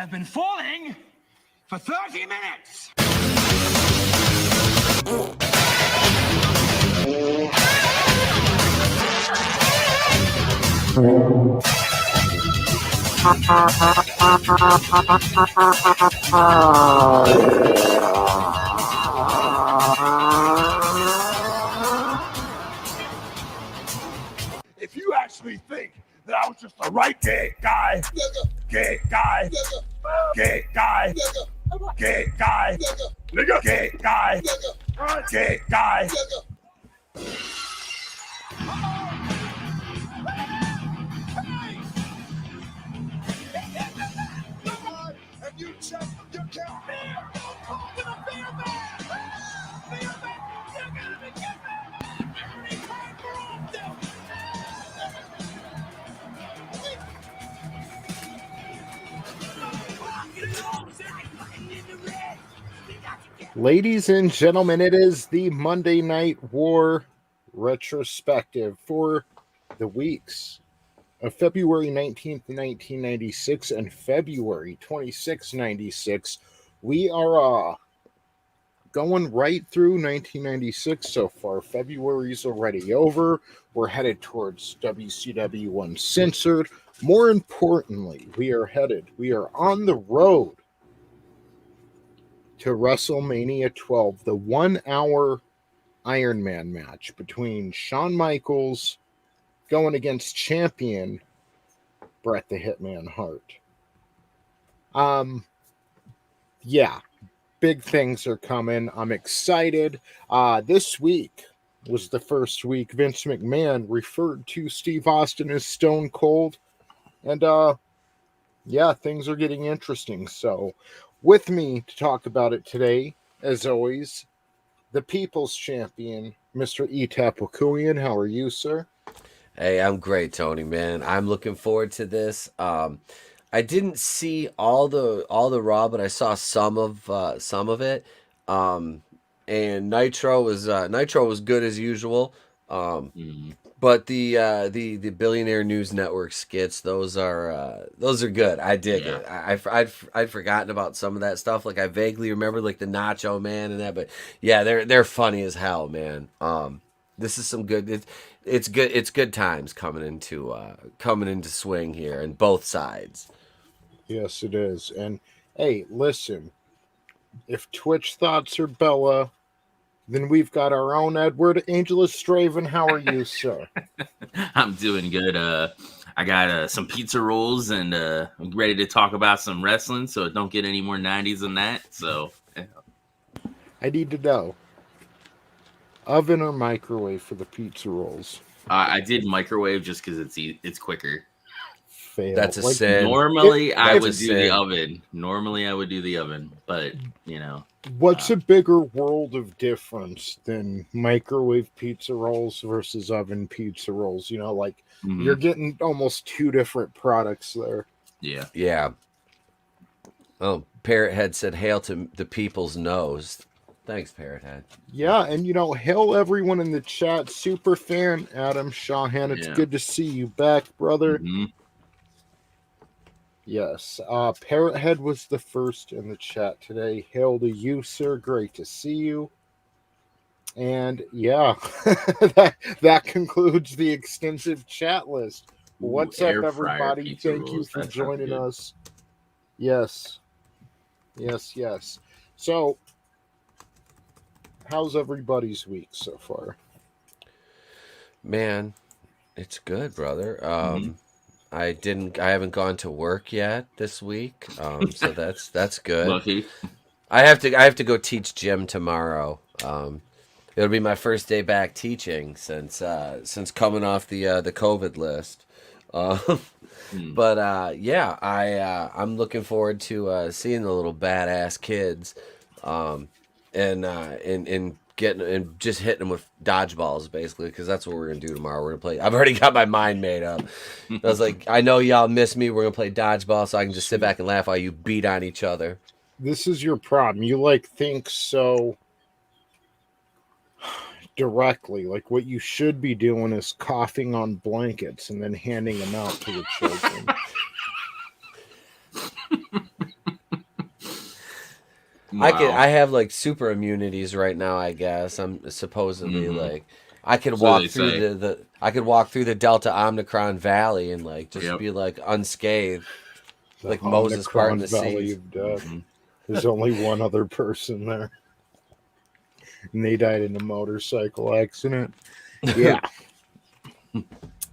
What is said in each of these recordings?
have been falling for 30 minutes. If you actually think that I was just a right gay guy, gay guy, gay guy, gay guy, nigga, gay guy, gay guy. Have you checked your count? Ladies and gentlemen, it is the Monday Night War retrospective for the weeks of February 19th, 1996 and February 26th, 96. We are going right through 1996 so far. February's already over. We're headed towards WCW Uncensored. More importantly, we are on the road to WrestleMania 12, the 1 hour Iron Man match between Shawn Michaels going against champion Bret the Hitman Hart. Yeah, big things are coming. I'm excited. This week was the first week Vince McMahon referred to Steve Austin as Stone Cold. And yeah, things are getting interesting. So with me to talk about it today, as always, the People's Champion, Mr. Etep Wokuian. How are you, sir? Hey, I'm great, Tony, man. I'm looking forward to this. I didn't see all the Raw, but I saw some of it. And Nitro was good as usual. But the Billionaire News Network skits, those are good. I dig it. I'd forgotten about some of that stuff. Like I vaguely remember like the Nacho Man and that, but yeah, they're funny as hell, man. This is some good. It's good. It's good times coming into swing here on both sides. Yes, it is. And hey, listen, if Twitch thoughts are Bella, then we've got our own Edward. Angelous Draven, how are you, sir? I'm doing good. I got some pizza rolls, and I'm ready to talk about some wrestling, so don't get any more 90s than that. So, yeah. I need to know, oven or microwave for the pizza rolls? I did microwave just because it's quicker. Fail. That's a sin. Normally, I would do the oven. Normally, I would do the oven, but you know. What's a bigger world of difference than microwave pizza rolls versus oven pizza rolls? You know, like you're getting almost two different products there. Yeah. Yeah. Oh, Parrot Head said, "Hail to the people's nose." Thanks, Parrot Head. Yeah, and you know, hail everyone in the chat. Super fan Adam Shawhan. It's good to see you back, brother. Yes, Parrothead was the first in the chat today. Hail to you, sir. Great to see you. And yeah, that concludes the extensive chat list. What's up, everybody? Thank you for joining us. Yes. So, how's everybody's week so far? Man, it's good, brother. I haven't gone to work yet this week, so that's good. Lucky. I have to go teach gym tomorrow. It'll be my first day back teaching since coming off the COVID list. But yeah, I'm looking forward to seeing the little badass kids, and getting and just hitting them with dodgeballs, basically, because that's what we're gonna do tomorrow. We're gonna play. I've already got my mind made up. I was like, I know y'all miss me. We're gonna play dodgeball, so I can just sit back and laugh while you beat on each other. This is your problem. You think so directly. Like what you should be doing is coughing on blankets and then handing them out to the children. I have like super immunities right now, I guess. I'm supposedly like I could walk through I could walk through the Delta Omicron Valley and like just be like unscathed. The Like Moses parting the Valley seas. of Death. There's only one other person there. And they died in a motorcycle accident. Yeah.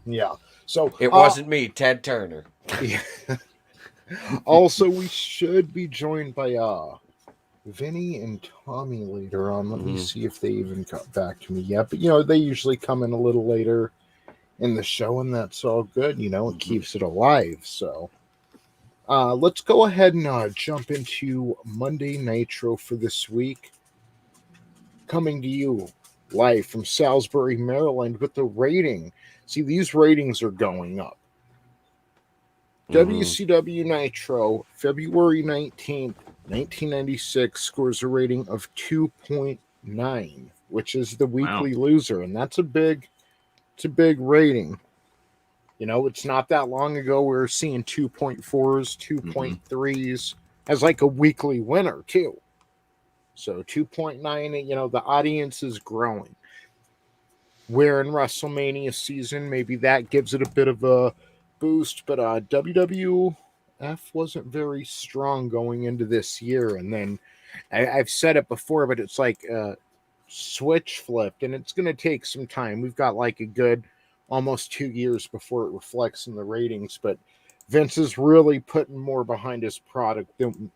Yeah. So it wasn't me, Ted Turner. Yeah. Also, we should be joined by Vinny and Tommy later on. Let me see if they even got back to me yet. But they usually come in a little later in the show, and that's all good. It keeps it alive. So let's go ahead and jump into Monday Nitro for this week. Coming to you live from Salisbury, Maryland, with the rating. See, these ratings are going up. WCW Nitro, February 19th, 1996, scores a rating of 2.9, which is the weekly loser, and that's a big rating. It's not that long ago we were seeing 2.4s, 2.3s as like a weekly winner too. So 2.9, the audience is growing. We're in WrestleMania season, maybe that gives it a bit of a boost, but WWF wasn't very strong going into this year, and then I've said it before, but it's like switch flipped, and it's going to take some time. We've got like a good almost 2 years before it reflects in the ratings, but Vince is really putting more behind his product than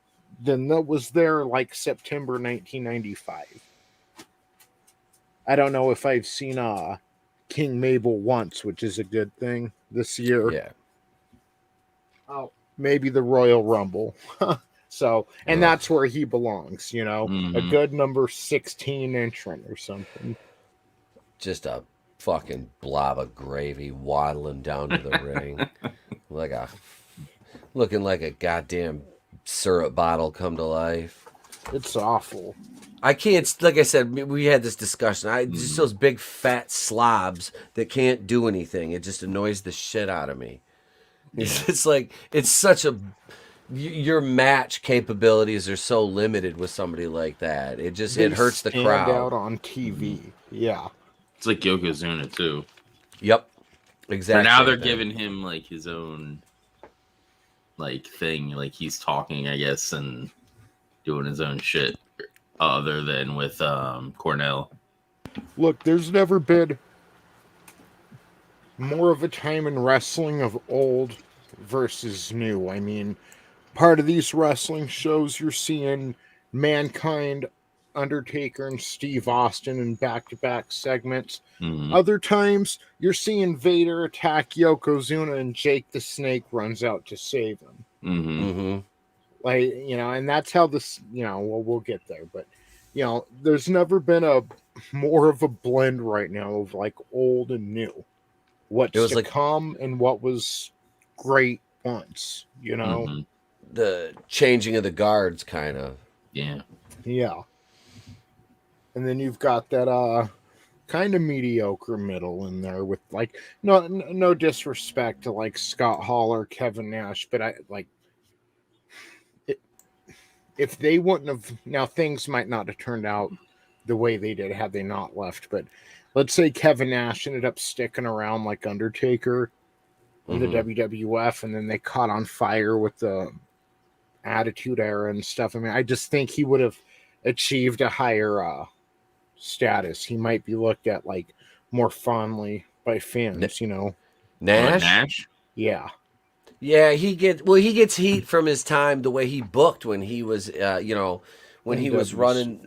that was there like September 1995. I don't know if I've seen King Mabel once, which is a good thing this year. Yeah. Oh, maybe the Royal Rumble. So, and that's where he belongs, a good number 16 entrant or something. Just a fucking blob of gravy waddling down to the ring. Looking like a goddamn syrup bottle come to life. It's awful. I can't, like I said, we had this discussion. Just those big fat slobs that can't do anything. It just annoys the shit out of me. It's like, it's such a, your match capabilities are so limited with somebody like that. It hurts the crowd. Out on TV. Yeah. It's like Yokozuna too. Yep. Exactly. For now they're giving him like his own like thing. Like he's talking, I guess, and doing his own shit. Other than with Cornell. Look, there's never been more of a time in wrestling of old versus new. I mean, part of these wrestling shows you're seeing Mankind, Undertaker, and Steve Austin in back-to-back segments. Other times you're seeing Vader attack Yokozuna and Jake the Snake runs out to save him. Like, and that's how this, we'll get there. But, there's never been a more of a blend right now of like old and new. What's to come and what was great once, The changing of the guards, kind of. Yeah. Yeah. And then you've got that kind of mediocre middle in there with like, no disrespect to like Scott Hall or Kevin Nash, but I like, if they wouldn't have, now things might not have turned out the way they did had they not left, but let's say Kevin Nash ended up sticking around like Undertaker in the WWF, and then they caught on fire with the Attitude Era and stuff. I mean, I just think he would have achieved a higher status. He might be looked at like more fondly by fans, Nash? Yeah. Yeah, he gets heat from his time, the way he booked when he was, when he was running,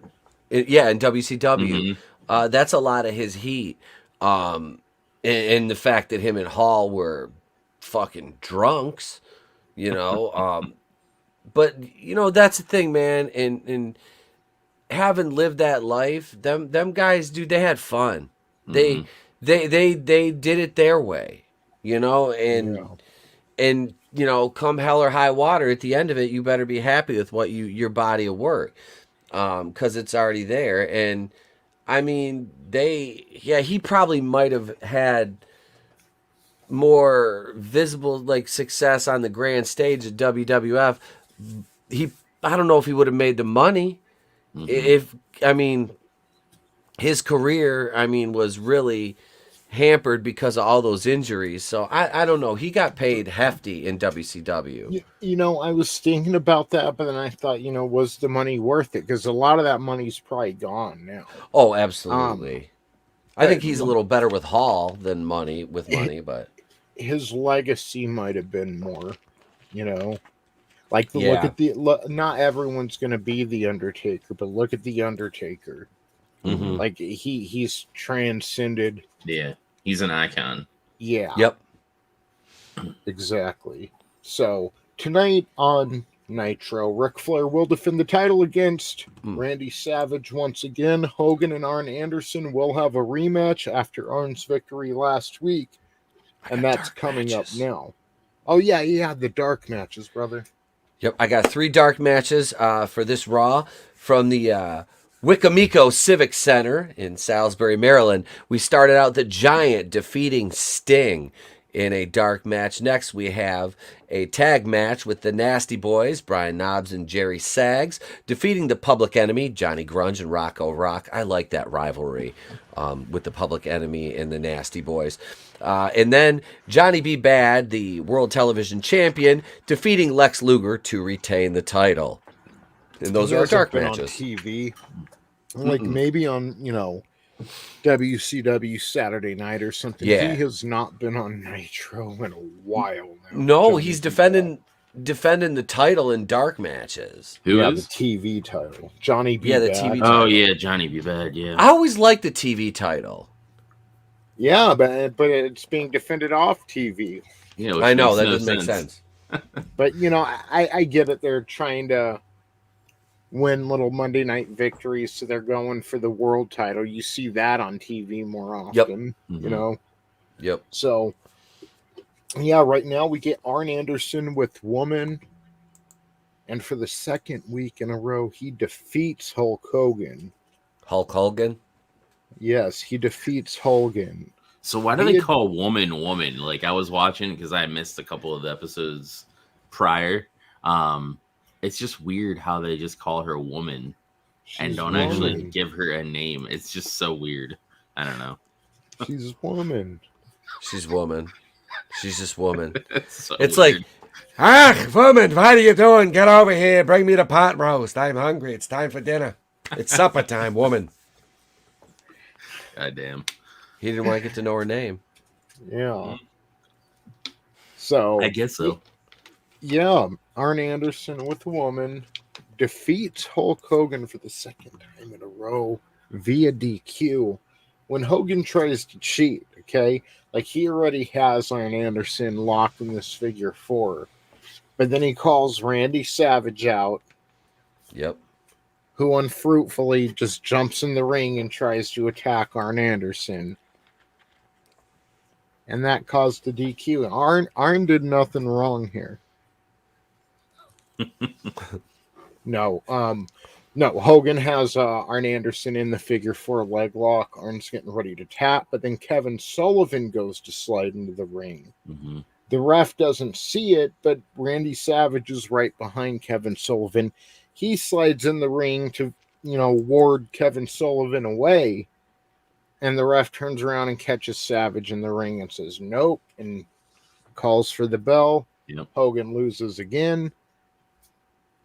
in WCW. That's a lot of his heat. And the fact that him and Hall were fucking drunks, but that's the thing, man. And having lived that life, them guys, dude, they had fun. They did it their way, And come hell or high water, at the end of it, you better be happy with what your body of work, because it's already there. And I mean, he probably might have had more visible like success on the grand stage at WWF. I don't know if he would have made the money if I mean his career, I mean, was really hampered because of all those injuries. So I don't know. He got paid hefty in WCW. I was thinking about that, but then I thought, was the money worth it? Because a lot of that money's probably gone now. Oh, absolutely. I think he's a but- little better with Hall than money, but His legacy might have been more, like Yeah. not everyone's going to be the Undertaker, but look at the Undertaker. Mhm. Like he's transcended. Yeah, he's an icon. Yeah. Yep. Exactly. So tonight on Nitro, Ric Flair will defend the title against Randy Savage once again. Hogan and Arn Anderson will have a rematch after Arn's victory last week, and that's coming up now. Oh yeah, the dark matches, brother. Yep, I got 3 dark matches for this Raw from the Wicamico Civic Center in Salisbury, Maryland. We started out the Giant defeating Sting in a dark match. Next, we have a tag match with the Nasty Boys, Brian Knobbs and Jerry Sags, defeating the Public Enemy, Johnny Grunge and Rocco Rock. I like that rivalry with the Public Enemy and the Nasty Boys. And then Johnny B. Bad, the World Television Champion, defeating Lex Luger to retain the title. And those are our dark matches. On TV, like maybe on WCW Saturday Night or something. Yeah. He has not been on Nitro in a while now. No, he's defending the title in dark matches. Who the is? TV title? Johnny B. Yeah, the Bad. TV Oh yeah, Johnny B. Bad. Yeah. I always liked the TV title. Yeah, but it's being defended off TV. Yeah, which I know, makes that no doesn't make sense. But I get it. They're trying to win little Monday night victories, so they're going for the world title. You see that on TV more often. Mhm. Yep. So yeah, right now we get Arn Anderson with Woman, and for the second week in a row, he defeats Hulk Hogan. Hulk Hogan. Yes, he defeats Hogan. So why do they call woman? Like I was watching because I missed a couple of the episodes prior. It's just weird how they just call her woman and don't actually give her a name. It's just so weird. I don't know. She's woman. She's woman. She's just woman. So It's weird. like, woman, what are you doing? Get over here. Bring me the pot roast. I'm hungry. It's time for dinner. It's supper time, woman. God damn. He didn't want to get to know her name. Yeah. So I guess so. yeah, Arn Anderson with Woman defeats Hulk Hogan for the second time in a row via DQ. When Hogan tries to cheat, okay, like he already has Arn Anderson locked in this figure 4, but then he calls Randy Savage out, Yep. who unfruitfully just jumps in the ring and tries to attack Arn Anderson. And that caused the DQ. Arn did nothing wrong here. No, Hogan has Arn Anderson in the figure 4 leg lock. Arn's getting ready to tap, but then Kevin Sullivan goes to slide into the ring. Mm-hmm. The ref doesn't see it, but Randy Savage is right behind Kevin Sullivan. He slides in the ring to, ward Kevin Sullivan away. And the ref turns around and catches Savage in the ring and says, nope, and calls for the bell. Yep. Hogan loses again.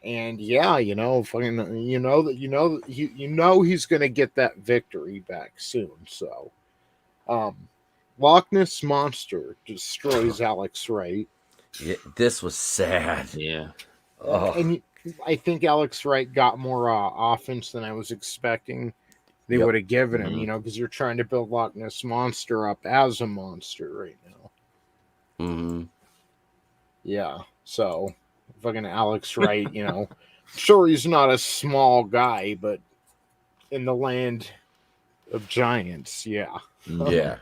And yeah, he's going to get that victory back soon. So, Loch Ness Monster destroys Alex Wright. Yeah, this was sad. Yeah. Oh. And I think Alex Wright got more offense than I was expecting. They Yep. would have given him, Mhm. because you're trying to build Loch Ness Monster up as a monster right now. Mm-hmm. Yeah, so fucking Alex Wright, sure he's not a small guy, but in the land of giants, yeah. Yeah.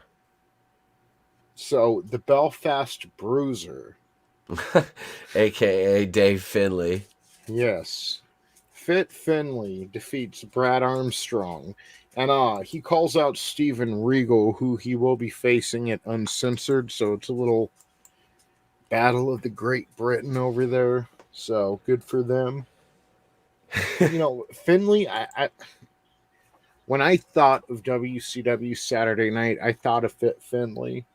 So the Belfast Bruiser, AKA Dave Finley. yes, Fit Finley defeats Brad Armstrong, and he calls out Steven Regal, who he will be facing at Uncensored, so it's a little Battle of the Great Britain over there, so good for them. you know, Finley, when I thought of WCW Saturday Night, I thought of Finley.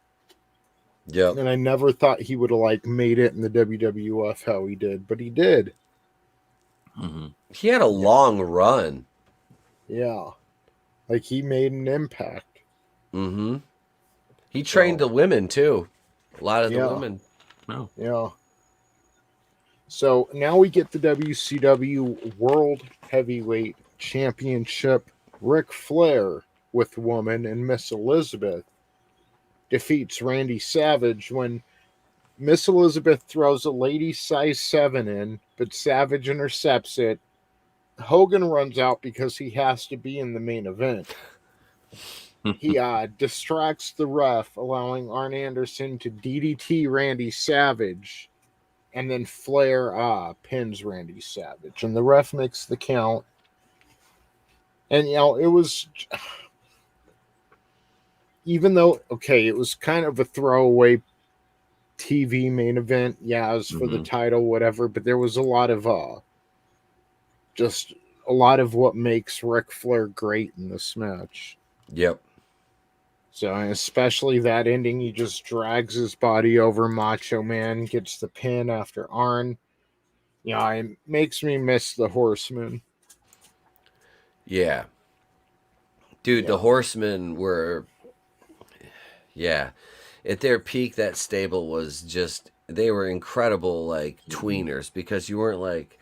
Yep. And I never thought he would have like made it in the WWF how he did, but he did. Mm-hmm. He had a long run. Yeah. Like he made an impact. Mm-hmm. He trained the women too. A lot of the women. Oh. Yeah. So now we get the WCW World Heavyweight Championship. Ric Flair with woman and Miss Elizabeth defeats Randy Savage when Miss Elizabeth throws a lady size 7 in, but Savage intercepts it. Hogan runs out because he has to be in the main event. He distracts the ref, allowing Arn Anderson to DDT Randy Savage, and then Flair pins Randy Savage, and the ref makes the count. And, you know, it was, even though, okay, it was kind of a throwaway TV main event. Yeah, it was for the title, whatever, but there was a lot of, just a lot of what makes Ric Flair great in this match. Yep. So, especially that ending, he just drags his body over Macho Man, gets the pin after Arn. Yeah, it makes me miss the Horsemen. Yeah. Dude, the Horsemen were, at their peak, that stable was just, they were incredible, like, tweeners, because you weren't like,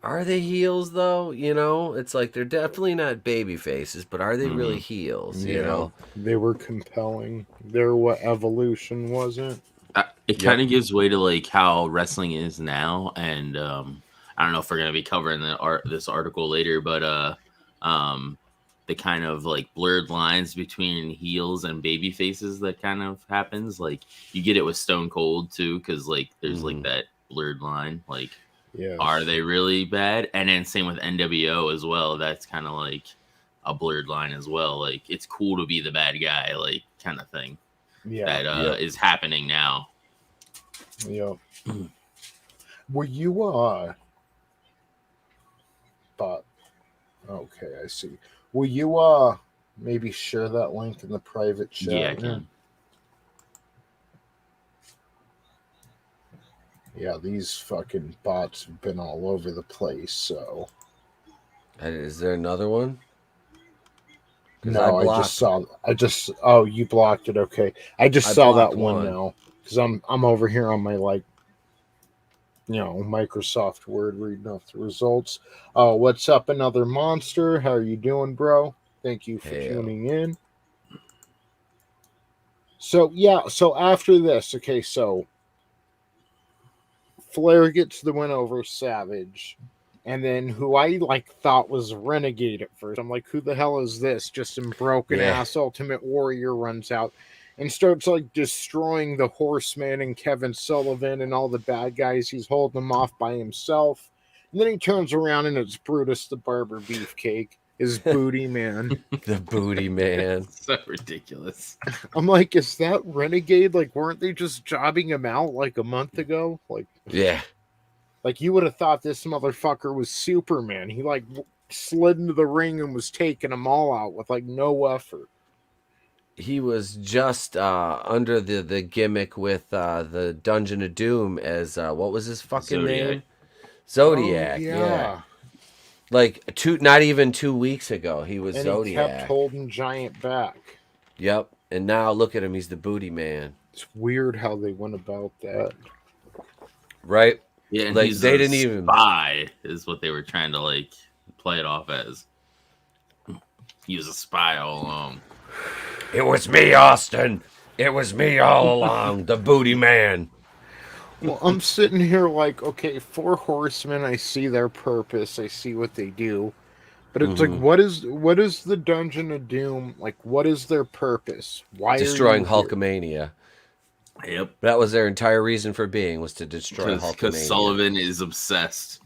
are they heels, though? You know, it's like, they're definitely not baby faces, but are they really heels, you know? They were compelling. They're what Evolution wasn't. It kind of gives way to, like, how wrestling is now, and, I don't know if we're going to be covering this article later, but, the kind of like blurred lines between heels and baby faces that kind of happens. Like you get it with Stone Cold too, because like there's like that blurred line. Like, are they really bad? And then same with NWO as well. That's kind of like a blurred line as well. Like it's cool to be the bad guy, like kind of thing. Yeah, that is happening now. Yeah. Were you but okay, I see. Will you maybe share that link in the private chat? Yeah, I can. Yeah, these fucking bots have been all over the place, so. Is there another one? No, I just saw. Oh, you blocked it. Okay, I saw that one now because I'm over here on my Microsoft Word reading off the results. What's up, another monster? How are you doing, bro? Thank you for tuning in. So so after this, okay, so Flair gets the win over Savage. And then who I thought was Renegade at first. I'm like, who the hell is this? Just some broken ass Ultimate Warrior runs out and starts destroying the Horseman and Kevin Sullivan and all the bad guys. He's holding them off by himself. And then he turns around and it's Brutus the Barber Beefcake, his booty man. The booty man. So ridiculous. I'm like, is that Renegade? Weren't they just jobbing him out a month ago? Yeah. You would have thought this motherfucker was Superman. He slid into the ring and was taking them all out with no effort. He was just under the gimmick with the Dungeon of Doom as what was his fucking name? Zodiac. Oh, yeah. Not even 2 weeks ago, he was Zodiac. He kept holding Giant back. Yep. And now look at him, he's the booty man. It's weird how they went about that. Right? Yeah, and they didn't even spy is what they were trying to play it off as. He was a spy all along. It was me, Austin. It was me all along, the booty man. Well, I'm sitting here okay, 4 Horsemen, I see their purpose, I see what they do. But it's what is the Dungeon of Doom? What is their purpose? Why destroying are Hulkamania? Yep. That was their entire reason for being, was to destroy Hulkamania. Because Sullivan is obsessed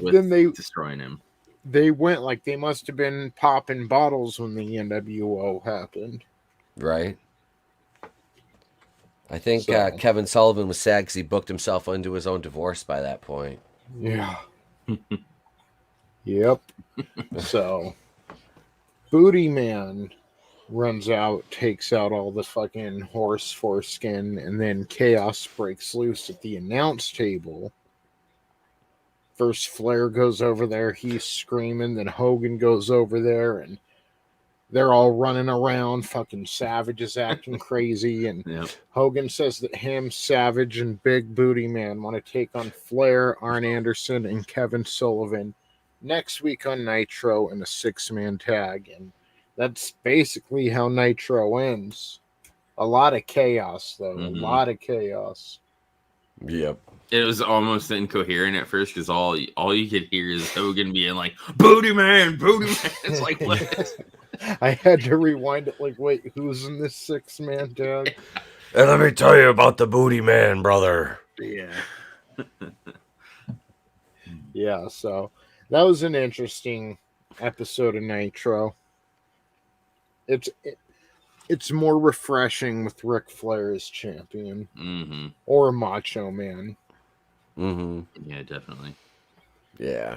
with then they destroying him. They went they must have been popping bottles when the NWO happened. Right. I think Kevin Sullivan was sad because he booked himself into his own divorce by that point. Yeah. Yep. So, Booty Man runs out, takes out all the fucking horse foreskin, and then chaos breaks loose at the announce table. First, Flair goes over there, he's screaming, then Hogan goes over there, and they're all running around. Fucking Savage is acting crazy, and Yep. Hogan says that him, Savage, and Big Booty Man want to take on Flair, Arn Anderson, and Kevin Sullivan next week on Nitro in a 6-man tag. And that's basically how Nitro ends. A lot of chaos, though. Mhm. A lot of chaos. Yep. It was almost incoherent at first because all you could hear is Hogan being like, "Booty man, booty man." It's like, what? I had to rewind it. Like, wait, who's in this 6-man tag? And let me tell you about the Booty Man, brother. Yeah. Yeah, so that was an interesting episode of Nitro. It's more refreshing with Ric Flair as champion Mm-hmm. or Macho Man. Mm-hmm. Yeah, definitely. Yeah.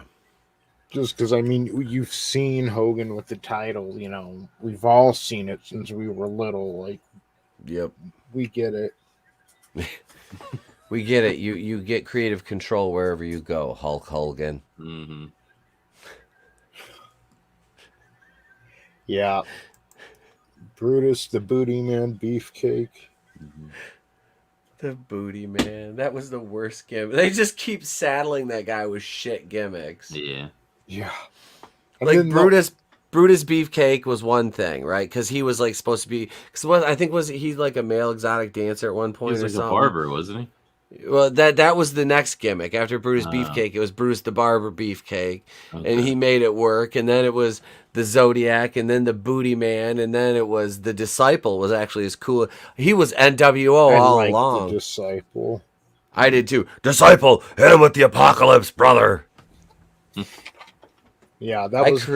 Just because, I mean, you've seen Hogan with the title, you know, we've all seen it since we were little. Like, Yep. we get it. We get it. You get creative control wherever you go, Hulk Hogan. Mm-hmm. Yeah. Brutus, the Booty Man, Beefcake. The Booty Man. That was the worst gimmick. They just keep saddling that guy with shit gimmicks. Yeah. Yeah. And Like then Brutus Beefcake was one thing, right? Because he was like supposed to be. Because I think was he like a male exotic dancer at one He point was or like a something? barber, wasn't he? Well, that was the next gimmick after Brutus Beefcake. It was Brutus the Barber Beefcake, and he made it work. And then it was the Zodiac, and then the Booty Man, and then it was the Disciple. Was actually as cool. He was NWO I all liked along. the Disciple. I did too. Disciple, hit him with the apocalypse, brother. Yeah, that was.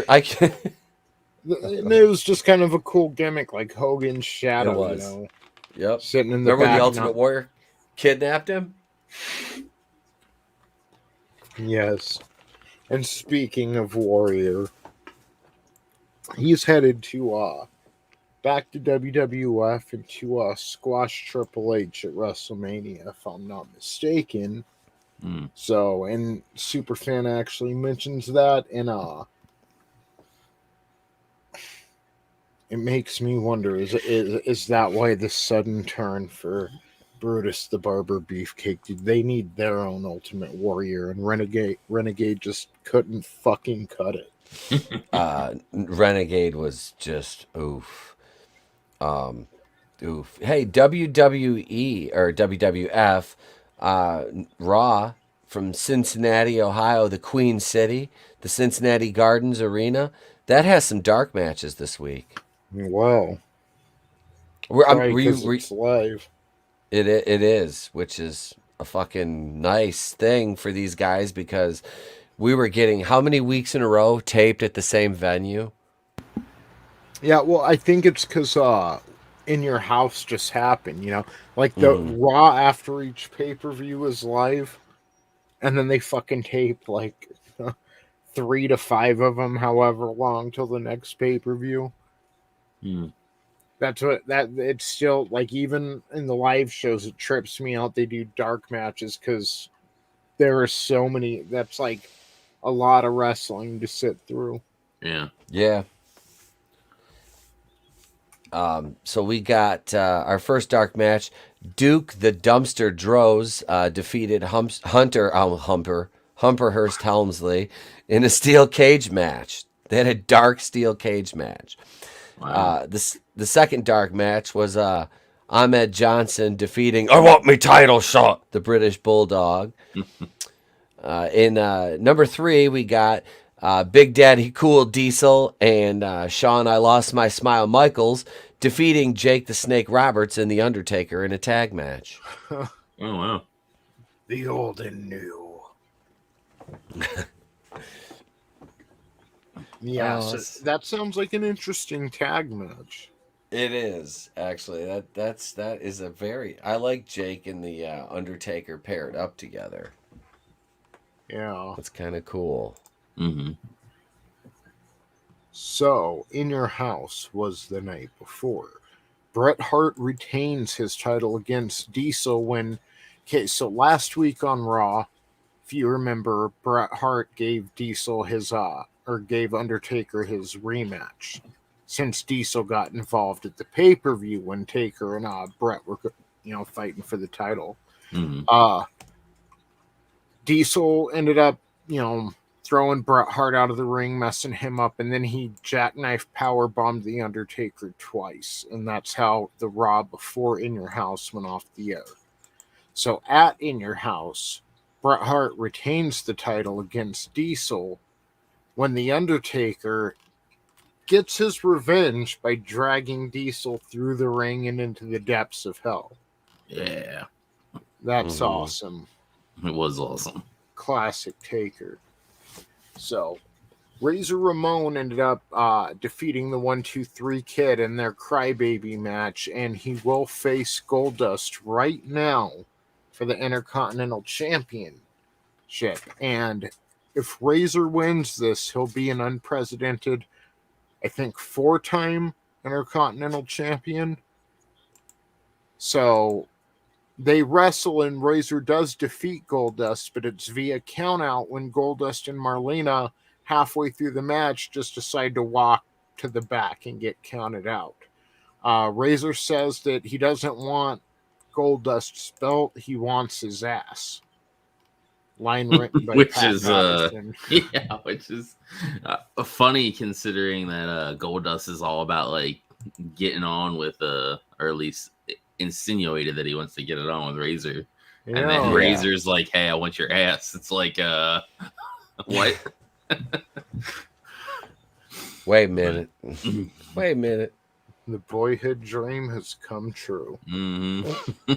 It was just kind of a cool gimmick, like Hogan's shadow. It was. You know, Yep. sitting in the Remember when back. the Ultimate Warrior kidnapped him? Yes. And speaking of Warrior, he's headed to back to WWF and to squash Triple H at WrestleMania, if I'm not mistaken. Mm. So, and Superfan actually mentions that, and it makes me wonder: is that why the sudden turn for Brutus the Barber Beefcake? Did they need their own Ultimate Warrior, and Renegade just couldn't fucking cut it? Renegade was just oof. Oof. Hey, WWE or WWF Raw from Cincinnati, Ohio, the Queen City, the Cincinnati Gardens Arena. That has some dark matches this week. Wow. It's live. It is, which is a fucking nice thing for these guys because we were getting how many weeks in a row taped at the same venue? Yeah, well, I think it's because In Your House just happened, you know? Like the Raw after each pay-per-view is live, and then they fucking tape like 3 to 5 of them, however long, till the next pay-per-view. That's it's still, like, even in the live shows, it trips me out they do dark matches, because there are so many, that's like a lot of wrestling to sit through. Yeah. So we got our first dark match. Duke the Dumpster Droz defeated Humperhurst Helmsley in a steel cage match. They had a dark steel cage match. Wow. The second dark match was Ahmed Johnson defeating I want me title shot, the British Bulldog. In number 3, we got Big Daddy Cool Diesel and Shawn I Lost My Smile Michaels defeating Jake the Snake Roberts and The Undertaker in a tag match. Oh, wow. The old and new. Yeah, that sounds like an interesting tag match. It is, actually. That is a very... I like Jake and The Undertaker paired up together. Yeah. That's kind of cool. Mm-hmm. So, In Your House was the night before. Bret Hart retains his title against Diesel when... Okay, so last week on Raw, if you remember, Bret Hart gave Diesel his... or gave Undertaker his rematch. Since Diesel got involved at the pay-per-view when Taker and Bret were, fighting for the title. Mm-hmm. Diesel ended up, throwing Bret Hart out of the ring, messing him up, and then he jackknife powerbombed the Undertaker twice. And that's how the Raw before In Your House went off the air. So at In Your House, Bret Hart retains the title against Diesel when the Undertaker gets his revenge by dragging Diesel through the ring and into the depths of hell. Yeah. That's awesome. It was awesome. Classic Taker. So, Razor Ramon ended up defeating the 1-2-3 Kid in their Crybaby match, and he will face Goldust right now for the Intercontinental Championship. And if Razor wins this, he'll be an unprecedented, I think, 4-time Intercontinental Champion. So they wrestle and Razor does defeat Goldust, but it's via countout when Goldust and Marlena, halfway through the match, just decide to walk to the back and get counted out. Razor says that he doesn't want Goldust's belt, he wants his ass. Line written by which Pat is Patterson. yeah, which is funny considering that Goldust is all about like getting on with or at least insinuated that he wants to get it on with Razor. And then Razor's like, hey, I want your ass. It's like what? Wait a minute. Wait a minute. The boyhood dream has come true. Mm-hmm.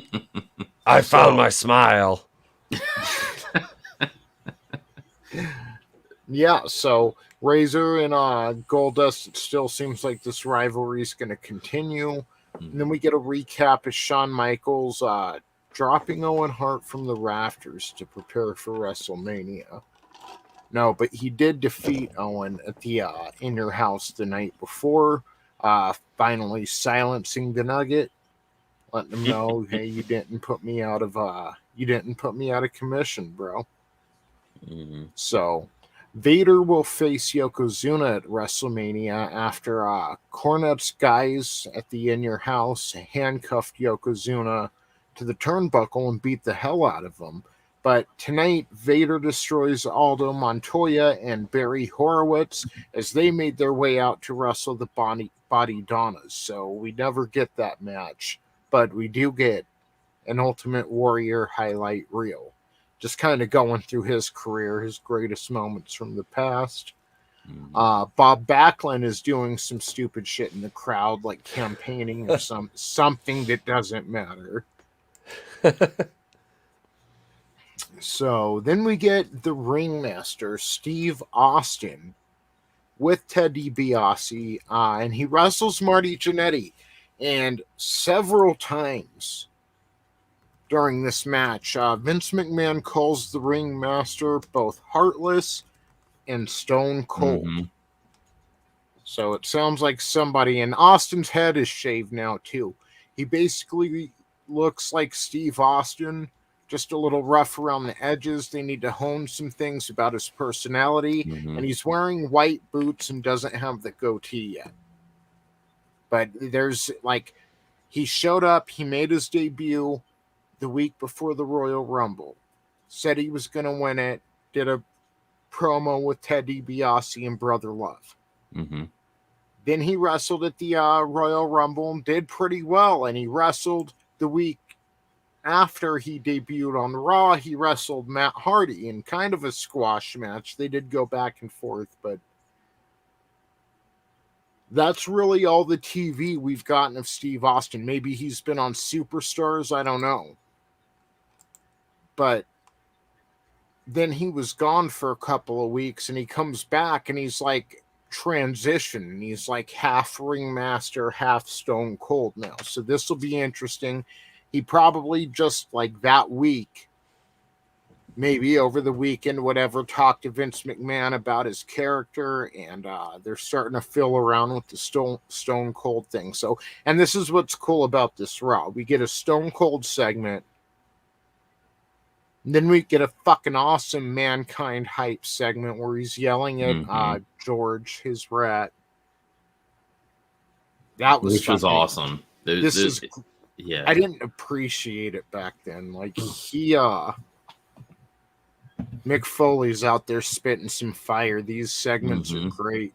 I found my smile. Yeah, so Razor and Goldust, it still seems like this rivalry is going to continue. And then we get a recap of Shawn Michaels dropping Owen Hart from the rafters to prepare for WrestleMania. No, but he did defeat Owen at the In Your House the night before, finally silencing the Nugget, letting him know, hey, you didn't put me out of commission, bro. Mm-hmm. So Vader will face Yokozuna at WrestleMania after Cornette's guys at the In Your House handcuffed Yokozuna to the turnbuckle and beat the hell out of him. But tonight, Vader destroys Aldo Montoya and Barry Horowitz as they made their way out to wrestle the Body Donnas. So we never get that match, but we do get an Ultimate Warrior highlight reel. Just kind of going through his career, his greatest moments from the past. Mm-hmm. Bob Backlund is doing some stupid shit in the crowd, like campaigning or something that doesn't matter. So then we get the ringmaster, Steve Austin, with Ted DiBiase, and he wrestles Marty Jannetty. And several times during this match, Vince McMahon calls the ringmaster both heartless and stone cold. Mm-hmm. So it sounds like somebody, and Austin's head is shaved now too. He basically looks like Steve Austin, just a little rough around the edges. They need to hone some things about his personality. Mm-hmm. And he's wearing white boots and doesn't have the goatee yet. But there's like, he showed up, he made his debut the week before the Royal Rumble. Said he was going to win it. Did a promo with Ted DiBiase and Brother Love. Mm-hmm. Then he wrestled at the Royal Rumble and did pretty well. And he wrestled the week after he debuted on Raw. He wrestled Matt Hardy in kind of a squash match. They did go back and forth, but that's really all the TV we've gotten of Steve Austin. Maybe he's been on Superstars. I don't know. But then he was gone for a couple of weeks and he comes back and he's like transition. He's like half ringmaster, half Stone Cold now. So this will be interesting. He probably just like that week maybe over the weekend, whatever, talked to Vince McMahon about his character, and they're starting to fill around with the Stone Cold thing. So, and this is what's cool about this Raw. We get a Stone Cold segment, and then we get a fucking awesome Mankind hype segment where he's yelling at George, his rat. That was Which was awesome. Yeah. I didn't appreciate it back then. Like, Mick Foley's out there spitting some fire. These segments are great.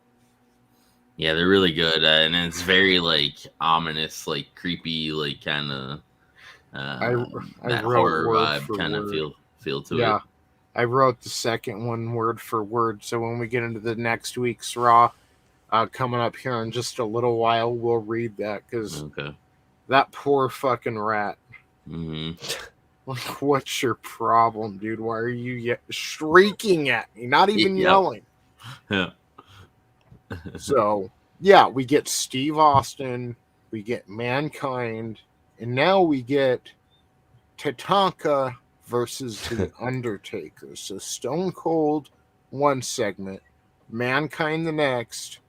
Yeah, they're really good. And it's very, like, ominous, like, creepy, like, kind of that horror vibe kind of feel to it. Yeah, I wrote the second one word for word. So when we get into the next week's Raw coming up here in just a little while, we'll read that because that poor fucking rat. Like, what's your problem, dude? Why are you shrieking at me? Not even yelling. Yeah. So, yeah, we get Steve Austin, we get Mankind, and now we get Tatanka versus The Undertaker. So Stone Cold, one segment, Mankind the next,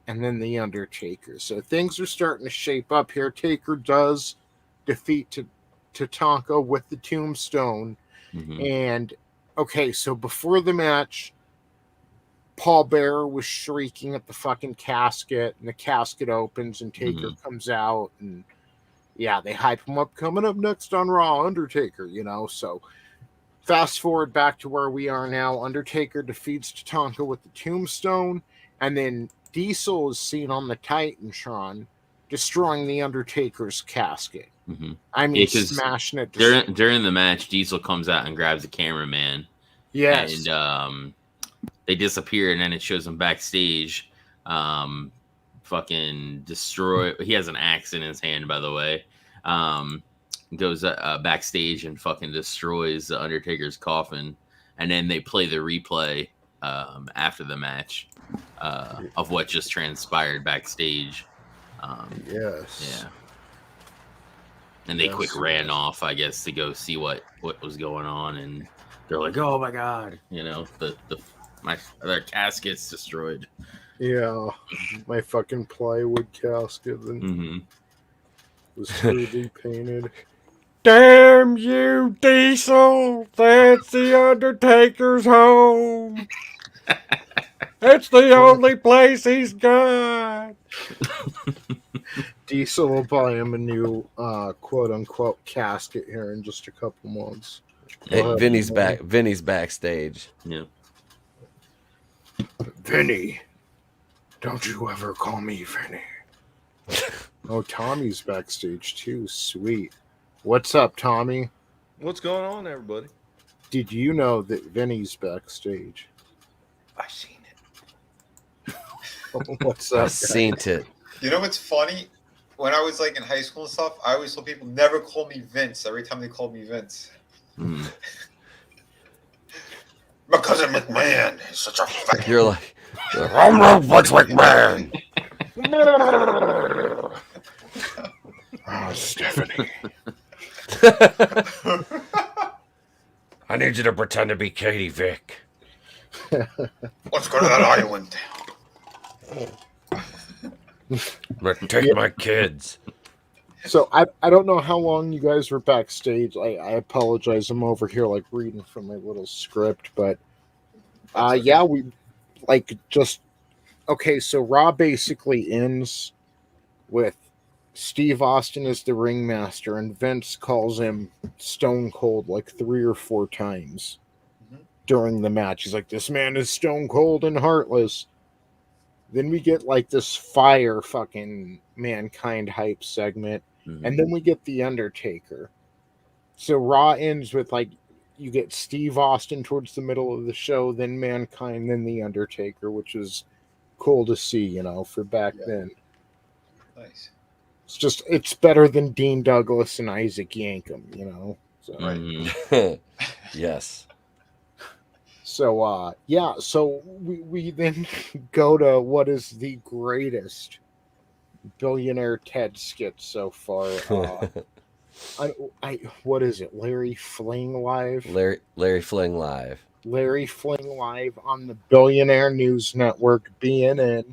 and then The Undertaker. So things are starting to shape up here. Taker does defeat Tatanka with the tombstone. And okay, so before the match, Paul Bearer was shrieking at the fucking casket, and the casket opens and Taker comes out, and yeah, they hype him up. Coming up next on Raw, Undertaker, you know. So fast forward back to where we are now. Undertaker defeats Tatanka with the tombstone, and then Diesel is seen on the Titantron destroying the Undertaker's casket. I mean, smashing it. During the match, Diesel comes out and grabs the cameraman. Yes. And they disappear, and then it shows him backstage. Fucking destroy. He has an axe in his hand, by the way. Goes backstage and fucking destroys the Undertaker's coffin. And then they play the replay after the match of what just transpired backstage. Yes. Yeah. And they quick ran off, I guess, to go see what was going on, and they're like, "Oh my god!" You know, their casket's destroyed. Yeah, my fucking plywood casket was crudely painted. Damn you, Diesel! That's the Undertaker's home. It's the only place he's got. Diesel will buy him a new quote-unquote casket here in just a couple months. Hey, Vinny's back. Vinny's backstage. Yeah. Vinny, don't you ever call me Vinny. Oh, Tommy's backstage too. Sweet. What's up, Tommy? What's going on, everybody? Did you know that Vinny's backstage? I seen it. What's up? I seen it. You know what's funny? When I was like in high school and stuff, I always told people never call me Vince. Every time they called me Vince. My cousin McMahon is such a fucking... You're like, I'm not Vince McMahon. Oh, Stephanie. I need you to pretend to be Katie Vick. Let's go to that island. Take my kids. So I don't know how long you guys were backstage. I apologize. I'm over here like reading from my little script, but yeah, we like just okay. So Raw basically ends with Steve Austin as the ringmaster, and Vince calls him Stone Cold like 3 or 4 times during the match. He's like, "This man is stone cold and heartless." Then we get like this fire fucking Mankind hype segment. And then we get The Undertaker. So Raw ends with like, you get Steve Austin towards the middle of the show, then Mankind, then The Undertaker, which is cool to see, you know, for back then. Nice. It's better than Dean Douglas and Isaac Yankem, you know? So, Yes. So, yeah, so we then go to what is the greatest Billionaire Ted skit so far. What is it? Larry Fling Live? Larry Fling Live. Larry Fling Live on the Billionaire News Network, BNN.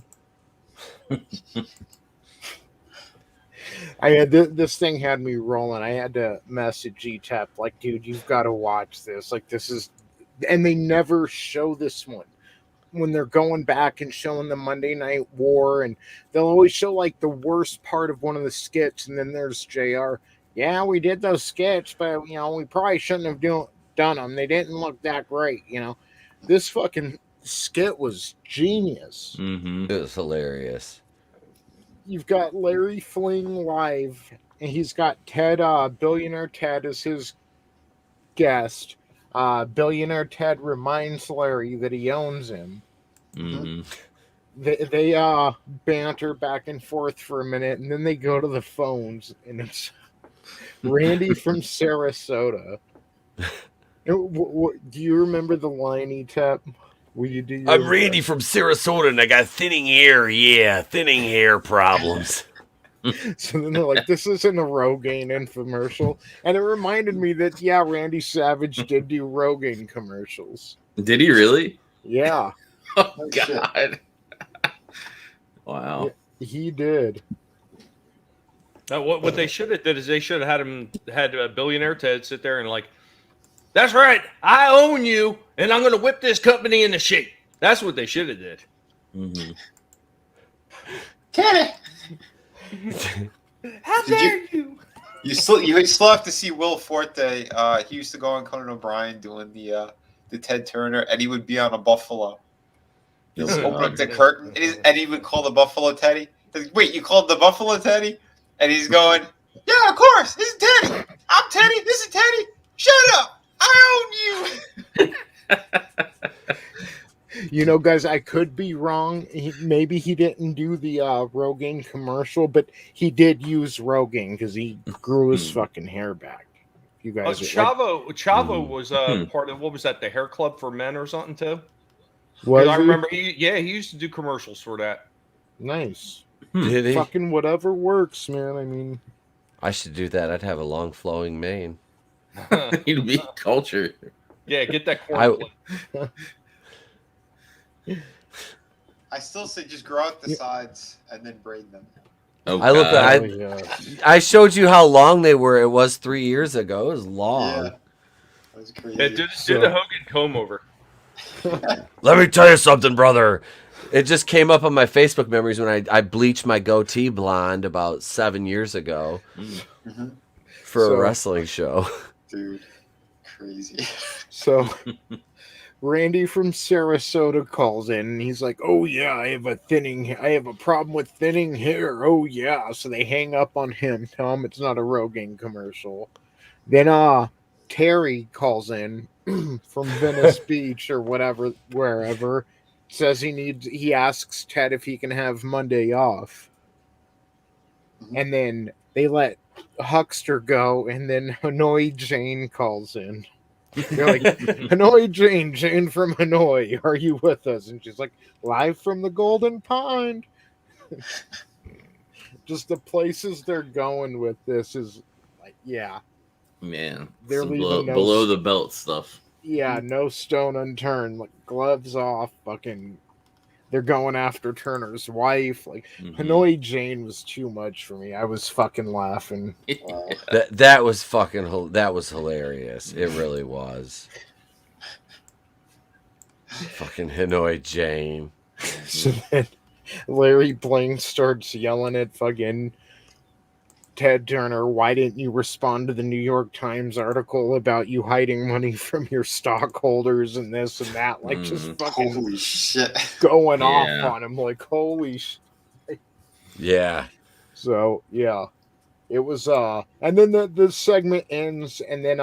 This thing had me rolling. I had to message Etep, like, dude, you've got to watch this. Like, this is, and they never show this one when they're going back and showing the Monday Night War, and they'll always show like the worst part of one of the skits, and then there's JR. Yeah, we did those skits, but we probably shouldn't have done them. They didn't look that great. This fucking skit was genius. Mm-hmm. It was hilarious. You've got Larry Fling Live, and he's got Ted, Billionaire Ted as his guest. Billionaire Ted reminds Larry that he owns him. Mm-hmm. They banter back and forth for a minute, and then they go to the phones, and it's Randy from Sarasota. Do you remember the line, Etep? I'm Randy from Sarasota, and I got thinning hair. Yeah, thinning hair problems. So then they're like, this isn't a Rogaine infomercial. And it reminded me that, Randy Savage did do Rogaine commercials. Did he really? Yeah. Oh, God. Wow. He did. What they should have did is they should have had a Billionaire Ted sit there and like, that's right, I own you, and I'm going to whip this company into shape. That's what they should have did. Mm-hmm. Teddy! How dare you? You still have to see Will Forte. He used to go on Conan O'Brien doing the Ted Turner, and he would be on a buffalo. He'll open up the curtain, and he would call the buffalo Teddy. Wait, you called the buffalo Teddy? And he's going, yeah, of course, this is Teddy. I'm Teddy. This is Teddy. Shut up. I own you. Guys, I could be wrong. Maybe he didn't do the Rogaine commercial, but he did use Rogaine because he grew his fucking hair back. You guys, Chavo was part of, what was that? The Hair Club for Men or something too. I remember he used to do commercials for that. Nice. Did he? Fucking whatever works, man. I mean, I should do that. I'd have a long flowing mane. He'd be culture. Yeah, get that corn. I still say just grow out the sides and then braid them. Oh, I showed you how long they were. It was 3 years ago. It was long. Yeah. That was crazy. Yeah, do the Hogan comb over. Let me tell you something, brother. It just came up on my Facebook memories when I bleached my goatee blonde about 7 years ago for a wrestling show. Dude, crazy. So Randy from Sarasota calls in, and he's like, oh yeah, I have a problem with thinning hair. Oh yeah. So they hang up on him, tell him it's not a Rogaine commercial. Then Terry calls in from Venice Beach or wherever, says he asks Ted if he can have Monday off. And then they let Huckster go, and then Hanoi Jane calls in. They're like, Hanoi Jane from Hanoi, are you with us? And she's like, live from the Golden Pond. Just the places they're going with this is like, yeah. Man, They're leaving below the belt stuff. Yeah, no stone unturned. Like, gloves off, fucking. They're going after Turner's wife. Like, Hanoi Jane was too much for me. I was fucking laughing. That was hilarious. It really was. Fucking Hanoi Jane. So then Larry Bling starts yelling at fucking Ted Turner, why didn't you respond to the New York Times article about you hiding money from your stockholders and this and that? Like, just fucking holy shit, going off on him. Like, holy shit. Yeah. So, yeah. It was, and then the segment ends, and then,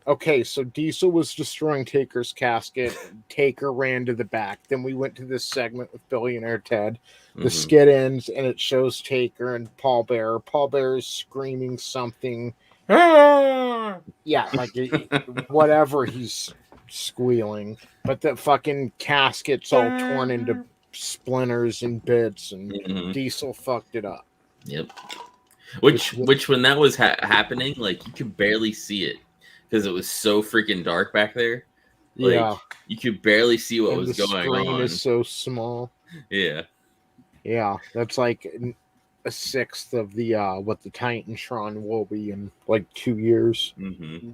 okay, so Diesel was destroying Taker's casket. Taker ran to the back. Then we went to this segment with Billionaire Ted. The skit ends, and it shows Taker and Paul Bearer. Paul Bearer is screaming something. Yeah, like whatever he's squealing. But the fucking casket's all torn into splinters and bits, and Diesel fucked it up. Yep. Which when that was happening, like you could barely see it because it was so freaking dark back there. Like, yeah, you could barely see what and was the going screen on. is so small. Yeah. Yeah, that's like a sixth of the what the Titantron will be in like 2 years. Mm-hmm.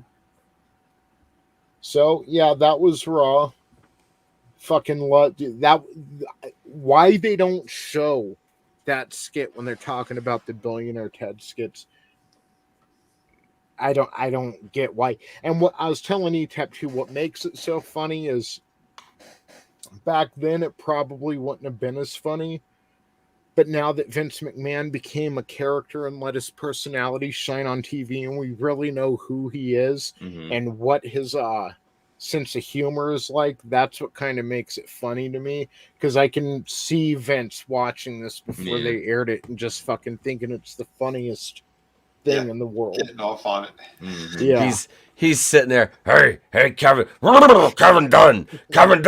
So yeah, that was Raw. Fucking love that. Why they don't show that skit when they're talking about the Billionaire Ted skits? I don't get why. And what I was telling Etep too, what makes it so funny is back then it probably wouldn't have been as funny. But now that Vince McMahon became a character and let his personality shine on TV, and we really know who he is and what his sense of humor is like, that's what kind of makes it funny to me. Because I can see Vince watching this before they aired it and just fucking thinking it's the funniest thing in the world. Getting off on it. Yeah. He's sitting there. Hey, Kevin. Kevin Dunn. Look at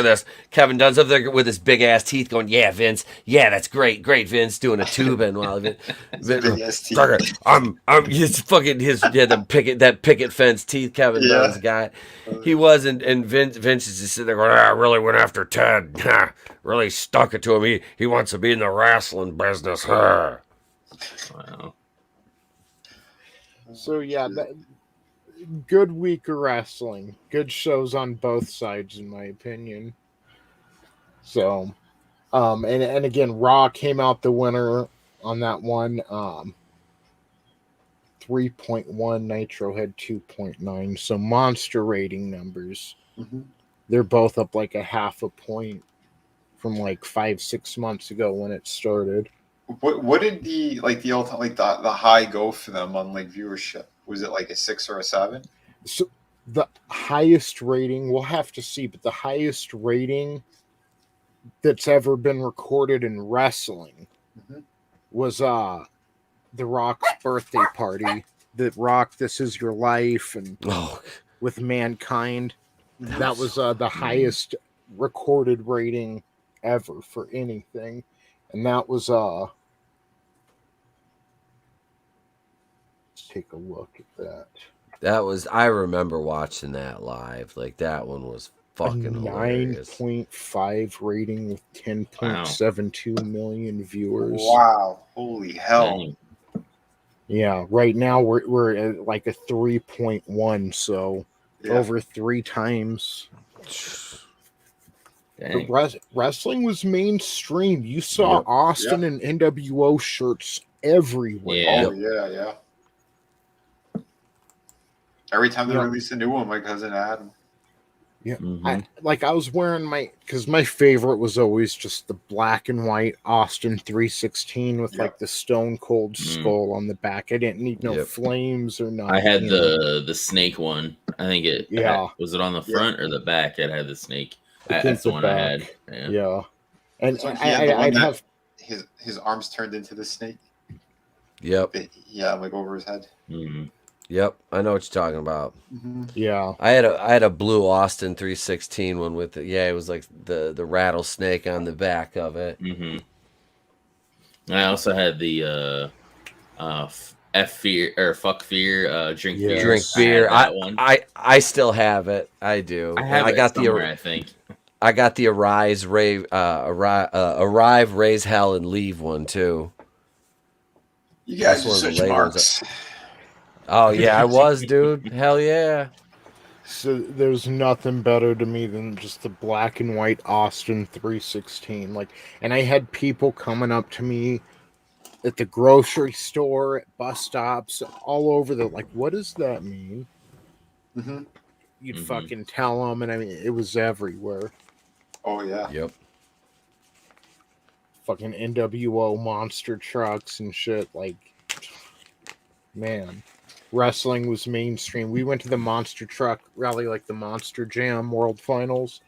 this. Kevin Dunn's up there with his big ass teeth going, yeah, Vince. Yeah, that's great. Great, Vince. Doing a tubing while Big ass teeth. He's fucking that picket fence teeth Kevin Dunn's got. He was, and Vince is just sitting there going, I really went after Ted. Really stuck it to him. He wants to be in the wrestling business. Wow. So yeah, good week of wrestling. Good shows on both sides, in my opinion. So, and again, Raw came out the winner on that one. 3.1, Nitro had 2.9. So monster rating numbers. They're both up like a half a point from like 5-6 months ago when it started. What did the high go for them on like viewership? Was it like a 6 or a 7? So the highest rating, we'll have to see, but the highest rating that's ever been recorded in wrestling was The Rock's birthday party. The Rock, This Is Your Life, and with Mankind. That was the highest recorded rating ever for anything. And that was let's take a look at that. That was, I remember watching that live. Like, that one was fucking hilarious. 9.5 rating with 10.72 million viewers. Wow. Holy hell. Yeah, right now we're at like a 3.1, so over 3 times. Wrestling was mainstream. You saw Austin and NWO shirts everywhere. Yeah. Oh, yeah. Every time they release a new one, my cousin had them. Yeah, I was wearing because my favorite was always just the black and white Austin 316 with like the Stone Cold skull on the back. I didn't need no flames or nothing. I had the snake one. I think was it on the front or the back? It had the snake. That's the one back. I had. Yeah. And So I'd have his arms turned into the snake. Yep. Yeah, like over his head. Yep, I know what you're talking about. Yeah. I had a blue Austin 316 one with it. Yeah, it was like the rattlesnake on the back of it. I also had the F fear or fuck fear drink beer. Drink beer. I I still have it. I do. I got somewhere, I think. I got the arrive, raise hell and leave one too. You guys are such marks. Oh yeah, I was, dude. Hell yeah. So there's nothing better to me than just the black and white Austin 316. And I had people coming up to me at the grocery store, at bus stops, all over what does that mean? You'd fucking tell them, and I mean, it was everywhere. Oh yeah. Yep. Fucking NWO monster trucks and shit. Man. Wrestling was mainstream. We went to the monster truck rally, the Monster Jam World Finals.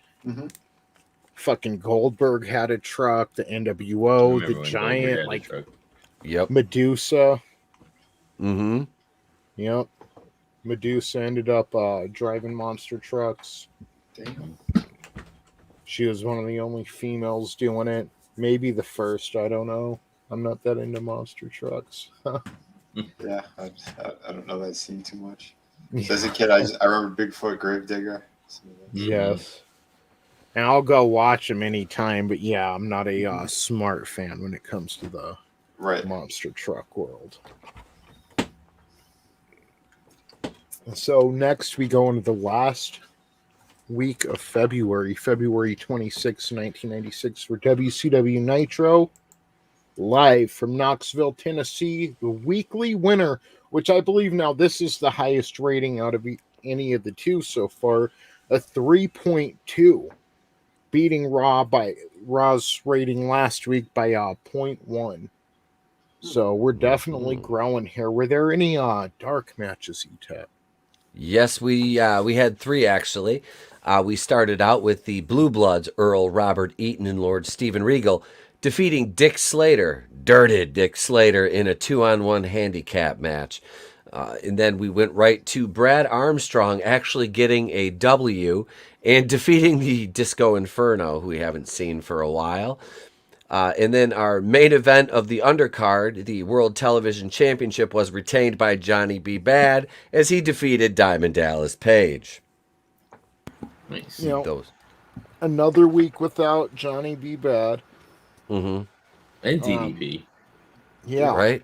Fucking Goldberg had a truck. The NWO, the Giant, Medusa. Yep. Medusa ended up driving monster trucks. Damn. She was one of the only females doing it. Maybe the first. I don't know. I'm not that into monster trucks. Yeah, I don't know that scene too much. So as a kid, I remember Bigfoot Gravedigger. So Yes. And I'll go watch them anytime, but yeah, I'm not a smart fan when it comes to the monster truck world. So next we go into the last week of February 26, 1996, for WCW Nitro, live from Knoxville, Tennessee, the weekly winner, which I believe now this is the highest rating out of any of the two so far, a 3.2, beating Raw's rating last week by 0.1. So we're definitely growing here. Were there any dark matches, Etep? Yes, we had 3 actually. We started out with the Blue Bloods, Earl, Robert Eaton, and Lord Steven Regal, defeating Dick Slater, dirted Dick Slater, in a 2-on-1 handicap match. And then we went right to Brad Armstrong actually getting a W and defeating the Disco Inferno, who we haven't seen for a while. And then our main event of the undercard, the World Television Championship, was retained by Johnny B. Bad as he defeated Diamond Dallas Page. Nice. You know, another week without Johnny B. Bad. And DDP. Yeah. Right?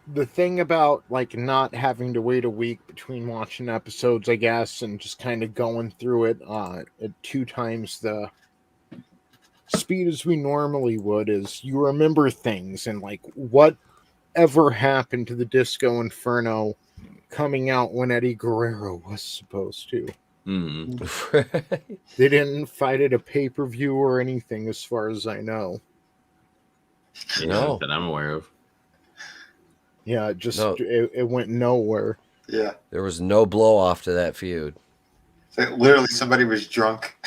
The thing about like not having to wait a week between watching episodes, I guess, and just kind of going through it at 2 times the speed as we normally would, is you remember things, and like whatever happened to the Disco Inferno coming out when Eddie Guerrero was supposed to. They didn't fight at a pay-per-view or anything as far as I know. No, that I'm aware of. Yeah, it went nowhere. Yeah. There was no blow-off to that feud. Literally, somebody was drunk.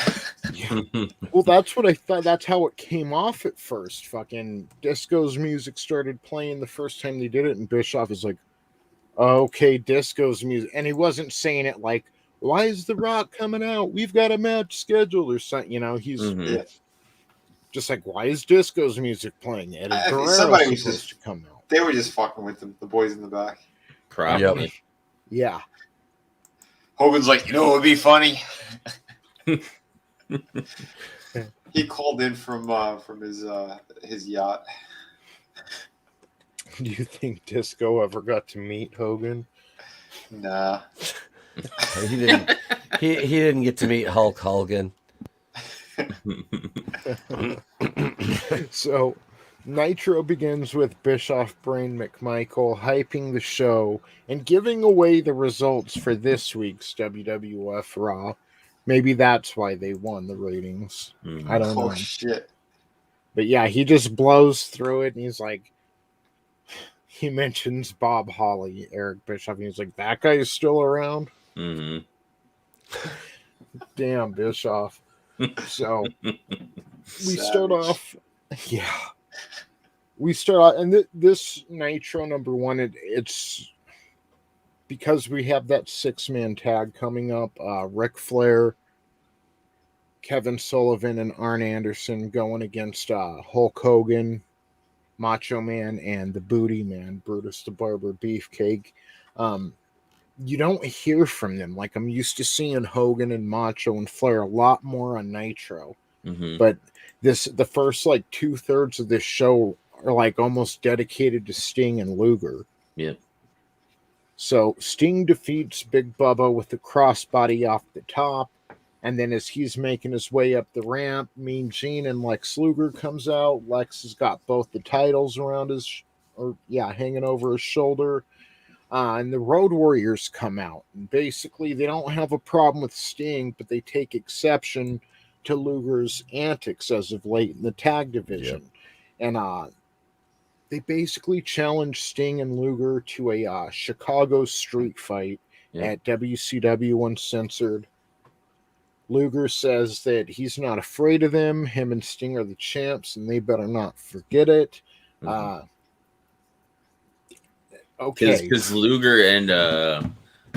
Well, that's what I thought. That's how it came off at first. Fucking Disco's music started playing the first time they did it, and Bischoff is like, okay, Disco's music. And he wasn't saying it like, why is The Rock coming out? We've got a match scheduled or something. You know, he's just like, why is Disco's music playing? Eddie Guerrero's somebody was supposed to come out. They were just fucking with the boys in the back. Probably. Yeah. Hogan's like, you know what would be funny? He called in from his yacht. Do you think Disco ever got to meet Hogan? Nah. He didn't. He didn't get to meet Hulk Hogan. So, Nitro begins with Bischoff, Brain, McMichael hyping the show and giving away the results for this week's WWF Raw. Maybe that's why they won the ratings. I don't know. Oh, shit. But yeah, he just blows through it, and he's like, he mentions Bob Holly, Eric Bischoff, and he's like, that guy is still around? Damn, Bischoff. So, we start off, we start out, and this Nitro number 1, it's because we have that 6-man tag coming up. Ric Flair, Kevin Sullivan, and Arn Anderson going against Hulk Hogan, Macho Man, and the Booty Man, Brutus the Barber Beefcake. You don't hear from them. Like, I'm used to seeing Hogan and Macho and Flair a lot more on Nitro. But the first like 2/3 of this show are like almost dedicated to Sting and Luger. Yeah. So Sting defeats Big Bubba with the crossbody off the top, and then as he's making his way up the ramp, Mean Gene and Lex Luger comes out. Lex has got both the titles around hanging over his shoulder. And the Road Warriors come out. And basically, they don't have a problem with Sting, but they take exception to Luger's antics as of late in the tag division. And they basically challenge Sting and Luger to a Chicago street fight at WCW Uncensored. Luger says that he's not afraid of them. Him and Sting are the champs, and they better not forget it. Okay. Because Luger and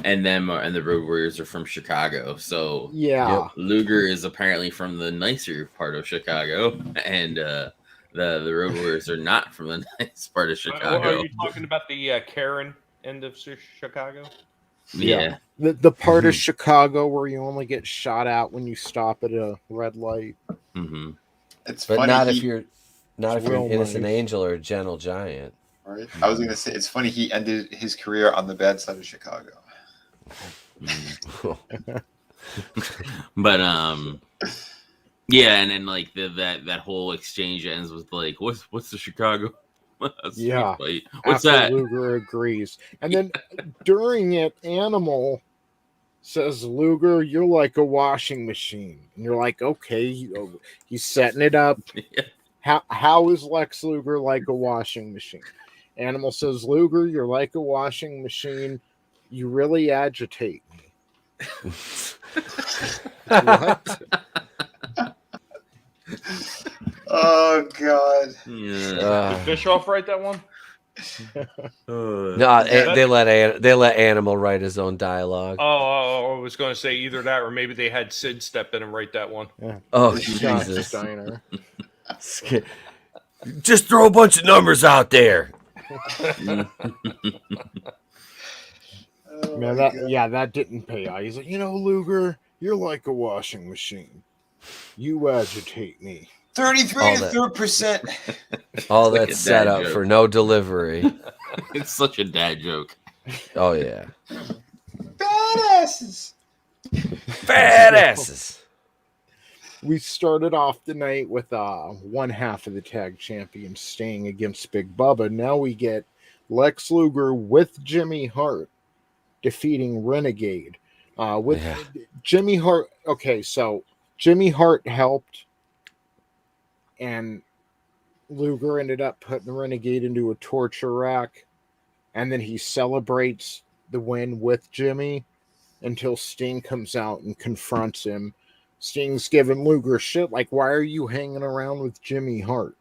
and the Road Warriors are from Chicago. So Yeah. Luger is apparently from the nicer part of Chicago, and the Road Warriors are not from the nice part of Chicago. Are you talking about the Karen end of Chicago? Yeah. The part of Chicago where you only get shot at when you stop at a red light. Mm-hmm. It's But funny. not if you're an real innocent nice. angel or a gentle giant. Right? I was gonna say it's funny he ended his career on the bad side of Chicago. But yeah, and then like that whole exchange ends with like, what's the Chicago? Yeah. Fight? What's After that? Luger agrees. And then during it, Animal says, Luger, you're like a washing machine. And you're like, okay, he's setting it up. Yeah. How is Lex Luger like a washing machine? Animal says, Luger, you're like a washing machine. You really agitate me. What? Oh God! Yeah. Did Bischoff write that one? No, they let Animal write his own dialogue. Oh, I was going to say either that or maybe they had Sid step in and write that one. Yeah. Oh, Scott Jesus. Steiner. Just throw a bunch of numbers out there. Oh, Man, my God. that didn't pay out. He's like, Luger, you're like a washing machine. You agitate me. 33 All to that. 3%. All Like that's a set dad up joke. for no delivery. It's such a dad joke. Oh, yeah. Badasses. Fat asses. We started off the night with one half of the tag champions staying against Big Bubba. Now we get Lex Luger with Jimmy Hart defeating Renegade. Jimmy Hart. Okay, so Jimmy Hart helped, and Luger ended up putting Renegade into a torture rack, and then he celebrates the win with Jimmy until Sting comes out and confronts him. Sting's giving Luger shit like, why are you hanging around with Jimmy Hart?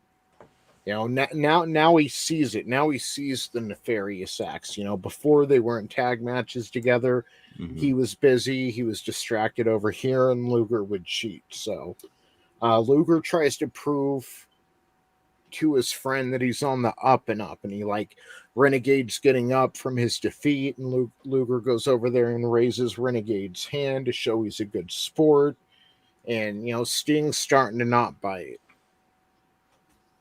Now he sees it. Now he sees the nefarious acts. Before they weren't tag matches together. Mhm. He was busy. He was distracted over here, and Luger would cheat. So Luger tries to prove to his friend that he's on the up and up, and he Renegade's getting up from his defeat, and Luger goes over there and raises Renegade's hand to show he's a good sport. And Sting's starting to not buy it.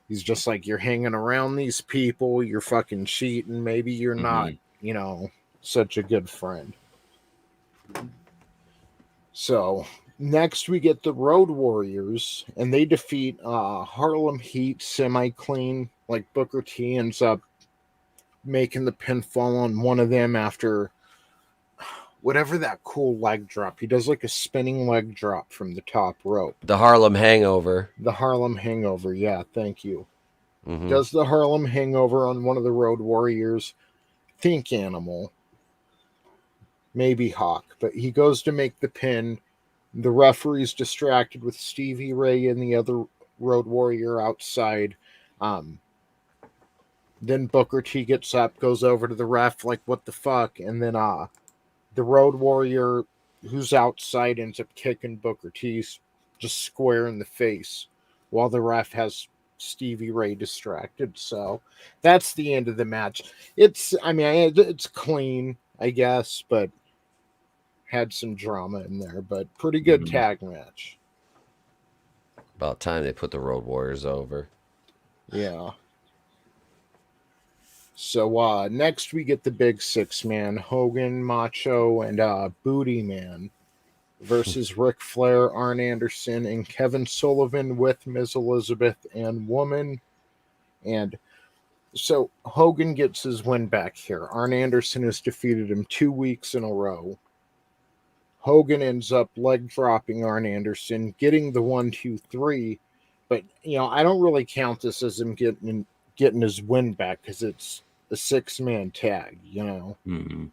He's just like, you're hanging around these people, you're fucking cheating, maybe you're not such a good friend. So next we get the Road Warriors, and they defeat Harlem Heat semi-clean. Like Booker T ends up making the pinfall on one of them after whatever that cool leg drop. He does like a spinning leg drop from the top rope. The Harlem Hangover. The Harlem Hangover, yeah, thank you. Mhm. Does the Harlem Hangover on one of the Road Warriors. Think Animal. Maybe Hawk. But he goes to make the pin. The referee's distracted with Stevie Ray and the other Road Warrior outside. Then Booker T gets up, goes over to the ref like, what the fuck? And then the Road Warrior who's outside ends up kicking Booker T just square in the face while the ref has Stevie Ray distracted. So that's the end of the match. It's clean, I guess, but had some drama in there, but pretty good tag match. About time they put the Road Warriors over. Yeah. So next we get the big six-man, Hogan, Macho, and Booty Man versus Ric Flair, Arn Anderson, and Kevin Sullivan with Ms. Elizabeth and Woman. And so Hogan gets his win back here. Arn Anderson has defeated him 2 weeks in a row. Hogan ends up leg dropping Arn Anderson, getting the 1, 2, 3. But I don't really count this as him getting his win back because it's a 6-man tag, Mm-hmm.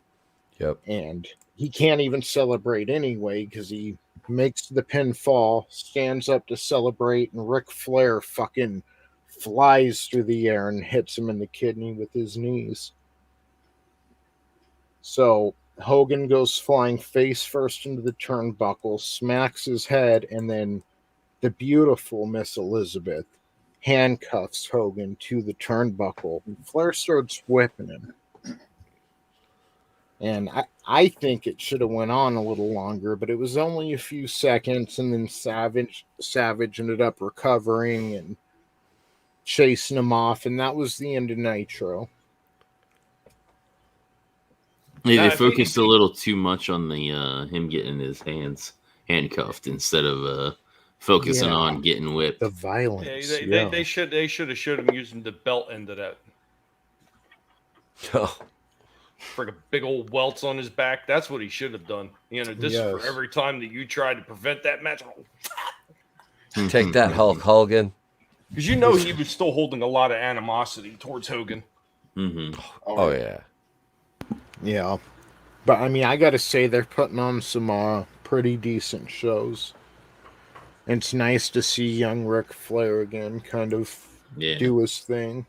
Yep. And he can't even celebrate anyway because he makes the pinfall, stands up to celebrate, and Ric Flair fucking flies through the air and hits him in the kidney with his knees. So Hogan goes flying face first into the turnbuckle, smacks his head, and then the beautiful Miss Elizabeth handcuffs Hogan to the turnbuckle. Flair starts whipping him. And I think it should have went on a little longer, but it was only a few seconds, and then Savage ended up recovering and chasing him off, and that was the end of Nitro. Yeah, they focused a little too much on the him getting his hands handcuffed instead of focusing on getting whipped. The violence. They should have showed him using the belt end of that. Oh. Friggin' big old welts on his back. That's what he should have done. You know, this is for every time that you tried to prevent that match. Take that, Hulk Hogan. Because you know he was still holding a lot of animosity towards Hogan. Mm-hmm. Oh yeah. Yeah. But I mean, I gotta say they're putting on some pretty decent shows. It's nice to see young Ric Flair again kind of do his thing.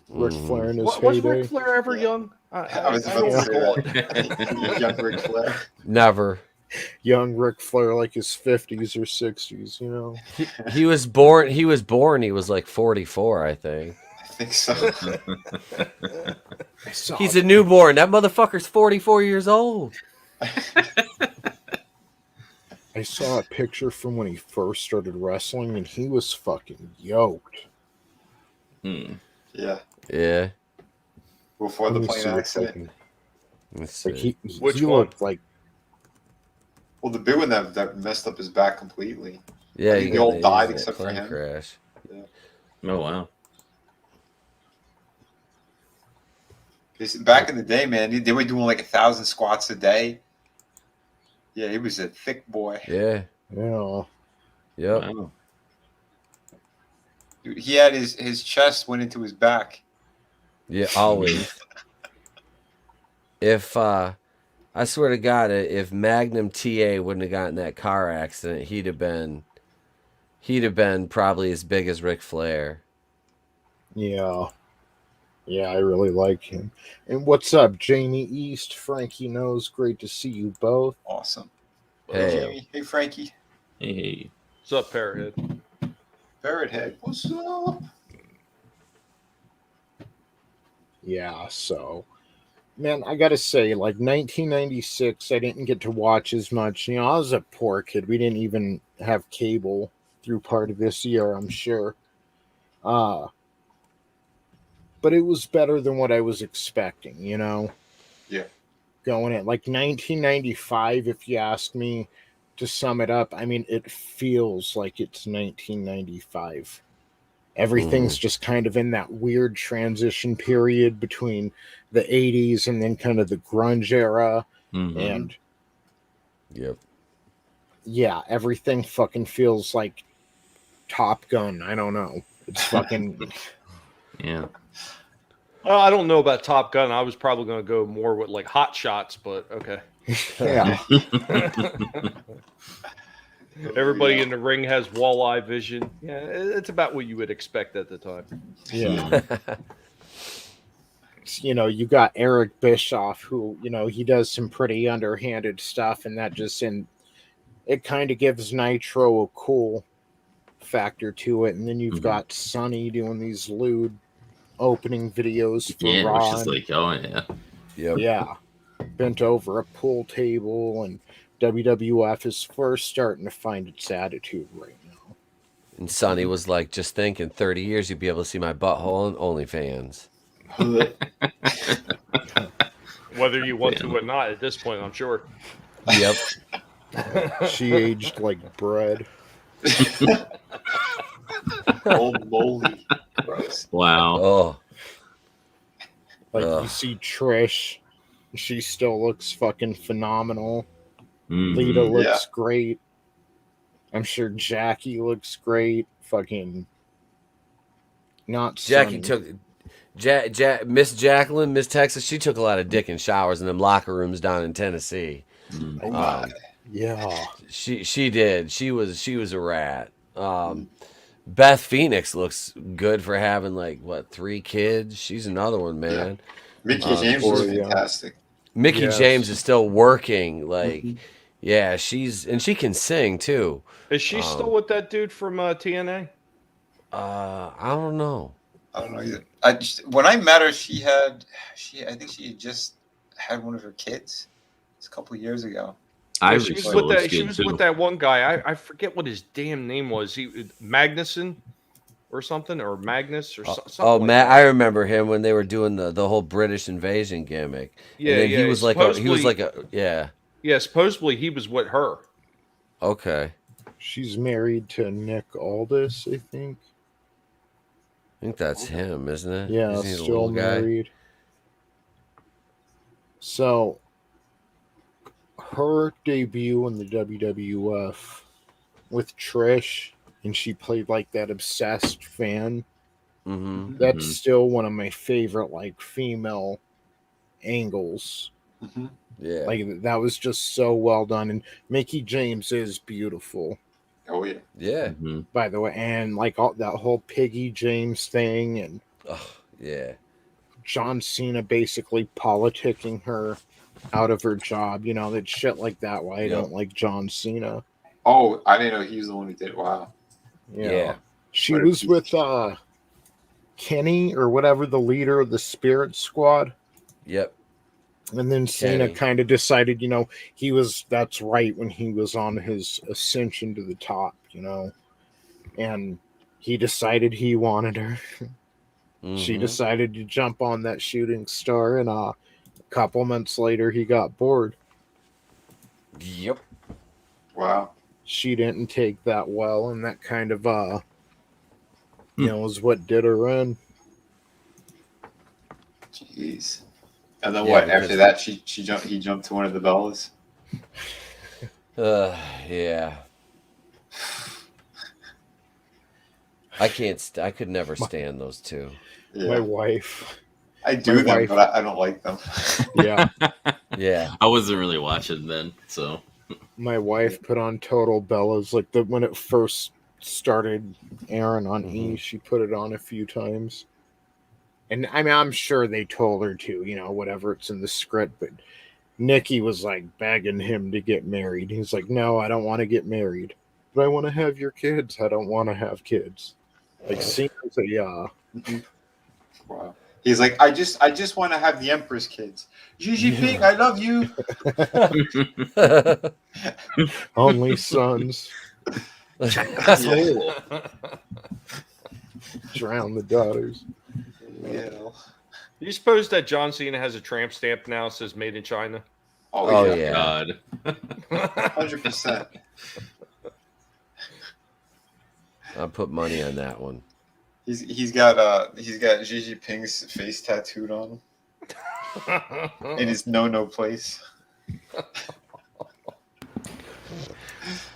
Ric Flair in his heyday. Was Ric Flair ever young? I was about to say that. Young Ric Flair. Never. Young Ric Flair, like his 50s or 60s, you know. He was born. He was like 44, I think. I think so. He's a newborn. That motherfucker's 44 years old. I saw a picture from when he first started wrestling, and he was fucking yoked. Yeah. Yeah. Before the plane accident. Like he Which looked like. Well, the big one that messed up his back completely. Yeah, I think they all died except for plane him. crash. Yeah. Oh wow. Back in the day, man, they were doing like 1,000 squats a day. Yeah, he was a thick boy. Yeah. Yeah. Yep. Wow. Dude, he had his chest went into his back. Yeah, always. If I swear to God, if Magnum TA wouldn't have gotten that car accident, he'd have been probably as big as Ric Flair. Yeah. Yeah, I really like him. And what's up, Jamie East, Frankie Knows? Great to see you both. Awesome. Hey. Jamie. Hey, Frankie. Hey. What's up, Parrothead? Parrot Head. What's up? Yeah, so man, I gotta say, like 1996, I didn't get to watch as much. You know, I was a poor kid. We didn't even have cable through part of this year, I'm sure. But it was better than what I was expecting, you know? Yeah. Going at like 1995, if you ask me to sum it up, I mean, it feels like it's 1995. Everything's just kind of in that weird transition period between the 80s and then kind of the grunge era. And yeah, everything fucking feels like Top Gun. I don't know. It's fucking Yeah. I don't know about Top Gun. I was probably going to go more with like Hot Shots, but okay. yeah. Everybody in the ring has walleye vision. Yeah, it's about what you would expect at the time. Yeah. You know, you got Eric Bischoff, who, you know, he does some pretty underhanded stuff, and that just it kind of gives Nitro a cool factor to it. And then you've got Sonny doing these lewd opening videos for Raw. Which is like, oh yeah. Yep. Yeah. Bent over a pool table, and WWF is first starting to find its attitude right now. And Sonny was like, just think in 30 years you'd be able to see my butthole on OnlyFans. Whether you want to or not at this point, I'm sure. Yep. She aged like bread. Old moldy. Gross. Wow. Oh. Like you see Trish, she still looks fucking phenomenal. Lita looks great. I'm sure Jackie looks great. Fucking not Jackie Sonny. took Miss Jacqueline, Miss Texas, she took a lot of dick in showers in them locker rooms down in Tennessee. Yeah. She did. She was a rat. Beth Phoenix looks good for having like 3 kids. She's another one, man. Mickey James was yeah. fantastic. Mickey Yes. James is still working. Like, yeah, she can sing too. Is she still with that dude from TNA? I don't know. I don't know either. When I met her, I think she had just had one of her kids. It's a couple of years ago. Yeah, she was with that. She was with that one guy. I forget what his damn name was. Magnuson or something, or Magnus or something. Oh, like Matt, that. I remember him when they were doing the whole British invasion gimmick. Yeah, and then yeah. he was like yeah. Yeah, supposedly he was with her. Okay. She's married to Nick Aldis, I think. I think that's him, isn't it? Yeah, Isn't he the still little guy? married. So, her debut in the WWF with Trish, and she played like that obsessed fan. Mm-hmm. That's still one of my favorite like female angles. Yeah. Like that was just so well done, and Mickey James is beautiful. Oh yeah. Yeah. By the way, and like all that whole Piggy James thing, and yeah, John Cena basically politicking her out of her job. You know, that shit like that. Why I don't like John Cena. Oh, I didn't know he was the one who did it. Wow. Yeah. She was with Kenny or whatever, the leader of the Spirit Squad. Yep. And then Cena kind of decided, you know, that's right when he was on his ascension to the top, you know, and he decided he wanted her. She decided to jump on that shooting star, and a couple months later he got bored. Yep. Wow. She didn't take that well, and that kind of you know, is what did her in. Jeez. And then what? After that, he jumped to one of the Bellas. Yeah. I could never stand those two. Yeah. My wife. I do them, but I don't like them. Yeah. Yeah. I wasn't really watching then, so. My wife put on Total Bellas like when it first started airing on E. She put it on a few times. And I mean, I'm sure they told her to, you know, whatever it's in the script, but Nikki was like begging him to get married. He's like, no, I don't want to get married, but I want to have your kids. I don't want to have kids. Like, Cena's a Wow. He's like, I just want to have the Empress kids. Gigi Ping, I love you. only sons. Drown the daughters. Yeah. You suppose that John Cena has a tramp stamp now that says "Made in China"? Oh yeah. God. 100%. I'll put money on that one. He's got Gigi Ping's face tattooed on him in his no place.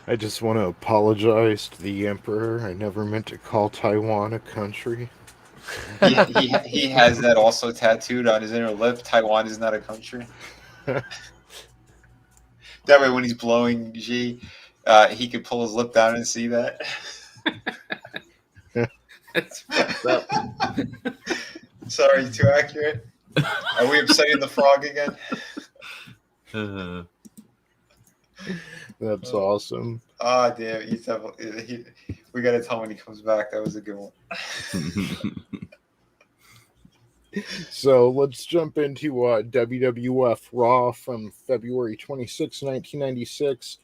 I just want to apologize to the Emperor. I never meant to call Taiwan a country. He has that also tattooed on his inner lip. Taiwan is not a country. That way, when he's blowing G, he could pull his lip down and see that. That's fucked up. Sorry, too accurate. Are we upsetting the frog again? That's awesome. Ah, damn. We got to tell him when he comes back. That was a good one. So let's jump into WWF Raw from February 26, 1996.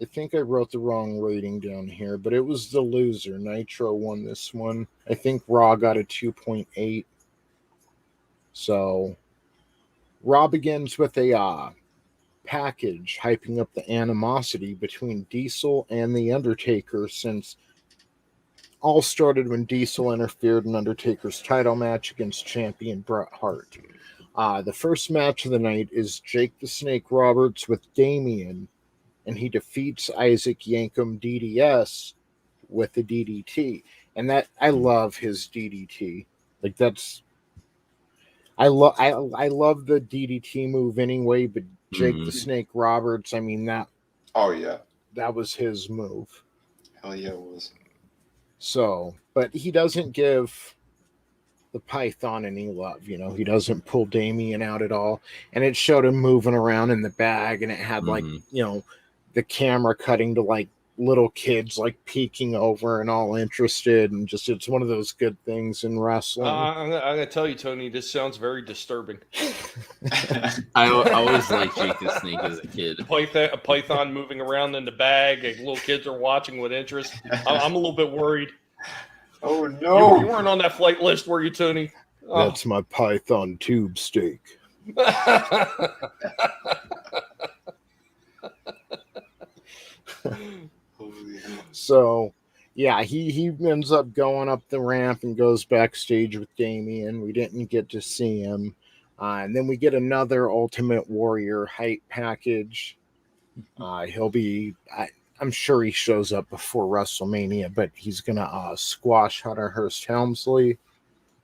I think I wrote the wrong rating down here, but it was the loser. Nitro won this one. I think Raw got a 2.8. So Raw begins with a package hyping up the animosity between Diesel and The Undertaker, since all started when Diesel interfered in Undertaker's title match against champion Bret Hart. The first match of the night is Jake the Snake Roberts with Damien, and he defeats Isaac Yankem DDS with the DDT. And that, I love his DDT. Like, that's, I love the DDT move anyway, but Jake the Snake Roberts, I mean, that. Oh, yeah. That was his move. Hell yeah, it was. So, but he doesn't give the Python any love. You know, he doesn't pull Damien out at all. And it showed him moving around in the bag, and it had like, you know, the camera cutting to like little kids like peeking over and all interested, and just it's one of those good things in wrestling. I'm gonna tell you, Tony, this sounds very disturbing. I always liked Jake the Snake as a kid. A python moving around in the bag, and little kids are watching with interest. I'm a little bit worried. Oh no! You weren't on that flight list, were you, Tony? That's my Python tube steak. So, yeah, he ends up going up the ramp and goes backstage with Damien. We didn't get to see him. And then we get another Ultimate Warrior hype package. He'll be, I'm sure he shows up before WrestleMania, but he's going to squash Hunter Hearst Helmsley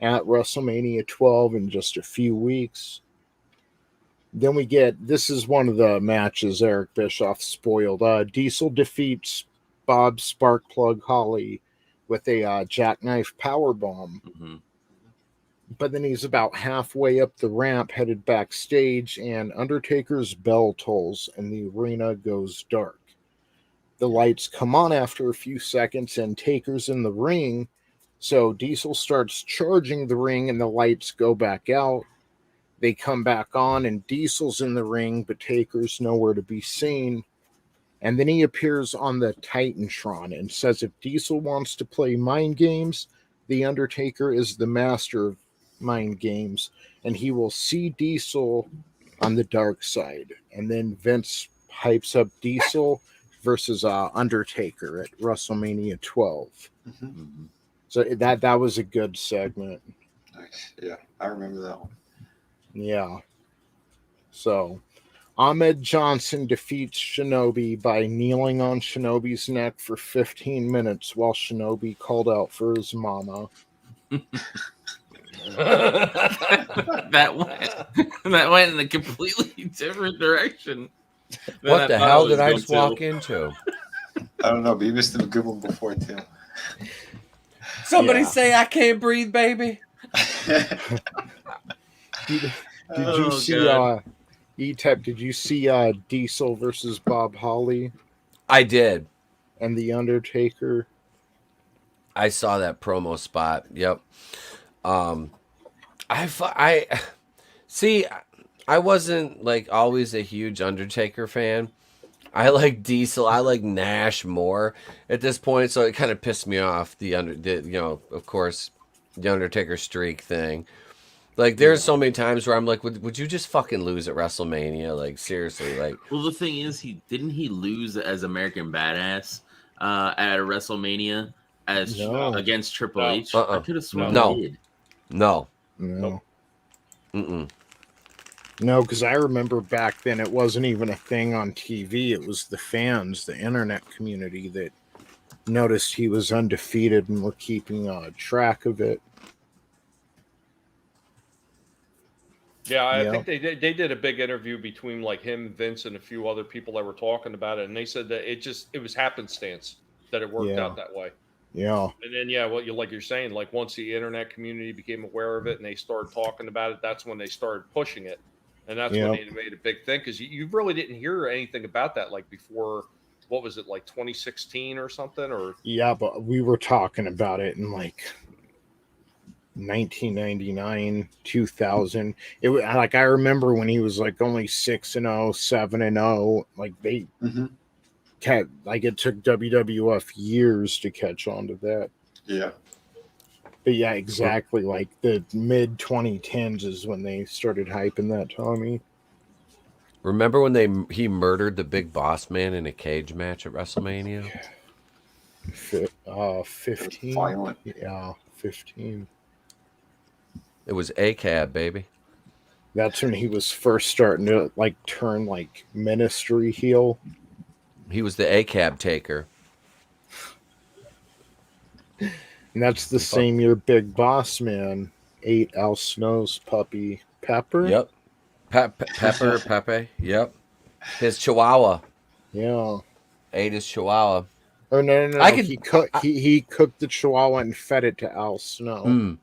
at WrestleMania 12 in just a few weeks. Then we get, this is one of the matches Eric Bischoff spoiled. Diesel defeats Bob Sparkplug Holly with a jackknife powerbomb. Mm-hmm. But then he's about halfway up the ramp, headed backstage, and Undertaker's bell tolls, and the arena goes dark. The lights come on after a few seconds, and Taker's in the ring, so Diesel starts charging the ring, and the lights go back out. They come back on, and Diesel's in the ring, but Taker's nowhere to be seen. And then he appears on the Titantron and says if Diesel wants to play mind games, the Undertaker is the master of mind games, and he will see Diesel on the dark side. And then Vince hypes up Diesel versus Undertaker at WrestleMania 12. Mm-hmm. So that was a good segment. Nice. Yeah, I remember that one. Yeah. So Ahmed Johnson defeats Shinobi by kneeling on Shinobi's neck for 15 minutes while Shinobi called out for his mama. that went in a completely different direction. What the hell did I just walk into? I don't know, but you missed a good one before too. Somebody say I can't breathe, baby. Did you see Etep, did you see Diesel versus Bob Holly? I did. And The Undertaker? I saw that promo spot. Yep. I see. I wasn't like always a huge Undertaker fan. I like Diesel. I like Nash more at this point, so it kind of pissed me off. Of course, the Undertaker streak thing. Like, there's so many times where I'm like, would you just fucking lose at WrestleMania? Like, seriously, like. Well, the thing is, he lose as American Badass at WrestleMania against Triple H? I could have sworn he did. No. Mm-mm. No, because I remember back then it wasn't even a thing on TV. It was the fans, the internet community that noticed he was undefeated and were keeping track of it. Yeah, I think they did a big interview between like him, Vince, and a few other people that were talking about it, and they said that it was happenstance that it worked out that way. Yeah. And then you're saying, like once the internet community became aware of it and they started talking about it, that's when they started pushing it, and that's when they made a big thing, because you really didn't hear anything about that like before. What was it, like 2016 or something? Or but we were talking about it in like 1999, 2000. It was like, I remember when he was like only 6-0, 7-0. Like they kept, like, it took WWF years to catch on to that. Yeah. But yeah, exactly. Like the mid 2010s is when they started hyping that, Tommy. Remember when he murdered the Big Boss Man in a cage match at WrestleMania? 15. Violent. Yeah, 15. It was ACAB, baby. That's when he was first starting to like turn like ministry heel. He was the ACAB taker. And that's the same year Big Boss Man ate Al Snow's puppy Pepper. Yep. Pepe. Yep. His Chihuahua. Yeah. Ate his Chihuahua. Oh no! He cooked the Chihuahua and fed it to Al Snow.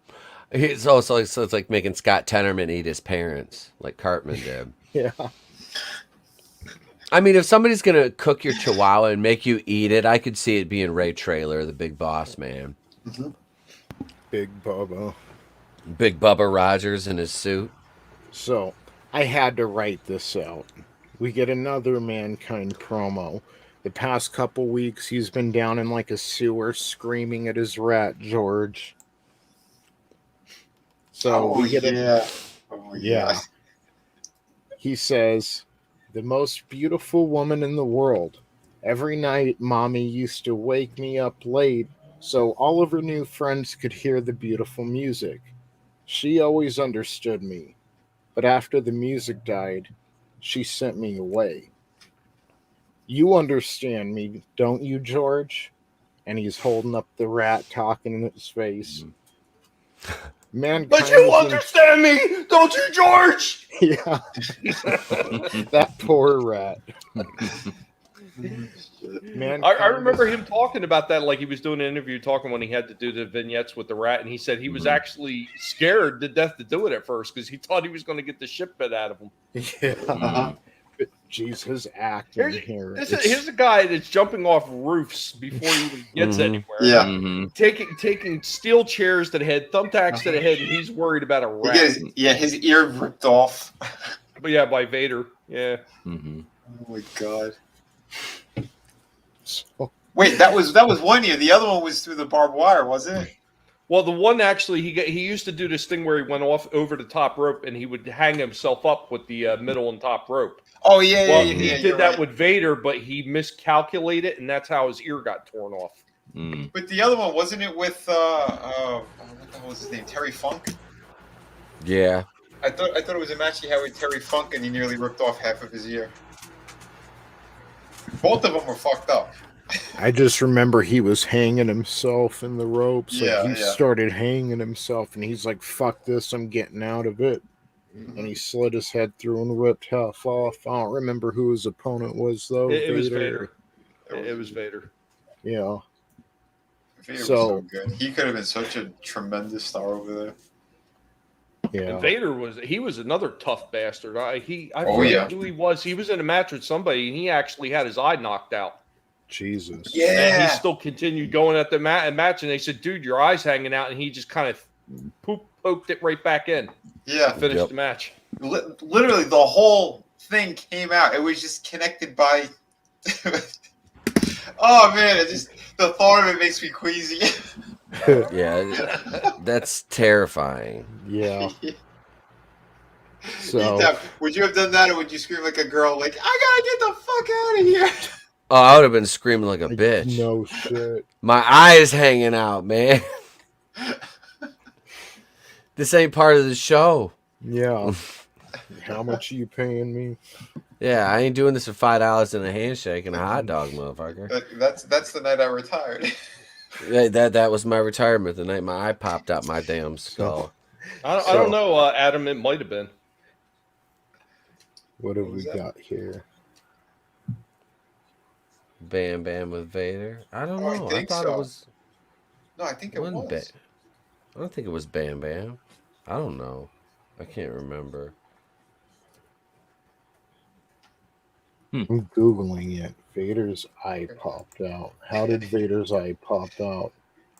So it's like making Scott Tenorman eat his parents, like Cartman did. Yeah. I mean, if somebody's gonna cook your Chihuahua and make you eat it, I could see it being Ray Traylor, the Big Boss Man. Big Bubba. Big Bubba Rogers in his suit. So, I had to write this out. We get another Mankind promo. The past couple weeks, he's been down in like a sewer screaming at his rat, George. So, we get yeah. He says, the most beautiful woman in the world. Every night, Mommy used to wake me up late so all of her new friends could hear the beautiful music. She always understood me. But after the music died, she sent me away. You understand me, don't you, George? And he's holding up the rat, talking in his face. Mankind But you understand me, don't you, George? Yeah. That poor rat. I remember him talking about that, like he was doing an interview talking when he had to do the vignettes with the rat, and he said he was actually scared to death to do it at first because he thought he was going to get the shit bit out of him. Yeah. But geez, his acting here. Here's a guy that's jumping off roofs before he even gets anywhere. Yeah. Taking steel chairs to the head, thumbtacks to the head, and he's worried about a rat. His ear ripped off. But yeah, by Vader. Yeah. Oh my god. So, Wait, that was one ear. The other one was through the barbed wire, wasn't it? Well, the one actually, he used to do this thing where he went off over the top rope and he would hang himself up with the middle and top rope. Oh yeah, Well, yeah. he did that with Vader, but he miscalculated, and that's how his ear got torn off. But the other one, wasn't it with what the hell was his name? Terry Funk? Yeah. I thought it was a match he had with Terry Funk, and he nearly ripped off half of his ear. Both of them were fucked up. I just remember he was hanging himself in the ropes. Yeah, he started hanging himself, and he's like, fuck this, I'm getting out of it. And he slid his head through and ripped half off. I don't remember who his opponent was, though. It was Vader. It was Vader. Yeah. Vader was so good. He could have been such a tremendous star over there. Yeah. And Vader was another tough bastard. I forget who he was. He was in a match with somebody, and he actually had his eye knocked out. Jesus. Yeah. And he still continued going at the match, and they said, dude, your eye's hanging out, and he just kind of poked it right back in. Yeah. Finished the match. Literally, the whole thing came out. It was just connected by... Oh, man, the thought of it makes me queasy. Yeah, that's terrifying. Yeah. So, would you have done that, or would you scream like a girl, like, I gotta get the fuck out of here? Oh, I would have been screaming like a bitch. No shit. My eye's hanging out, man. This ain't part of the show. Yeah. How much are you paying me? Yeah, I ain't doing this for $5 and a handshake and a hot dog, motherfucker. That's the night I retired. Yeah, that was my retirement. The night my eye popped out my damn skull. I don't know, Adam. It might have been. What have we got here? Bam Bam with Vader. I don't know. I thought it was. No, I think it was. I don't think it was Bam Bam. I don't know. I can't remember. I'm Googling it. Vader's eye popped out. How did Vader's eye pop out?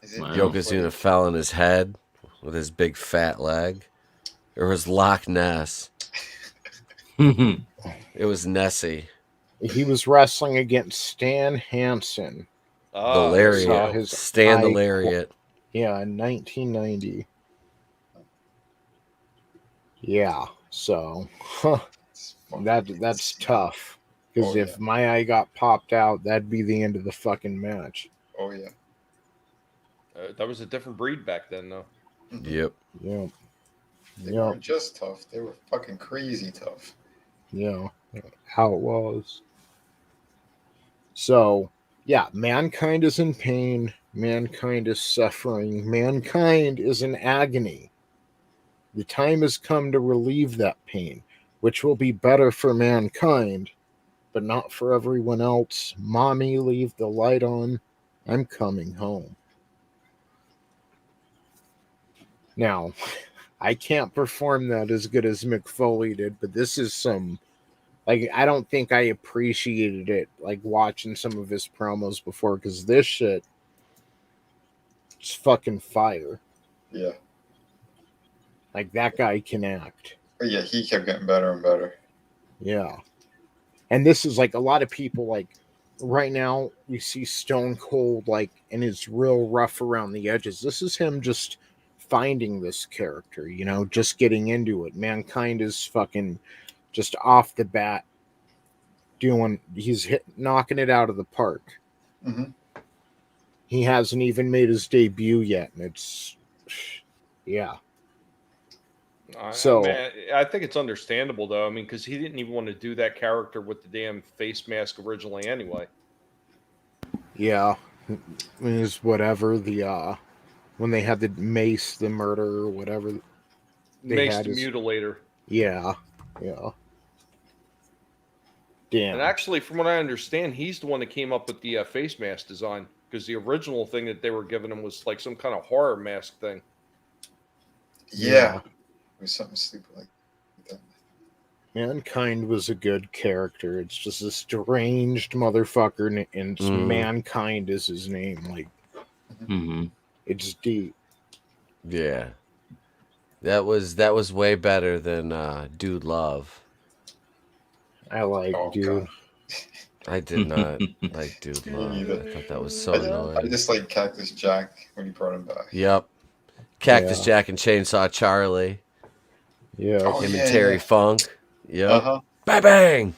Yokozuna fell on his head with his big fat leg. It was Loch Ness. It was Nessie. He was wrestling against Stan Hansen. The Lariat. Stan the Lariat. Yeah, in 1990. Yeah, so that's tough. Because if my eye got popped out, that'd be the end of the fucking match. Oh, yeah. That was a different breed back then, though. Yep. Yeah. They weren't just tough. They were fucking crazy tough. Yeah. How it was. So, yeah, mankind is in pain. Mankind is suffering. Mankind is in agony. The time has come to relieve that pain, which will be better for mankind, but not for everyone else. Mommy, leave the light on. I'm coming home. Now, I can't perform that as good as Mick Foley did, but this is some, like, I don't think I appreciated it, like, watching some of his promos before, because this shit is fucking fire. Yeah. Like, that guy can act. But yeah, he kept getting better and better. Yeah. And this is, like, a lot of people, like, right now, we see Stone Cold, like, and is real rough around the edges. This is him just finding this character, you know, just getting into it. Mankind is fucking just off the bat knocking it out of the park. Mm-hmm. He hasn't even made his debut yet, and it's, yeah. So, man, I think it's understandable though. I mean, because he didn't even want to do that character with the damn face mask originally, anyway. yeah, it was whatever the when they had the mace, the murder, or whatever. Mace the Mutilator. Yeah. Damn. And actually, from what I understand, he's the one that came up with the face mask design, because the original thing that they were giving him was like some kind of horror mask thing. Yeah. It was something stupid like that. Mankind was a good character. It's just this deranged motherfucker, and Mankind is his name. Like, it's deep. Yeah, that was way better than Dude Love. I like Dude. God. I did not like Dude Love. I thought that was so annoying. I just like Cactus Jack when he brought him back. Yep, Cactus Jack and Chainsaw Charlie. Yeah, him and Terry Funk. Yep. Bang bang.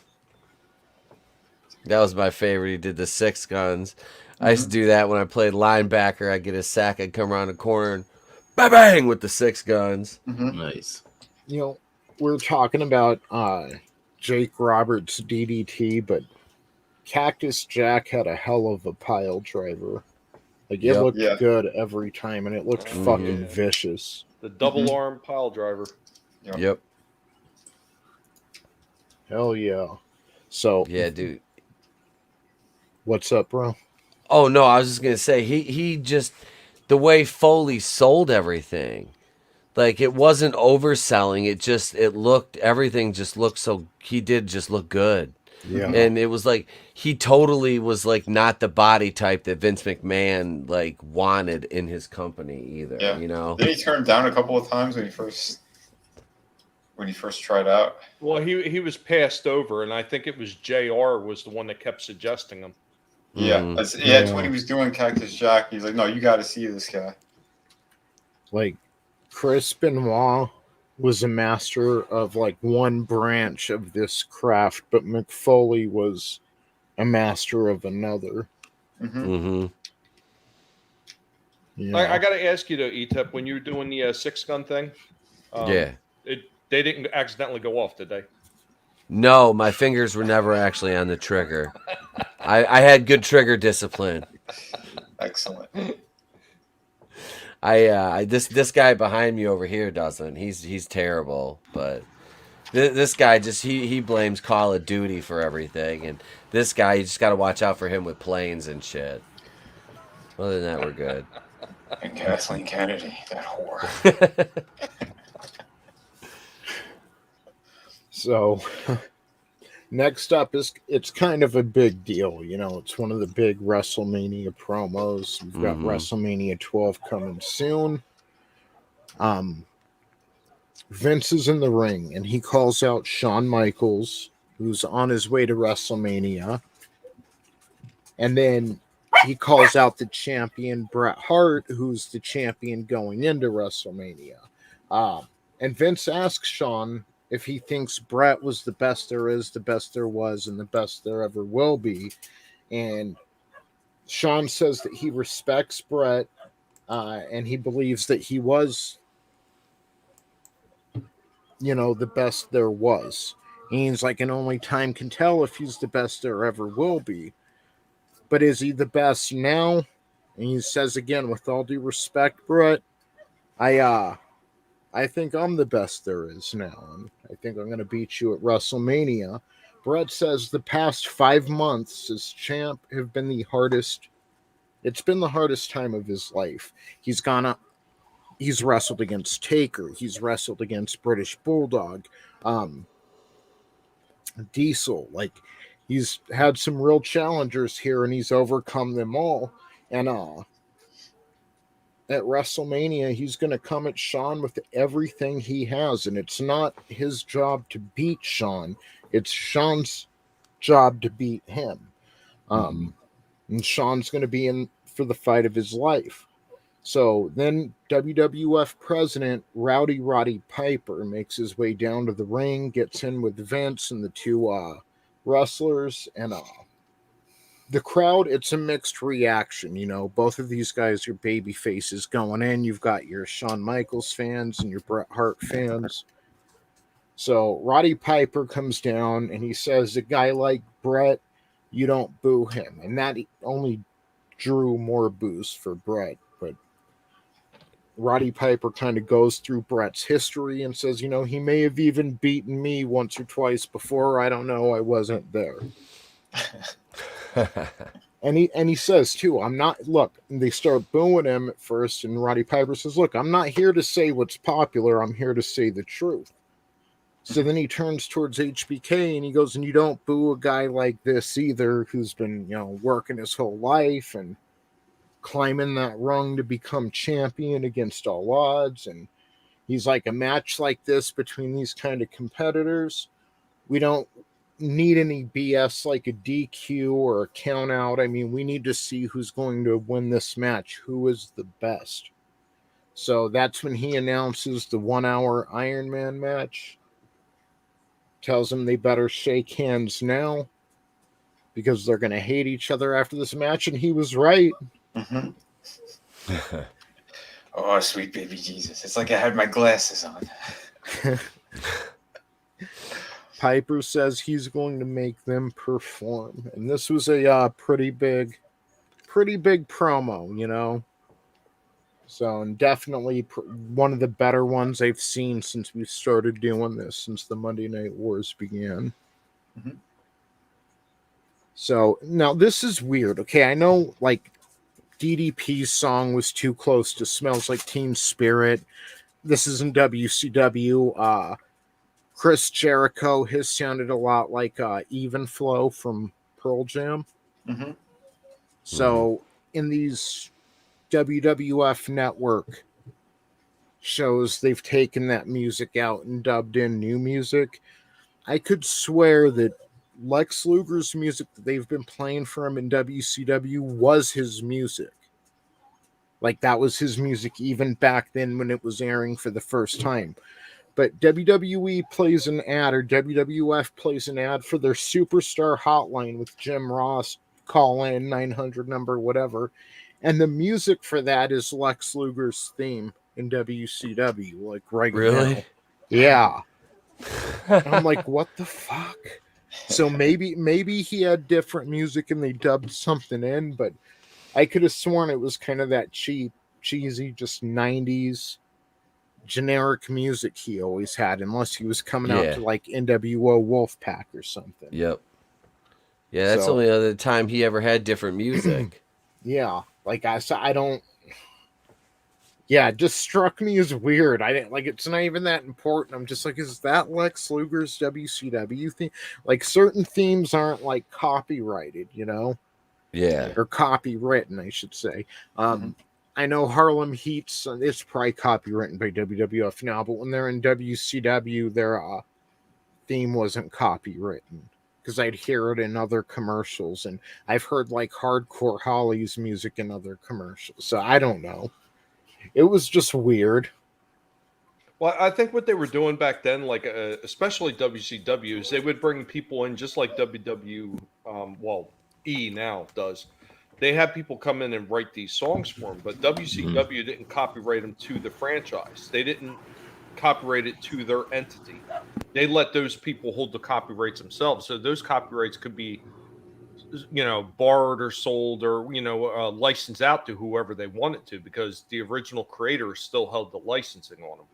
That was my favorite. He did the 6 guns. I used to do that when I played linebacker. I'd get a sack. I'd come around the corner and bang bang with the 6 guns. Nice. You know, we're talking about Jake Roberts' DDT, but Cactus Jack had a hell of a pile driver. Like, it looked good every time, and it looked fucking vicious. The double arm pile driver. Yep. Hell yeah. So yeah, dude. What's up, bro? Oh no, I was just gonna say he just, the way Foley sold everything, like, it wasn't overselling. Everything just looked so, he did just look good. Yeah. And it was like, he totally was like not the body type that Vince McMahon like wanted in his company either. Yeah. You know? Did he turn him down a couple of times when he first tried out? Well, he was passed over, and I think it was JR was the one that kept suggesting him. Yeah, it's when he was doing Cactus Jack. He's like, no, you got to see this guy. Like, Chris Benoit was a master of like one branch of this craft, but Mick Foley was a master of another. I got to ask you though, Etep, when you were doing the 6-gun thing, they didn't accidentally go off, did they? No, my fingers were never actually on the trigger. I had good trigger discipline. Excellent. This guy behind me over here doesn't. He's terrible, but this guy just he blames Call of Duty for everything, and this guy, you just got to watch out for him with planes and shit. Other than that, we're good. And Kathleen Kennedy, that whore. So, next up it's kind of a big deal. You know, it's one of the big WrestleMania promos. We've got WrestleMania 12 coming soon. Vince is in the ring, and he calls out Shawn Michaels, who's on his way to WrestleMania. And then he calls out the champion, Bret Hart, who's the champion going into WrestleMania. And Vince asks Shawn if he thinks Bret was the best there is, the best there was, and the best there ever will be. And Shawn says that he respects Bret, and he believes that he was, you know, the best there was. And he's like, and only time can tell if he's the best there ever will be. But is he the best now? And he says again, with all due respect, Bret, I think I'm the best there is now, and I think I'm going to beat you at WrestleMania. Bret says the past 5 months as champ have been the hardest. It's been the hardest time of his life. He's he's wrestled against Taker. He's wrestled against British Bulldog, Diesel. Like, he's had some real challengers here, and he's overcome them all. And at WrestleMania, he's going to come at Shawn with everything he has, and it's not his job to beat Shawn. It's Shawn's job to beat him. And Shawn's going to be in for the fight of his life. So then WWF president Roddy Piper makes his way down to the ring, gets in with Vince and the two wrestlers, and the crowd, it's a mixed reaction. You know, both of these guys are baby faces going in. You've got your Shawn Michaels fans and your Bret Hart fans. So Roddy Piper comes down and he says, a guy like Bret, you don't boo him. And that only drew more boos for Bret. But Roddy Piper kind of goes through Bret's history and says, you know, he may have even beaten me once or twice before. I don't know. I wasn't there. And he says too, I'm not, look, they start booing him at first, and Roddy Piper says, look, I'm not here to say what's popular, I'm here to say the truth. So then he turns towards HBK and he goes, and you don't boo a guy like this either, who's been, you know, working his whole life and climbing that rung to become champion against all odds. And he's like, a match like this between these kind of competitors, we don't need any BS like a DQ or a count out. I mean, we need to see who's going to win this match, who is the best. So that's when he announces the 1 hour Iron Man match, tells them they better shake hands now because they're going to hate each other after this match. And he was right. Oh, sweet baby Jesus. It's like I had my glasses on. Piper says he's going to make them perform. And this was a pretty big promo, you know. So, and definitely one of the better ones I've seen since we started doing this, since the Monday Night Wars began. So, now this is weird. Okay, I know, like, DDP's song was too close to Smells Like Teen Spirit. This is in WCW. Chris Jericho, his sounded a lot like Even Flow from Pearl Jam. So in these WWF network shows, they've taken that music out and dubbed in new music. I could swear that Lex Luger's music that they've been playing for him in WCW was his music. Like, that was his music even back then when it was airing for the first time. But WWE plays an ad, or WWF plays an ad for their Superstar Hotline with Jim Ross, call in 900 number, whatever. And the music for that is Lex Luger's theme in WCW, like right Really? now. Yeah. And I'm like, what the fuck? So maybe he had different music and they dubbed something in, but I could have sworn it was kind of that cheesy, just 90s generic music he always had, unless he was coming out to like NWO Wolfpack or something. Yep. Yeah, that's the only other time he ever had different music. Yeah, like I said, I don't. Yeah, it just struck me as weird. I didn't like. It's not even that important. I'm just like, is that Lex Luger's WCW theme? Like, certain themes aren't like copyrighted, you know? Yeah, or copywritten, I should say. I know Harlem Heat's, it's probably copywritten by WWF now, but when they're in WCW, their theme wasn't copywritten, because I'd hear it in other commercials, and I've heard like Hardcore Holly's music in other commercials, so I don't know. It was just weird. Well, I think what they were doing back then, like especially WCW, is they would bring people in just like E now does. They had people come in and write these songs for them, but WCW didn't copyright them to the franchise. They didn't copyright it to their entity. They let those people hold the copyrights themselves. So those copyrights could be, you know, borrowed or sold, or, you know, licensed out to whoever they wanted to, because the original creator still held the licensing on them.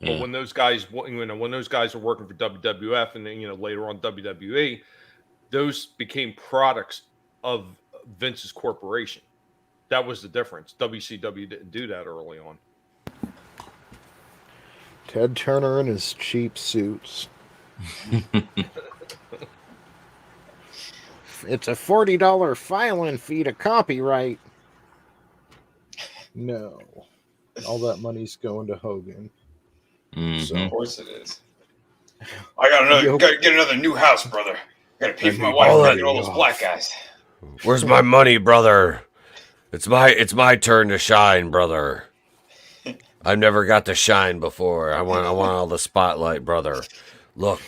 But when those guys, you know, when those guys were working for WWF and then, you know, later on WWE, those became products of Vince's corporation. That was the difference. WCW didn't do that early on. Ted Turner and his cheap suits. It's a $40 filing fee to copyright. No. All that money's going to Hogan. So, of course it is. I gotta get another new house, brother. Gotta pay for my wife and all those black guys. Where's my money, brother? It's my turn to shine, brother. I've never got to shine before. I want all the spotlight, brother. Look.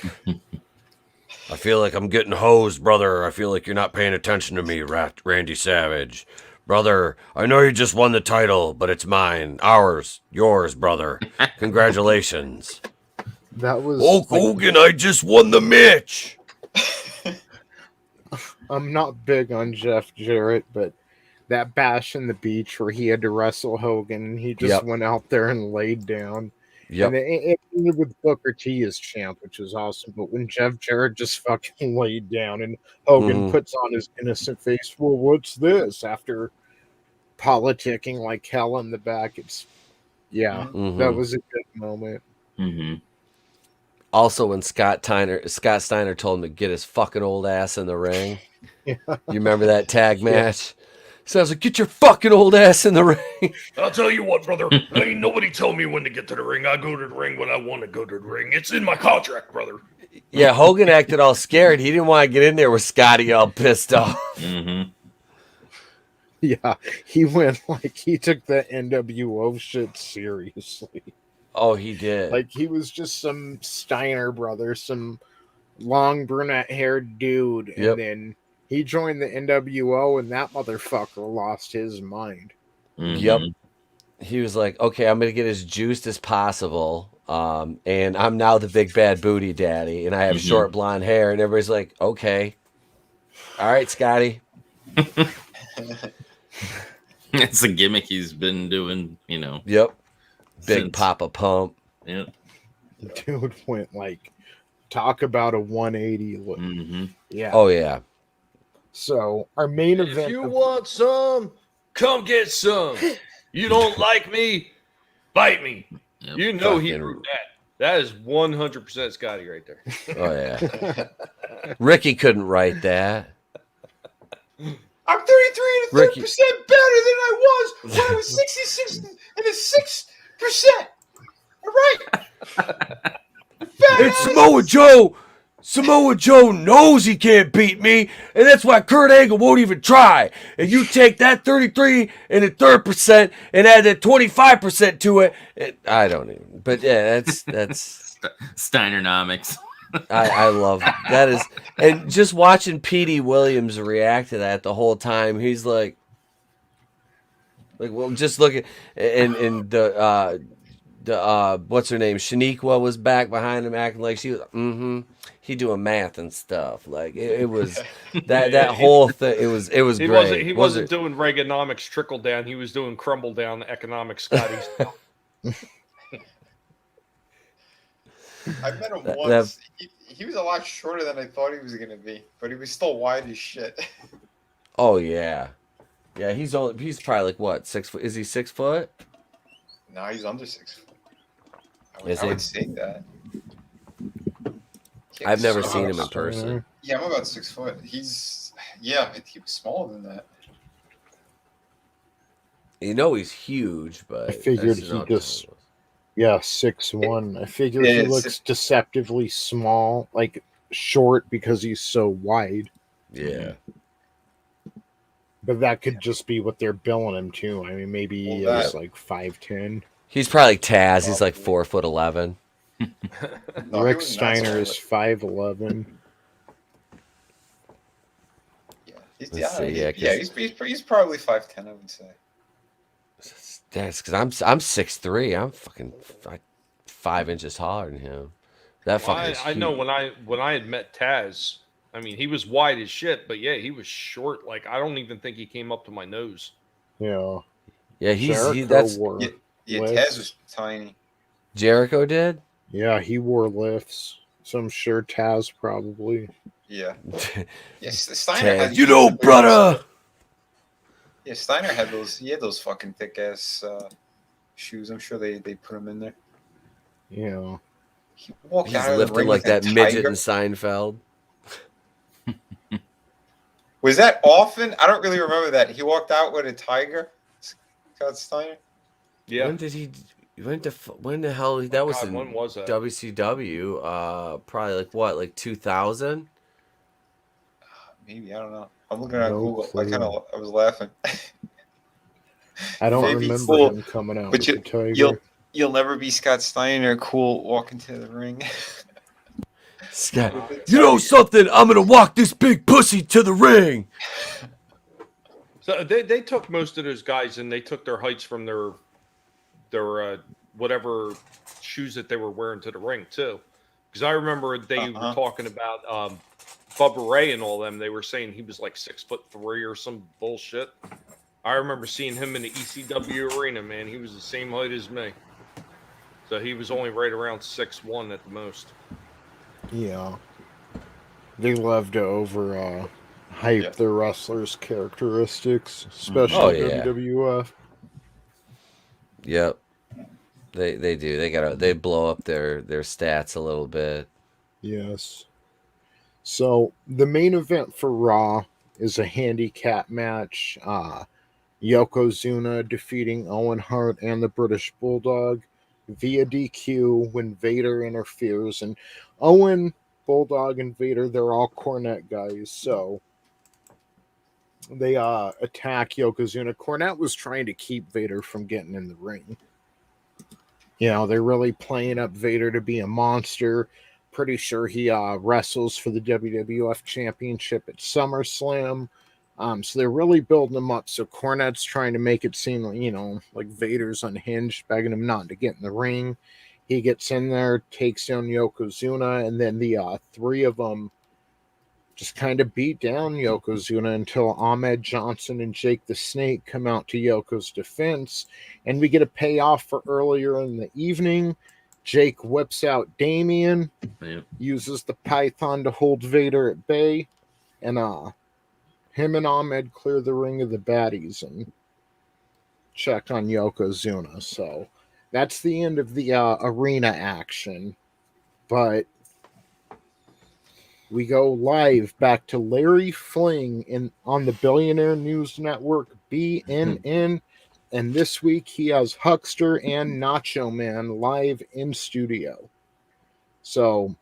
I feel like I'm getting hosed, brother. I feel like you're not paying attention to me, Randy Savage. Brother, I know you just won the title, but it's mine. Ours. Yours, brother. Congratulations. That was Hulk Hogan, I just won the match. I'm not big on Jeff Jarrett, but that bash in the beach where he had to wrestle Hogan, and he just went out there and laid down. Yep. And it ended with Booker T as champ, which was awesome. But when Jeff Jarrett just fucking laid down and Hogan puts on his innocent face, well, what's this? After politicking like hell in the back, it's that was a good moment. Also, when Scott Steiner told him to get his fucking old ass in the ring. You remember that tag match? So I was like, get your fucking old ass in the ring. I'll tell you what, brother. Ain't nobody tell me when to get to the ring. I go to the ring when I want to go to the ring. It's in my contract, brother. Yeah, Hogan acted all scared. He didn't want to get in there with Scotty all pissed off. Yeah, he went like he took the NWO shit seriously. Oh, he did. Like he was just some Steiner brother, some long brunette-haired dude, and then he joined the NWO, and that motherfucker lost his mind. Yep. He was like, okay, I'm going to get as juiced as possible, and I'm now the big bad booty daddy, and I have short blonde hair, and everybody's like, okay. All right, Scotty. It's a gimmick he's been doing, Yep. Big Since... Papa Pump. Yep. Dude went like, talk about a 180 look. Yeah. Oh, yeah. So our main event. If you want some, come get some. You don't like me, bite me. Yep. You know he wrote that. That is 100% Scotty right there. Oh, yeah. Ricky couldn't write that. I'm 33 and a 30% better than I was when I was 66 and a 6%. All right. It's Samoa Joe. Samoa Joe knows he can't beat me, and that's why Kurt Angle won't even try. And you take that 33 and a 3% and add that 25% to it. I don't even. But yeah, that's Steinernomics. I love that is, and just watching Petey Williams react to that the whole time. He's like well, just look at and the what's her name? Shaniqua was back behind him acting like she was. He doing math and stuff. Like it was that whole thing. It was great. He wasn't doing Reaganomics trickle down. He was doing crumble down economic Scotty's. I met him once. He was a lot shorter than I thought he was going to be, but he was still wide as shit. Oh yeah, yeah. He's probably like what, 6 foot? Is he 6 foot? No, he's under 6 foot. I would say that. Yeah, I've never seen him in person. Yeah, I'm about 6 foot. He was smaller than that. He's huge, but I figured he just 6'1". I figured he looks deceptively small, like short because he's so wide. Yeah. But that could just be what they're billing him to. I mean, maybe he's like 5'10". He's probably Taz. He's like 4'11". Rick Steiner is 5'11". He's probably 5'10", I would say. That's because I'm 6'3". I'm fucking 5 inches taller than him. That fucking. I know when I had met Taz, I mean he was wide as shit, but yeah, he was short. Like I don't even think he came up to my nose. Yeah. Yeah, Taz was tiny. Jericho did. Yeah, he wore lifts. So I'm sure Taz probably. Yeah. Yes, Steiner brother. Yeah, Steiner had those. He had those fucking thick ass shoes. I'm sure they put him in there. Yeah. He walked He's out of the lifting ring like with a that midget tiger. in Seinfeld. Was that often? I don't really remember that. He walked out with a tiger. Scott Steiner. Yeah. When the hell that was God, in when was that? WCW? Probably like 2000. Maybe, I don't know. I'm looking at No Google. clue. I was laughing. I don't Maybe remember cool, him coming out but with the tiger. you'll never be Scott Steiner cool walking to the ring. Scott, you know something? I'm gonna walk this big pussy to the ring. So they took most of those guys and they took their heights from their whatever shoes that they were wearing to the ring too. Because I remember they were talking about Bubba Ray and all them. They were saying he was like 6'3" or some bullshit. I remember seeing him in the ECW arena, man. He was the same height as me. So he was only right around 6'1" at the most. Yeah. They love to hype their wrestlers' characteristics, especially WWF. Yep. They do. They blow up their stats a little bit. Yes. So the main event for Raw is a handicap match. Yokozuna defeating Owen Hart and the British Bulldog via DQ when Vader interferes. And Owen, Bulldog, and Vader, they're all Cornette guys, so they attack Yokozuna. Cornette was trying to keep Vader from getting in the ring. You know, they're really playing up Vader to be a monster. Pretty sure he wrestles for the WWF Championship at SummerSlam. So they're really building him up. So Cornette's trying to make it seem like, you know, like Vader's unhinged, begging him not to get in the ring. He gets in there, takes down Yokozuna, and then the three of them just kind of beat down Yokozuna until Ahmed Johnson and Jake the Snake come out to Yoko's defense. And we get a payoff for earlier in the evening. Jake whips out Damien, uses the Python to hold Vader at bay, and him and Ahmed clear the ring of the baddies and check on Yokozuna. So that's the end of the arena action. But we go live back to Larry Fling on the Billionaire News Network, BNN. And this week he has Huckster and Nacho Man live in studio. So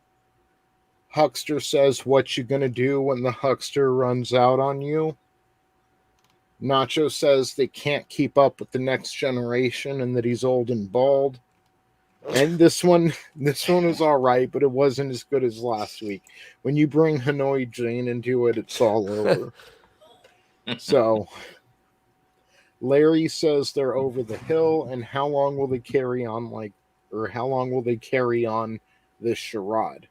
Huckster says, "What you gonna do when the Huckster runs out on you?" Nacho says they can't keep up with the next generation and that he's old and bald. And this one was all right, but it wasn't as good as last week. When you bring Hanoi Jane into it, it's all over. So Larry says they're over the hill, and how long will they carry on this charade?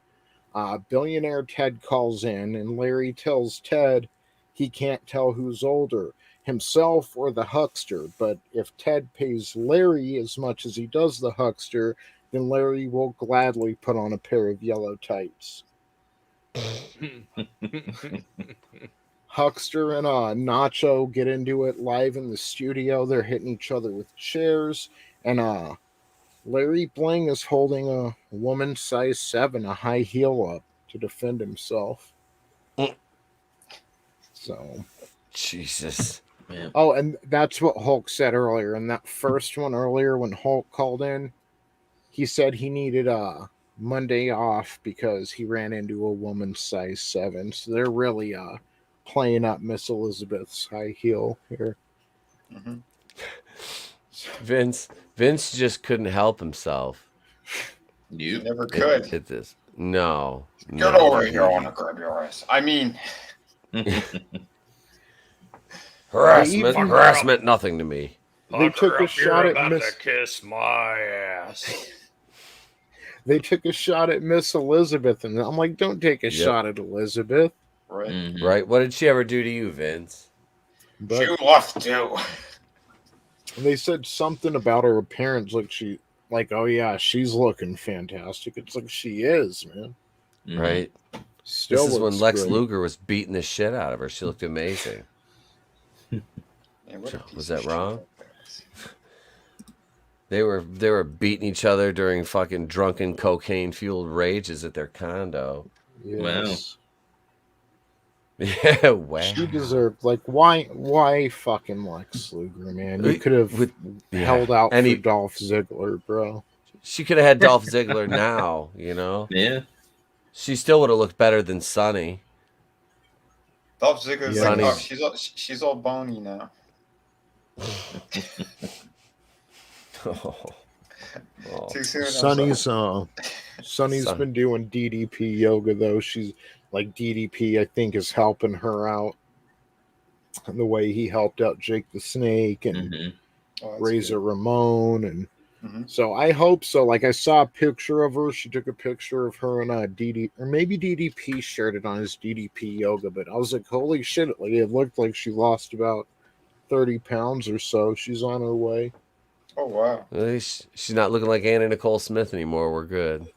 Billionaire Ted calls in, and Larry tells Ted he can't tell who's older, himself or the Huckster, but if Ted pays Larry as much as he does the Huckster, then Larry will gladly put on a pair of yellow tights. Huckster and Nacho get into it live in the studio. They're hitting each other with chairs, and Larry Bling is holding a woman size 7, a high heel up to defend himself. So, Jesus. Man. Oh, and that's what Hulk said earlier. In that first one earlier when Hulk called in, he said he needed Monday off because he ran into a woman size 7. So they're really playing up Miss Elizabeth's high heel here. Mm-hmm. Vince just couldn't help himself. You never could. Hit this. No. Get over here, I want to grab your ass. I mean, harassment, nothing to me. They took a shot at Miss. Kiss my ass. They took a shot at Miss Elizabeth, and I'm like, don't take a shot at Elizabeth. Right. Mm-hmm. Right. What did she ever do to you, Vince? But she left too. They said something about her appearance, oh yeah, she's looking fantastic. It's like she is, man. Mm-hmm. Right. Still this is when Lex great. Luger was beating the shit out of her. She looked amazing. Man, what a piece Was of that shit wrong? that is. They were beating each other during fucking drunken cocaine fueled rages at their condo. Yes. Yeah, wow. She deserved, like, why fucking Lex Luger, man? You could have held out for Dolph Ziggler, bro. She could have had Dolph Ziggler now, you know? Yeah. She still would have looked better than Sunny. Dolph Ziggler's Yeah. like, oh, she's all bony now. Too soon. Sunny's been doing DDP yoga though. She's like DDP, I think, is helping her out. And the way he helped out Jake the Snake and Razor Ramon, and so I hope so. Like, I saw a picture of her. She took a picture of her and DD, or maybe DDP shared it on his DDP yoga. But I was like, holy shit! Like, it looked like she lost about 30 pounds or so. She's on her way. Oh wow! At least she's not looking like Anna Nicole Smith anymore. We're good.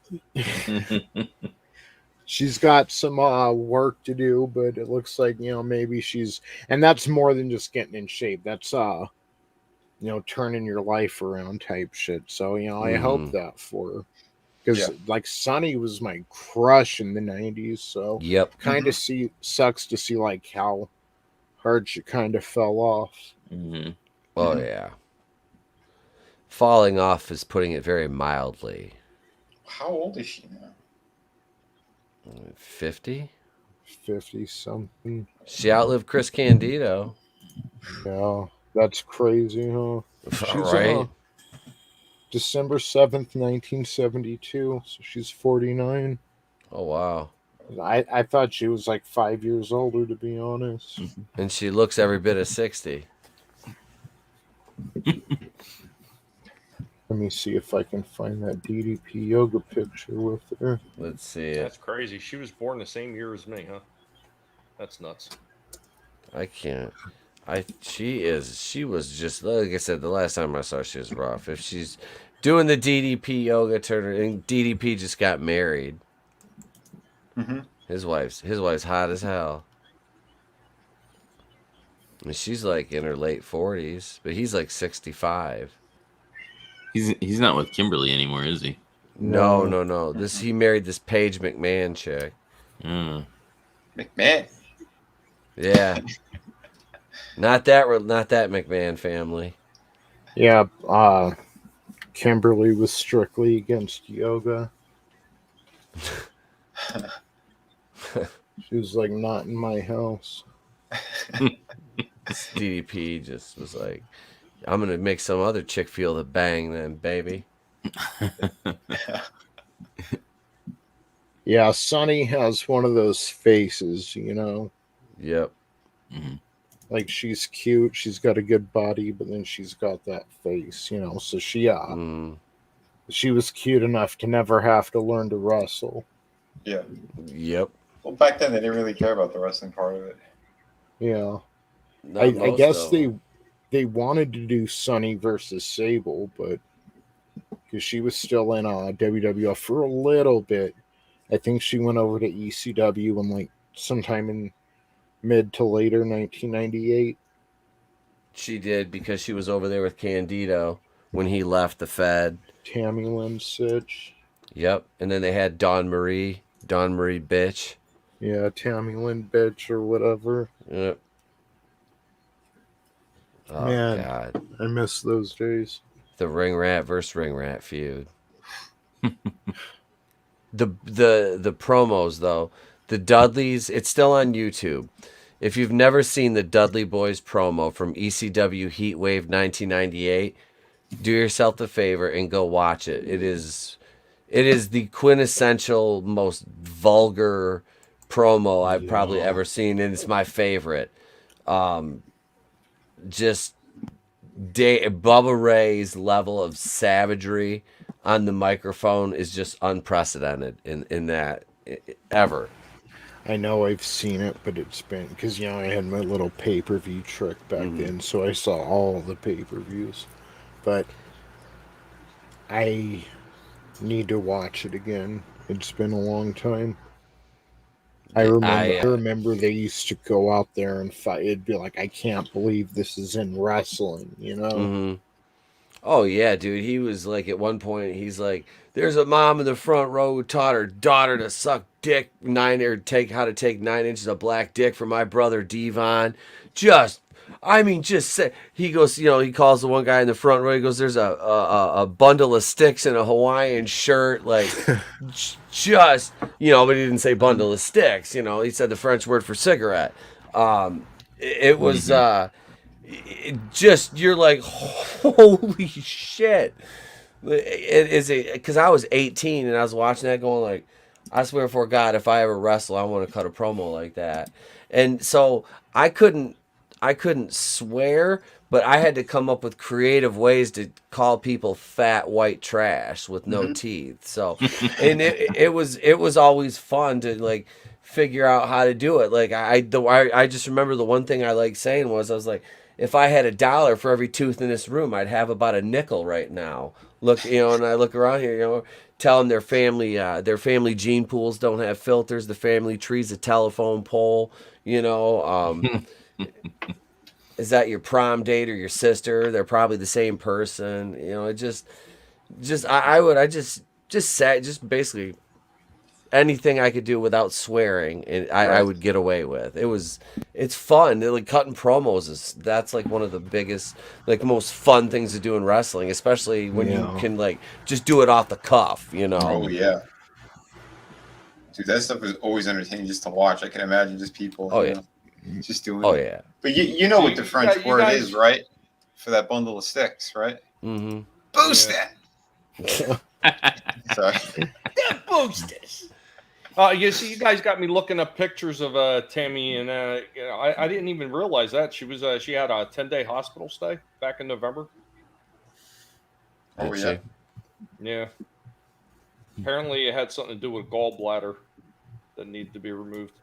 She's got some work to do, but it looks like, you know, maybe she's, and that's more than just getting in shape. That's you know, turning your life around type shit. So, you know, I hope that for her, because like Sunny was my crush in the 90s. So kind of sucks to see like how hard she kind of fell off. Oh yeah, falling off is putting it very mildly. How old is she now? 50 something. She outlived Chris Candido. Yeah, that's crazy, huh? She's Right. December 7th, 1972. So she's 49. Oh wow. I thought she was like 5 years older, to be honest. And she looks every bit of 60. Let me see if I can find that DDP yoga picture with her. Let's see That's crazy. She was born the same year as me, huh? That's nuts. I can't. She was just, like I said, the last time I saw her, she was rough. If she's doing the DDP yoga turner, and DDP just got married. His wife's hot as hell. And she's like in her late 40s, but he's like 65. He's not with Kimberly anymore, is he? No. He married this Paige McMahon chick. McMahon. Yeah. Not that McMahon family. Yeah, Kimberly was strictly against yoga. She was like, not in my house. DDP just was like, I'm gonna make some other chick feel the bang then, baby. Yeah, Sunny has one of those faces, you know. Yep. Like, she's cute, she's got a good body, but then she's got that face, you know. So she was cute enough to never have to learn to wrestle. Yeah. Yep. Well, back then they didn't really care about the wrestling part of it. Yeah. I guess they wanted to do Sunny versus Sable, but because she was still in WWF for a little bit. I think she went over to ECW in like sometime in mid to later 1998. She did, because she was over there with Candido when he left the Fed. Tammy Lynn Sitch. Yep. And then they had Dawn Marie bitch. Yeah, Tammy Lynn bitch or whatever. Yep. Oh, man, God. I miss those days. The Ring Rat versus Ring Rat feud. The promos though, the Dudleys, it's still on YouTube. If you've never seen the Dudley Boys promo from ECW Heatwave 1998, do yourself the favor and go watch it. It is the quintessential, most vulgar promo I've probably ever seen, and it's my favorite. Just Bubba Ray's level of savagery on the microphone is just unprecedented in that ever. I know I've seen it, but it's been, because, you know, I had my little pay-per-view trick back then, so I saw all the pay-per-views. But I need to watch it again. It's been a long time. I remember they used to go out there and fight. It'd be like, I can't believe this is in wrestling, you know? Mm-hmm. Oh yeah, dude. He was like, at one point, he's like, "There's a mom in the front row who taught her daughter to suck dick how to take 9 inches of black dick from my brother Devon." Just say. He goes, he calls the one guy in the front row. He goes, "There's a bundle of sticks in a Hawaiian shirt, like just, but he didn't say bundle of sticks. He said the French word for cigarette. It was." You're like, holy shit. It is because I was 18 and I was watching that going like, I swear for God, if I ever wrestle, I want to cut a promo like that. And so I couldn't swear, but I had to come up with creative ways to call people fat white trash with no teeth. So, and it was always fun to like figure out how to do it. Like I just remember the one thing I like saying was, I was like, if I had $1 for every tooth in this room, I'd have about a nickel right now. Look, and I look around here, tell them their family gene pools don't have filters. The family tree's a telephone pole, Is that your prom date or your sister? They're probably the same person. It just basically anything I could do without swearing, and I would get away with. It's fun. Like cutting promos that's like one of the biggest, like most fun things to do in wrestling, especially when you can like just do it off the cuff, Oh yeah, dude, that stuff is always entertaining just to watch. I can imagine just people. Just doing. Oh it. yeah. But you know what the French word is, right? For that bundle of sticks, right? Mm-hmm. Boost it. Sorry. Boosters. You see, you guys got me looking up pictures of Tammy, and I didn't even realize that she had a 10-day hospital stay back in November. Oh yeah. Yeah. Apparently, it had something to do with gallbladder that needed to be removed.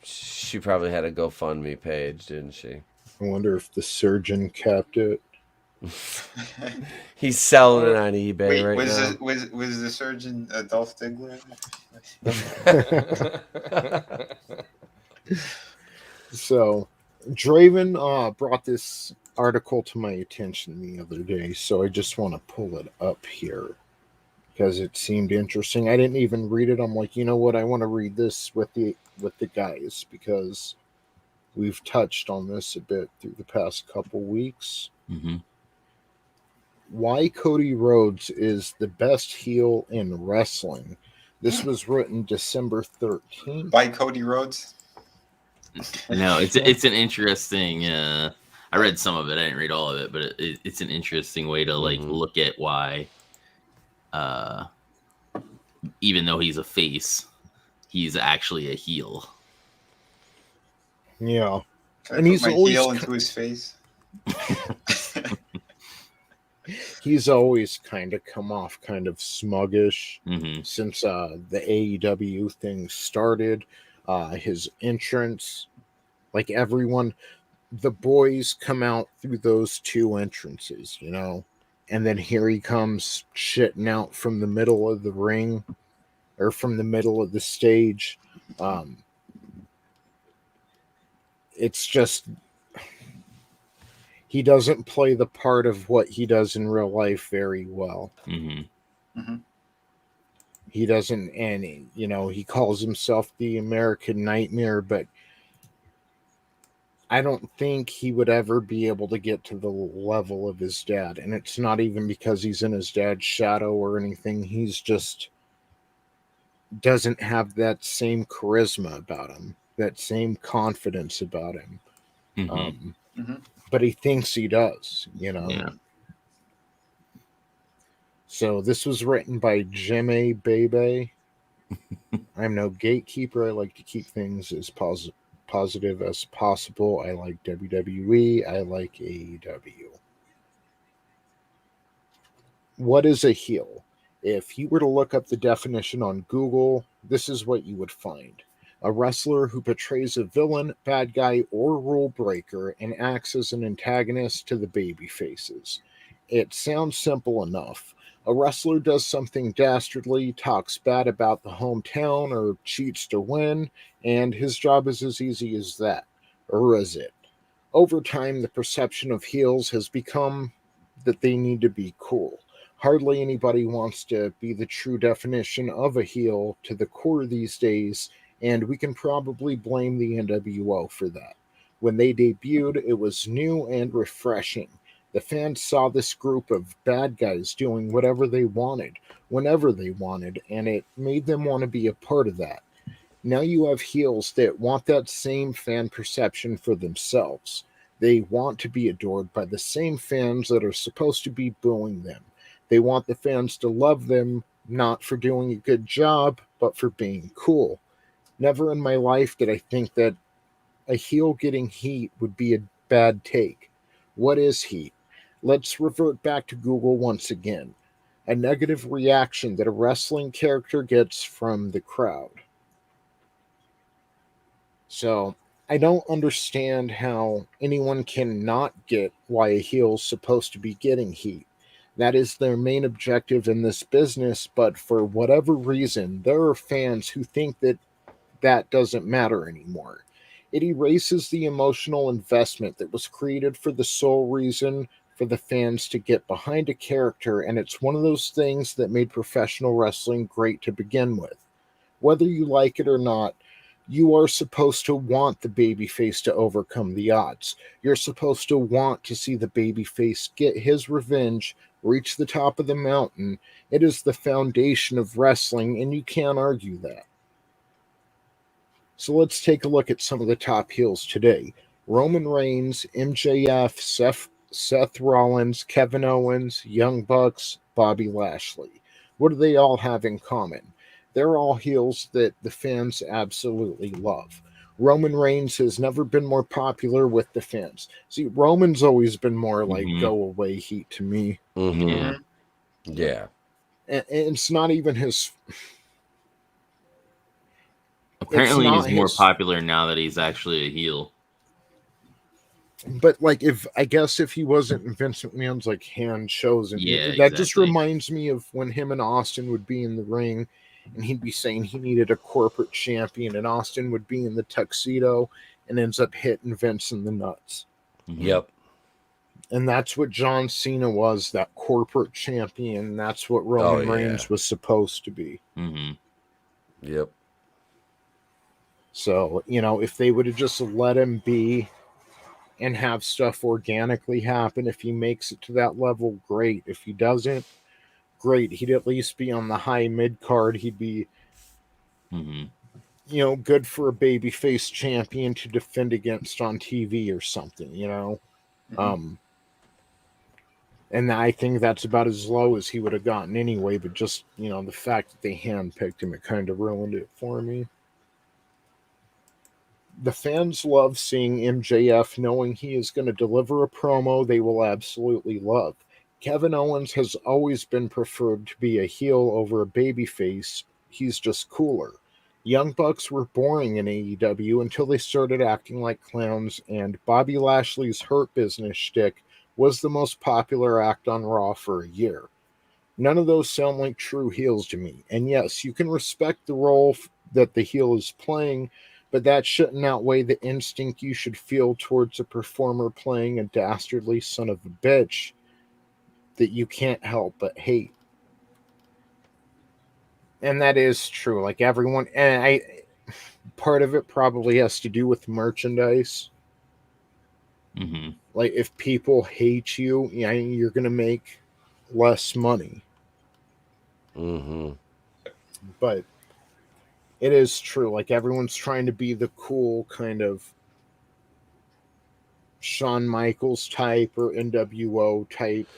She probably had a GoFundMe page, didn't she? I wonder if the surgeon capped it. He's selling it on eBay right now. Was the surgeon Dolph Ziggler? So, Draven brought this article to my attention the other day, so I just want to pull it up here because it seemed interesting. I didn't even read it. I'm like, you know what? I want to read this with the guys because we've touched on this a bit through the past couple weeks. Mm-hmm. Why Cody Rhodes is the best heel in wrestling. This was written December 13th. By Cody Rhodes? No, it's an interesting. I read some of it. I didn't read all of it, but it's an interesting way to like look at why. Even though he's a face, he's actually a heel. Yeah, and he's always heel into his face. He's always kind of come off kind of smuggish since the AEW thing started. His entrance, like everyone, the boys come out through those two entrances, and then here he comes shitting out from the middle of the ring or from the middle of the stage. It's just, he doesn't play the part of what he does in real life very well. He doesn't, and he calls himself the American Nightmare, but I don't think he would ever be able to get to the level of his dad. And it's not even because he's in his dad's shadow or anything. He's just doesn't have that same charisma about him, that same confidence about him. But he thinks he does, Yeah. So this was written by Jimmy Bebe. I'm no gatekeeper. I like to keep things as positive as possible. I like WWE. I like AEW. What is a heel? If you were to look up the definition on Google, this is what you would find. A wrestler who portrays a villain, bad guy, or rule breaker and acts as an antagonist to the baby faces. It sounds simple enough, A wrestler does something dastardly, talks bad about the hometown, or cheats to win, and his job is as easy as that. Or is it? Over time, the perception of heels has become that they need to be cool. Hardly anybody wants to be the true definition of a heel to the core these days, and we can probably blame the NWO for that. When they debuted, it was new and refreshing. The fans saw this group of bad guys doing whatever they wanted, whenever they wanted, and it made them want to be a part of that. Now you have heels that want that same fan perception for themselves. They want to be adored by the same fans that are supposed to be booing them. They want the fans to love them, not for doing a good job, but for being cool. Never in my life did I think that a heel getting heat would be a bad take. What is heat? Let's revert back to Google once again. A negative reaction that a wrestling character gets from the crowd. So, I don't understand how anyone can not get why a heel's supposed to be getting heat. That is their main objective in this business, but for whatever reason, there are fans who think that that doesn't matter anymore. It erases the emotional investment that was created for the sole reason for the fans to get behind a character, and it's one of those things that made professional wrestling great to begin with. Whether you like it or not, you are supposed to want the babyface to overcome the odds. You're supposed to want to see the babyface get his revenge, reach the top of the mountain. It is the foundation of wrestling, and you can't argue that. So let's take a look at some of the top heels today. Roman Reigns, MJF, Seth Rollins, Kevin Owens, Young Bucks, Bobby Lashley. What do they all have in common? They're all heels that the fans absolutely love. Roman Reigns has never been more popular with the fans. See, Roman's always been more like go away heat to me. Mm-hmm. Yeah. And it's not even his... Apparently he's more popular now that he's actually a heel. But like, if he wasn't Vince McMahon's like hand chosen, that just reminds me of when him and Austin would be in the ring, and he'd be saying he needed a corporate champion, and Austin would be in the tuxedo and ends up hitting Vince in the nuts. Yep. And that's what John Cena was, that corporate champion. That's what Roman Reigns was supposed to be. Yep. So, if they would have just let him be and have stuff organically happen, if he makes it to that level, great. If he doesn't, great. He'd at least be on the high mid card. He'd be, good for a babyface champion to defend against on TV or something, And I think that's about as low as he would have gotten anyway, but just, the fact that they handpicked him, it kind of ruined it for me. The fans love seeing MJF, knowing he is going to deliver a promo they will absolutely love. Kevin Owens has always been preferred to be a heel over a babyface. He's just cooler. Young Bucks were boring in AEW until they started acting like clowns, and Bobby Lashley's Hurt Business shtick was the most popular act on Raw for a year. None of those sound like true heels to me. And yes, you can respect the role that the heel is playing, but that shouldn't outweigh the instinct you should feel towards a performer playing a dastardly son of a bitch that you can't help but hate. And that is true. Like everyone, and part of it probably has to do with merchandise. Like if people hate you, you're going to make less money. But it is true. Like everyone's trying to be the cool kind of Shawn Michaels type or NWO type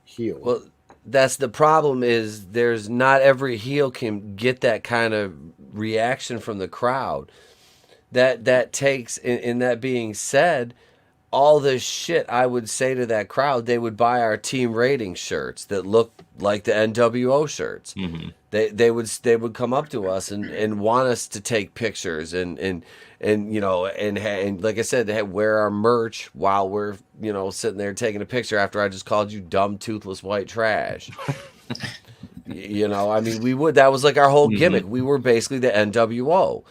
heel. Well, that's the problem, is there's not every heel can get that kind of reaction from the crowd. That takes, in that being said, all this shit I would say to that crowd, they would buy our team rating shirts that look like the NWO shirts. They would come up to us and want us to take pictures and like I said, they wear our merch while we're sitting there taking a picture after I just called you dumb toothless white trash. You know, I mean, that was like our whole gimmick. We were basically the NWO,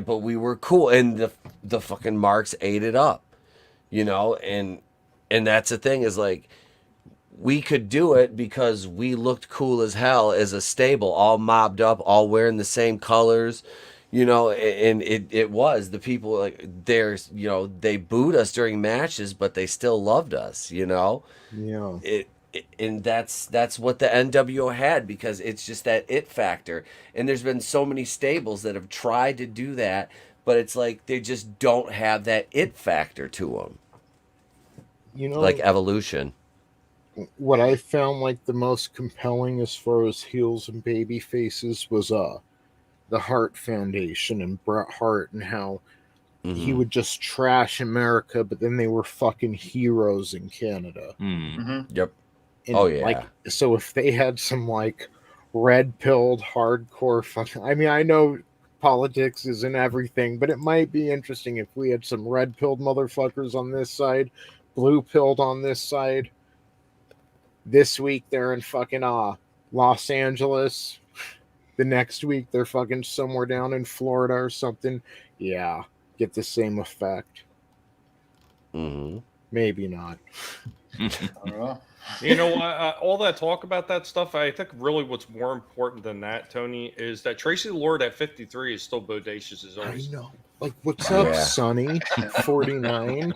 but we were cool, and the fucking marks ate it up, you know, and that's the thing is like we could do it because we looked cool as hell as a stable, all mobbed up, all wearing the same colors, you know, and it was the people like there's, you know, they booed us during matches, but they still loved us, you know. Yeah. And that's what the NWO had, because it's just that it factor. And there's been so many stables that have tried to do that, but it's like they just don't have that it factor to them. You know, like Evolution. What I found like the most compelling as far as heels and baby faces was the Hart Foundation and Bret Hart, and how he would just trash America, but then they were fucking heroes in Canada. Yep. And, Oh yeah. Like, so if they had some like red-pilled hardcore fucking, I mean, I know politics isn't everything, but it might be interesting if we had some red-pilled motherfuckers on this side, blue-pilled on this side. This week they're in fucking Los Angeles. The next week they're fucking somewhere down in Florida or something. Yeah, get the same effect. Maybe not. I don't know. You know, all that talk about that stuff, I think really what's more important than that, Tony, is that Tracy Lord at 53 is still bodacious as always. I know. Like, what's up, Yeah. Sonny? 49.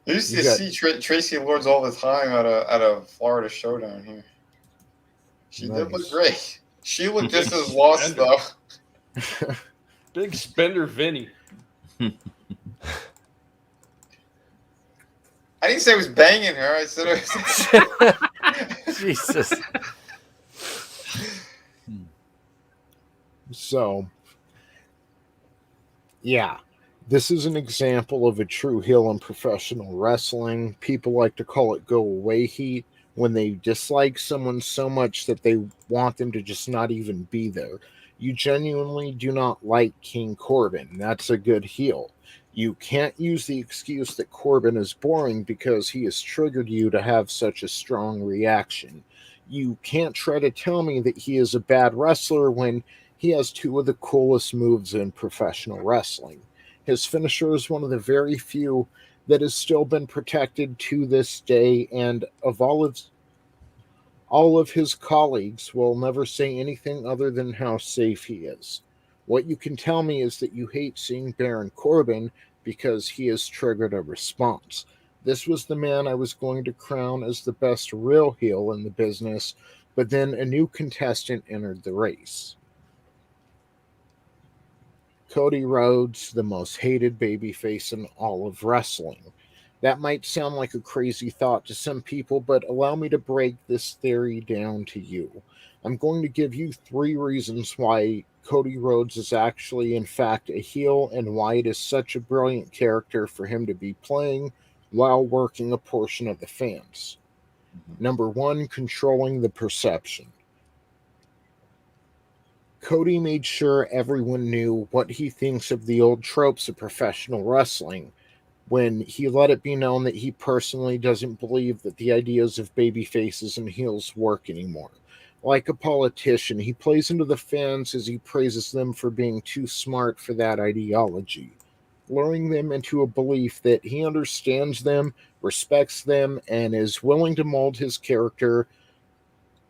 I used You to got- see Tracy Lords all the time at a Florida showdown here. She did look Nice. great. She looked just as lost though. Big spender Vinny. I didn't say I was banging her. I said I was. Jesus. So, yeah, this is an example of a true heel in professional wrestling. People like to call it go away heat, when they dislike someone so much that they want them to just not even be there. You genuinely do not like King Corbin. That's a good heel. You can't use the excuse that Corbin is boring because he has triggered you to have such a strong reaction. You can't try to tell me that he is a bad wrestler when he has two of the coolest moves in professional wrestling. His finisher is one of the very few that has still been protected to this day, and of all of his colleagues will never say anything other than how safe he is. What you can tell me is that you hate seeing Baron Corbin because he has triggered a response. This was the man I was going to crown as the best real heel in the business, but then a new contestant entered the race. Cody Rhodes, the most hated babyface in all of wrestling. That might sound like a crazy thought to some people, but allow me to break this theory down to you. I'm going to give you 3 reasons why Cody Rhodes is actually, in fact, a heel, and why it is such a brilliant character for him to be playing while working a portion of the fans. Number 1, controlling the perception. Cody made sure everyone knew what he thinks of the old tropes of professional wrestling, when he let it be known that he personally doesn't believe that the ideas of baby faces and heels work anymore. Like a politician, he plays into the fans as he praises them for being too smart for that ideology, luring them into a belief that he understands them, respects them, and is willing to mold his character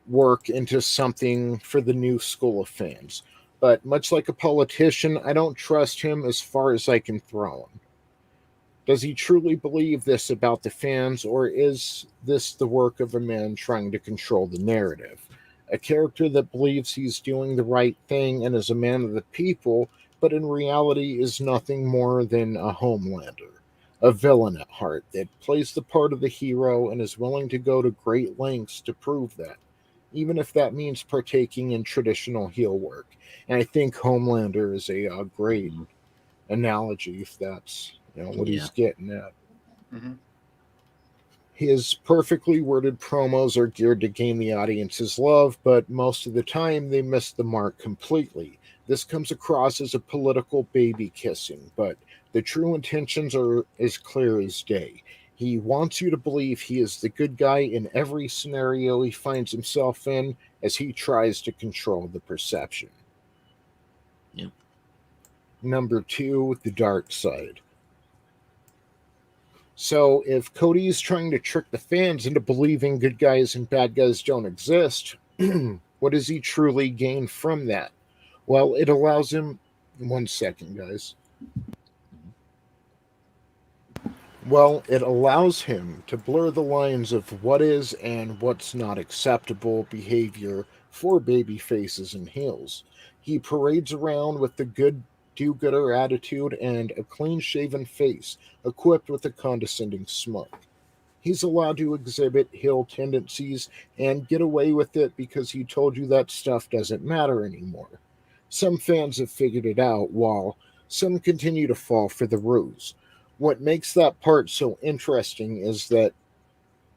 work into something for the new school of fans. But much like a politician, I don't trust him as far as I can throw him. Does he truly believe this about the fans, or is this the work of a man trying to control the narrative? A character that believes he's doing the right thing and is a man of the people, but in reality is nothing more than a Homelander, a villain at heart that plays the part of the hero and is willing to go to great lengths to prove that, even if that means partaking in traditional heel work. And I think Homelander is a great analogy, if that's what he's getting at. His perfectly worded promos are geared to gain the audience's love, but most of the time they miss the mark completely. This comes across as a political baby kissing, but the true intentions are as clear as day. He wants you to believe he is the good guy in every scenario he finds himself in as he tries to control the perception. Yep. Number 2, the dark side. So if Cody is trying to trick the fans into believing good guys and bad guys don't exist, what does he truly gain from that? Well, it allows him... One second, guys. Well, it allows him to blur the lines of what is and what's not acceptable behavior for baby faces and heels. He parades around with the good do-gooder attitude and a clean-shaven face, equipped with a condescending smirk. He's allowed to exhibit heel tendencies and get away with it because he told you that stuff doesn't matter anymore. Some fans have figured it out, while some continue to fall for the ruse. What makes that part so interesting is that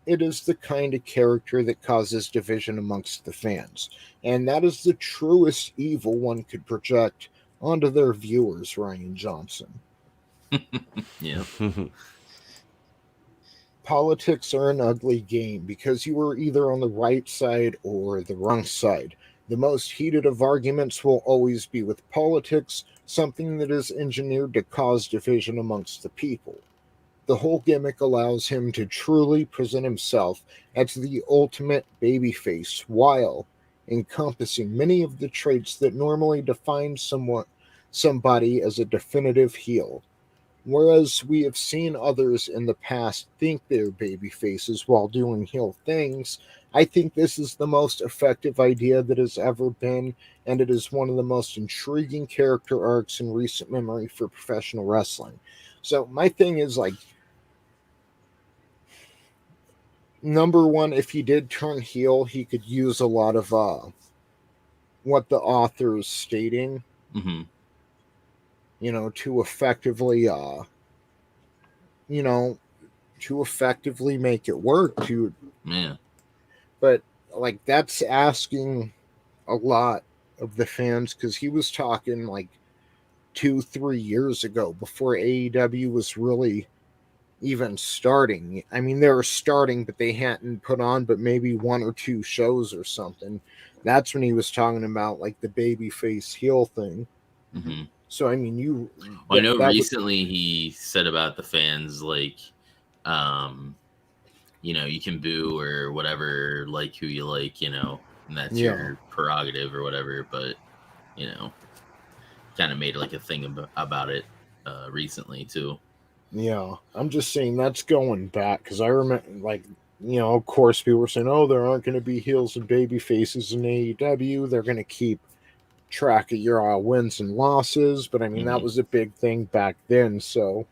it is the kind of character that causes division amongst the fans, and that is the truest evil one could project onto their viewers, Ryan Johnson. Yeah. Politics are an ugly game because you are either on the right side or the wrong side. The most heated of arguments will always be with politics, something that is engineered to cause division amongst the people. The whole gimmick allows him to truly present himself as the ultimate babyface while encompassing many of the traits that normally define somebody as a definitive heel. Whereas we have seen others in the past think they're baby faces while doing heel things, I think this is the most effective idea that has ever been, and it is one of the most intriguing character arcs in recent memory for professional wrestling. So my thing is, like, number one, if he did turn heel, he could use a lot of what the author is stating. Mm-hmm. To effectively, make it work. Yeah. But, like, that's asking a lot of the fans, because he was talking, like, 2-3 years ago, before AEW was really even starting. I mean, they were starting, but they hadn't put on but maybe 1 or 2 shows or something. That's when he was talking about, like, the babyface heel thing. Mm-hmm. So, I mean, I know recently he said about the fans, like, you can boo or whatever, like who you like, and that's your prerogative or whatever. But, kind of made like a thing about it recently too. Yeah, I'm just saying that's going back, because I remember, like, of course, people were saying, oh, there aren't going to be heels and baby faces in AEW. They're going to keep track of your wins and losses, but I mean, that was a big thing back then. So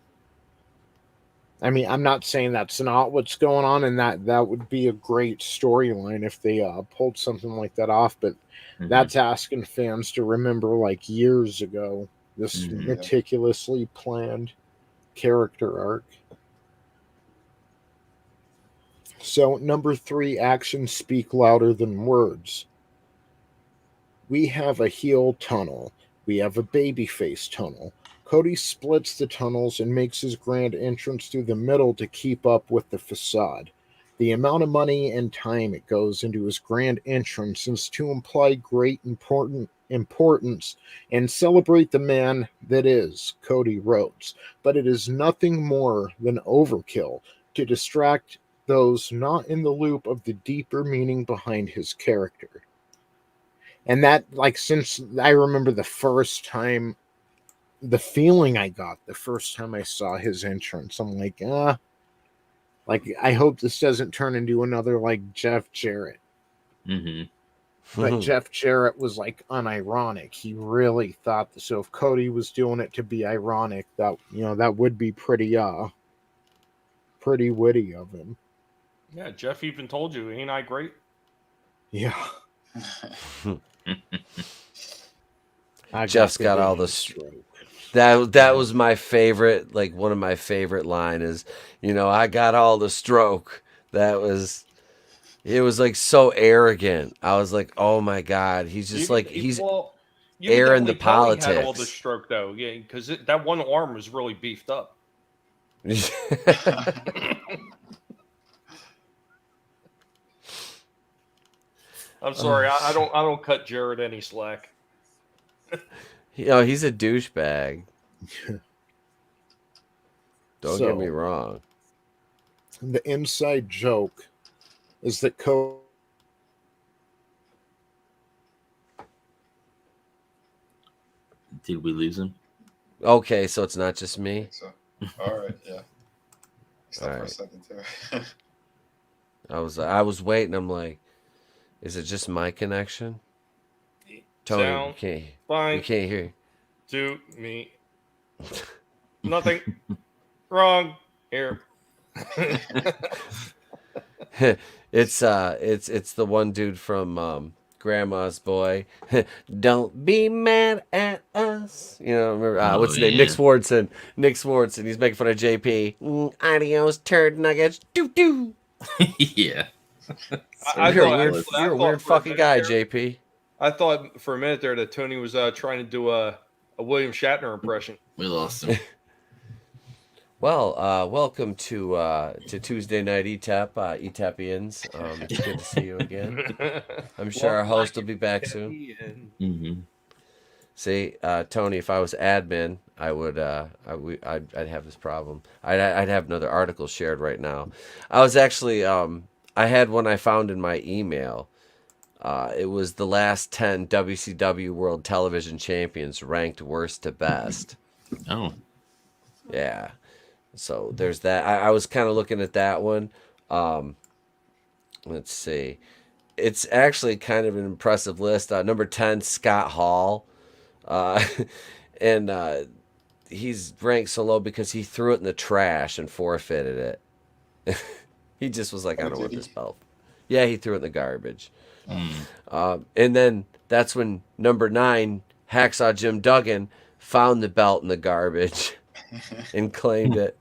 I mean, I'm not saying that's not what's going on, and that would be a great storyline if they pulled something like that off, but that's asking fans to remember, like, years ago, this meticulously planned character arc. So number 3, actions speak louder than words. We have a heel tunnel. We have a babyface tunnel. Cody splits the tunnels and makes his grand entrance through the middle to keep up with the facade. The amount of money and time it goes into his grand entrance is to imply great importance and celebrate the man that is Cody Rhodes, but it is nothing more than overkill to distract those not in the loop of the deeper meaning behind his character. And that, like, since I remember the first time, the feeling I got the first time I saw his entrance, I'm like, I hope this doesn't turn into another, like, Jeff Jarrett. But Jeff Jarrett was, like, unironic. He really thought that. So if Cody was doing it to be ironic, that would be pretty witty of him. Yeah, Jeff even told you, ain't I great? Yeah. Jeff's got all the stroke. That was my favorite, like, one of my favorite line is, I got all the stroke. It was like so arrogant. I was like, oh my God, he's just he's airing the politics. Had all the stroke though, yeah, because that one arm was really beefed up. I'm sorry, I don't cut Jared any slack. He's a douchebag. Don't get me wrong. The inside joke is that Cody. Did we lose him? Okay, so it's not just me. So, all right, yeah. Stop All for a right. second too. I was waiting. I'm like, is it just my connection? Tony, Sound you fine can't hear. to me. Nothing wrong here. It's the one dude from Grandma's Boy. Don't be mad at us. Remember what's his name? Nick Swartzen. He's making fun of JP. Adios, turd nuggets. Doo doo. Yeah. You're a weird fucking guy, JP. I thought for a minute there that Tony was trying to do a William Shatner impression. We lost him. Well, welcome to Tuesday Night Etep, Etepians. It's good to see you again. I'm sure our host will be back soon. Mm-hmm. See, Tony, if I was admin, I'd have this problem. I'd have another article shared right now. I was actually, I had one I found in my email. It was the last 10 WCW World Television Champions ranked worst to best. Oh. Yeah. So there's that. I was kind of looking at that one. Let's see. It's actually kind of an impressive list. Number 10, Scott Hall. And he's ranked so low because he threw it in the trash and forfeited it. He just was like, I don't want this belt. Yeah, he threw it in the garbage. And then that's when number 9, Hacksaw Jim Duggan, found the belt in the garbage and claimed it.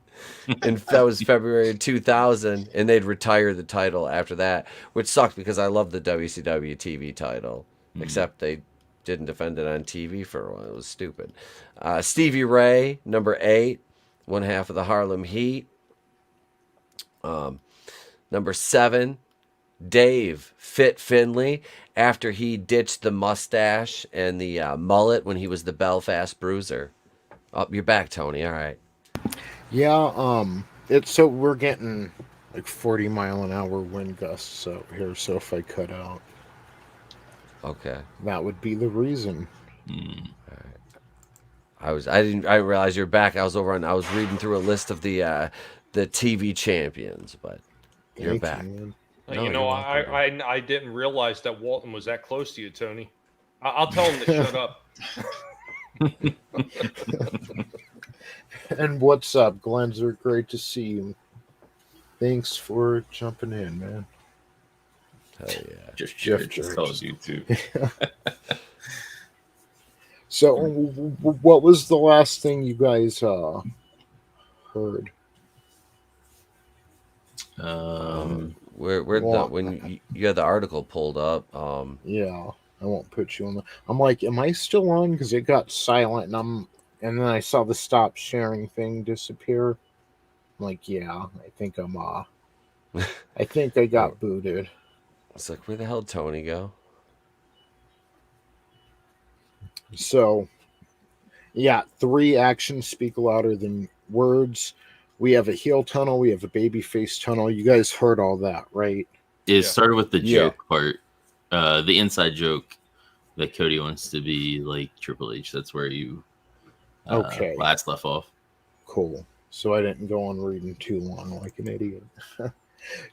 And that was February of 2000, and they'd retire the title after that, which sucked because I love the WCW TV title, except they didn't defend it on TV for a while. It was stupid. Stevie Ray, number 8, one half of the Harlem Heat. Number 7, Dave Fit Finley, after he ditched the mustache and the mullet when he was the Belfast Bruiser. Oh, you're back, Tony. All right. Yeah, so we're getting like 40-mile-an-hour wind gusts so if I cut out, Okay. that would be the reason. All right. I didn't realize you're back. I was reading through a list of the TV champions, but you're Thank back. you, man. No, you're welcome. I didn't realize that Walton was that close to you, Tony. I'll tell him to shut up. And what's up, Glenzer? Great to see you. Thanks for jumping in, man. Hell yeah. Just Jeff just Church. tells you too. So, what was the last thing you guys heard? When you had the article pulled up, Yeah, I won't put you on the. I'm like, am I still on? Because it got silent, and then I saw the stop sharing thing disappear. I'm like, yeah, I think I think I got booted. it's like, where the hell did Tony go? So, yeah, 3 actions speak louder than words. We have a heel tunnel. We have a babyface tunnel. You guys heard all that, right? It started with the joke part, the inside joke that Cody wants to be like Triple H. That's where you last left off. Cool. So I didn't go on reading too long like an idiot.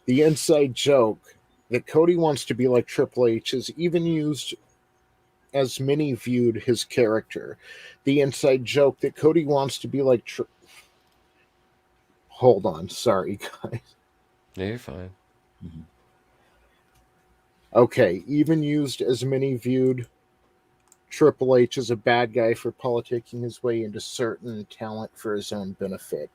The inside joke that Cody wants to be like Triple H is even used as many viewed his character. The inside joke that Cody wants to be like Hold on. Sorry, guys. No, you're fine. Mm-hmm. Okay. Even used as many viewed Triple H as a bad guy for politicking his way into certain talent for his own benefit.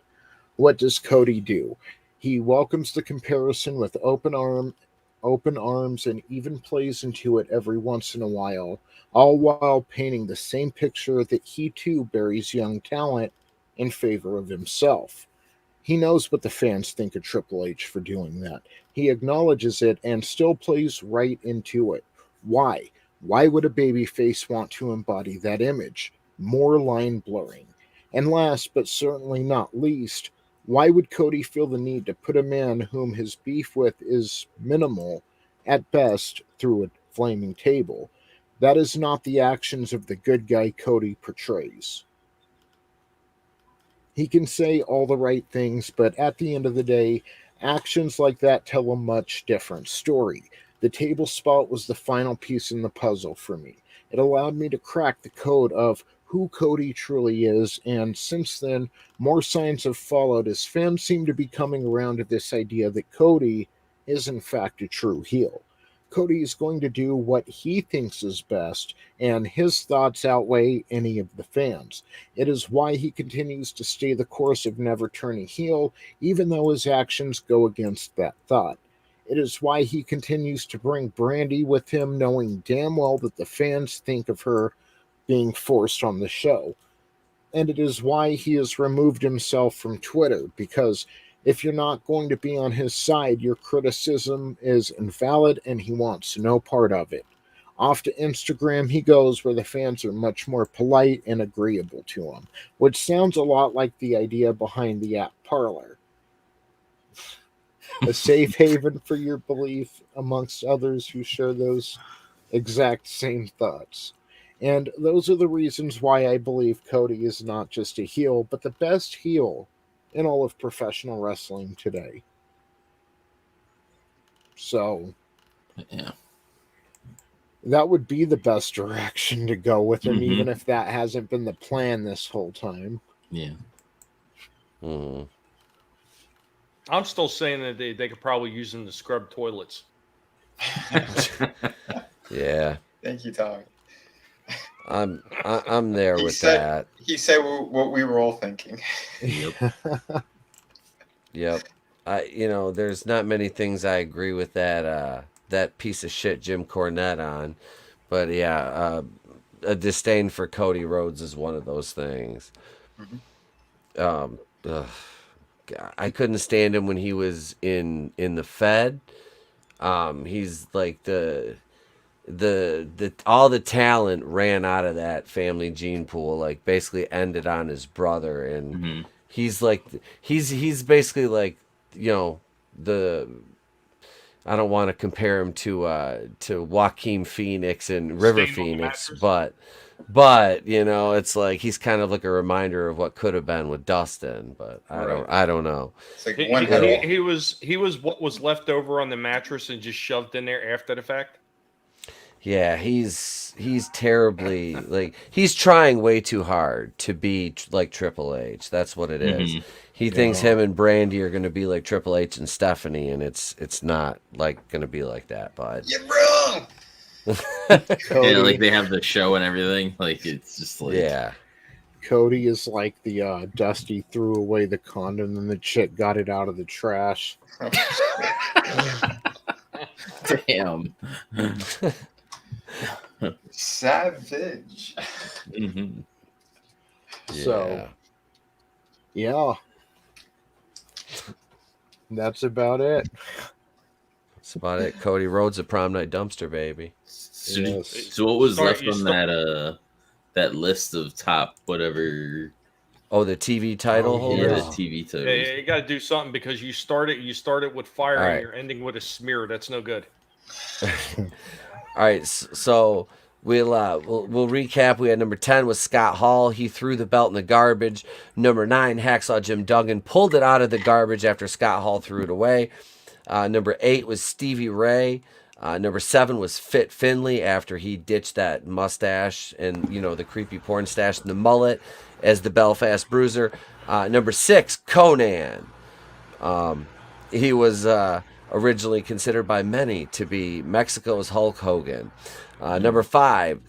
What does Cody do? He welcomes the comparison with open arms and even plays into it every once in a while, all while painting the same picture that he too buries young talent in favor of himself. He knows what the fans think of Triple H for doing that. He acknowledges it and still plays right into it. Why? Why would a babyface want to embody that image? More line blurring. And last, but certainly not least, why would Cody feel the need to put a man whom his beef with is minimal, at best, through a flaming table? That is not the actions of the good guy Cody portrays. He can say all the right things, but at the end of the day, actions like that tell a much different story. The table spot was the final piece in the puzzle for me. It allowed me to crack the code of who Cody truly is, and since then, more signs have followed as fans seem to be coming around to this idea that Cody is in fact a true heel. Cody is going to do what he thinks is best, and his thoughts outweigh any of the fans. It is why he continues to stay the course of never turning heel, even though his actions go against that thought. It is why he continues to bring Brandy with him, knowing damn well that the fans think of her being forced on the show. And it is why he has removed himself from Twitter, because if you're not going to be on his side, your criticism is invalid and he wants no part of it. Off to Instagram he goes, where the fans are much more polite and agreeable to him, which sounds a lot like the idea behind the app Parler. A safe haven for your belief amongst others who share those exact same thoughts. And those are the reasons why I believe Cody is not just a heel, but the best heel in all of professional wrestling today. So, Yeah. that would be the best direction to go with him, even if that hasn't been the plan this whole time. Yeah. Mm. I'm still saying that they could probably use him to scrub toilets. Yeah. Thank you, Tommy. I'm there with that. He said what we were all thinking. Yep. There's not many things I agree with that piece of shit Jim Cornette on, but yeah, a disdain for Cody Rhodes is one of those things. I couldn't stand him when he was in the Fed. He's like the all the talent ran out of that family gene pool, like basically ended on his brother, and he's like he's basically like, the I don't want to compare him to Joaquin Phoenix and River Phoenix, but it's like he's kind of like a reminder of what could have been with Dustin, but I don't know. It's like He was what was left over on the mattress and just shoved in there after the fact. Yeah, he's terribly, like, he's trying way too hard to be like Triple H. That's what it is. He thinks him and Brandy are going to be like Triple H and Stephanie, and it's not like going to be like that, bud. You're wrong. Yeah, like they have the show and everything. Like it's just like, yeah. Cody is like the Dusty threw away the condom and the chick got it out of the trash. Damn. Savage. So, yeah. That's about it. That's about it. Cody Rhodes, a prom night dumpster, baby. So what was left on that list of top whatever? Oh, the TV title holder. Yeah, the TV title. Yeah, you got to do something because you started with fire All right. and you're ending with a smear. That's no good. All right, so we'll recap. We had number 10 was Scott Hall. He threw the belt in the garbage. Number 9, Hacksaw Jim Duggan pulled it out of the garbage after Scott Hall threw it away. Number 8 was Stevie Ray. Number 7 was Fit Finley after he ditched that mustache and the creepy porn stash and the mullet as the Belfast Bruiser. Number 6, Conan. He was originally considered by many to be Mexico's Hulk Hogan. Number 5,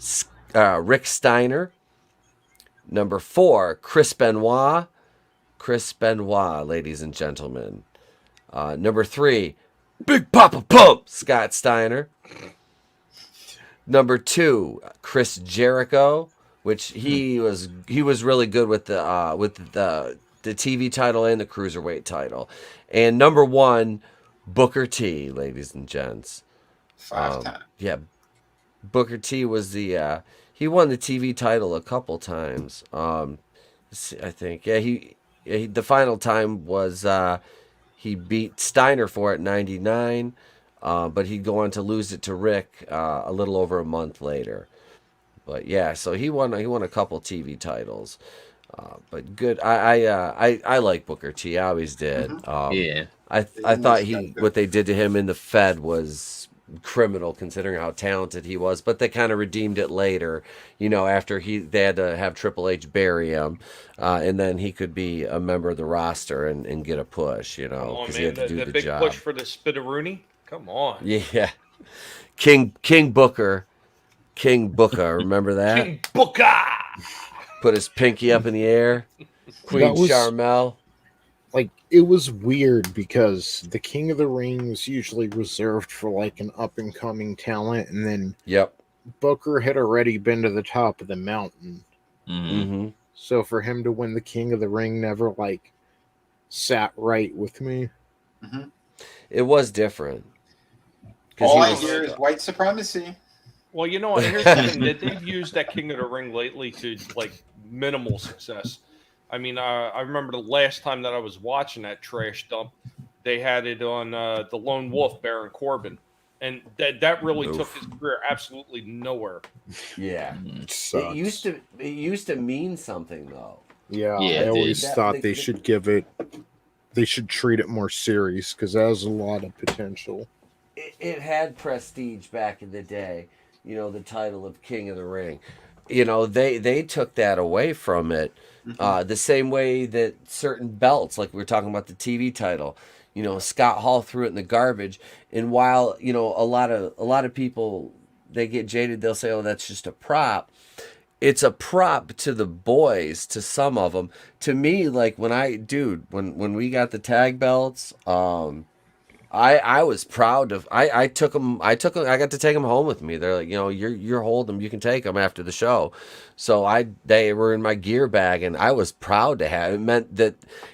Rick Steiner. Number 4, Chris Benoit. Chris Benoit, ladies and gentlemen. Number 3, Big Papa Pump, Scott Steiner. Number 2, Chris Jericho, which he was really good with the TV title and the Cruiserweight title. And number 1, Booker T, ladies and gents. 5 times. Yeah, Booker T was the he won the TV title a couple times. I think the final time was he beat Steiner for it 99, but he'd go on to lose it to Rick a little over a month later. But yeah, so he won a couple TV titles. But good. I like Booker T. I always did. Yeah. I thought what they did to him in the Fed was criminal considering how talented he was, but they kind of redeemed it later, after they had to have Triple H bury him, and then he could be a member of the roster and get a push, because he had to do the big job. Push for the Spitteroonie. Come on. Yeah. King Booker, remember that? King Booker. Put his pinky up in the air. Queen Charmel. Like, it was weird because the King of the Ring was usually reserved for like an up and coming talent, and then Booker had already been to the top of the mountain. Mm-hmm. So for him to win the King of the Ring never like sat right with me. Mm-hmm. It was different. All I hear is white supremacy. Well, here's the thing, that they've used that King of the Ring lately to like minimal success. I mean, I remember the last time that I was watching that trash dump, they had it on the Lone Wolf, Baron Corbin, and that really took his career absolutely nowhere. Yeah, it used to mean something though. Yeah, I always thought they should treat it more serious because it has a lot of potential. It had prestige back in the day, the title of King of the Ring. They took that away from it. The same way that certain belts, like we were talking about the TV title, Scott Hall threw it in the garbage. And while, a lot of people, they get jaded, they'll say, oh, that's just a prop. It's a prop to the boys, to some of them. To me, like when we got the tag belts, I was proud of. I took them. I got to take them home with me. They're like, you're holding them. You can take them after the show. So they were in my gear bag, and I was proud to have.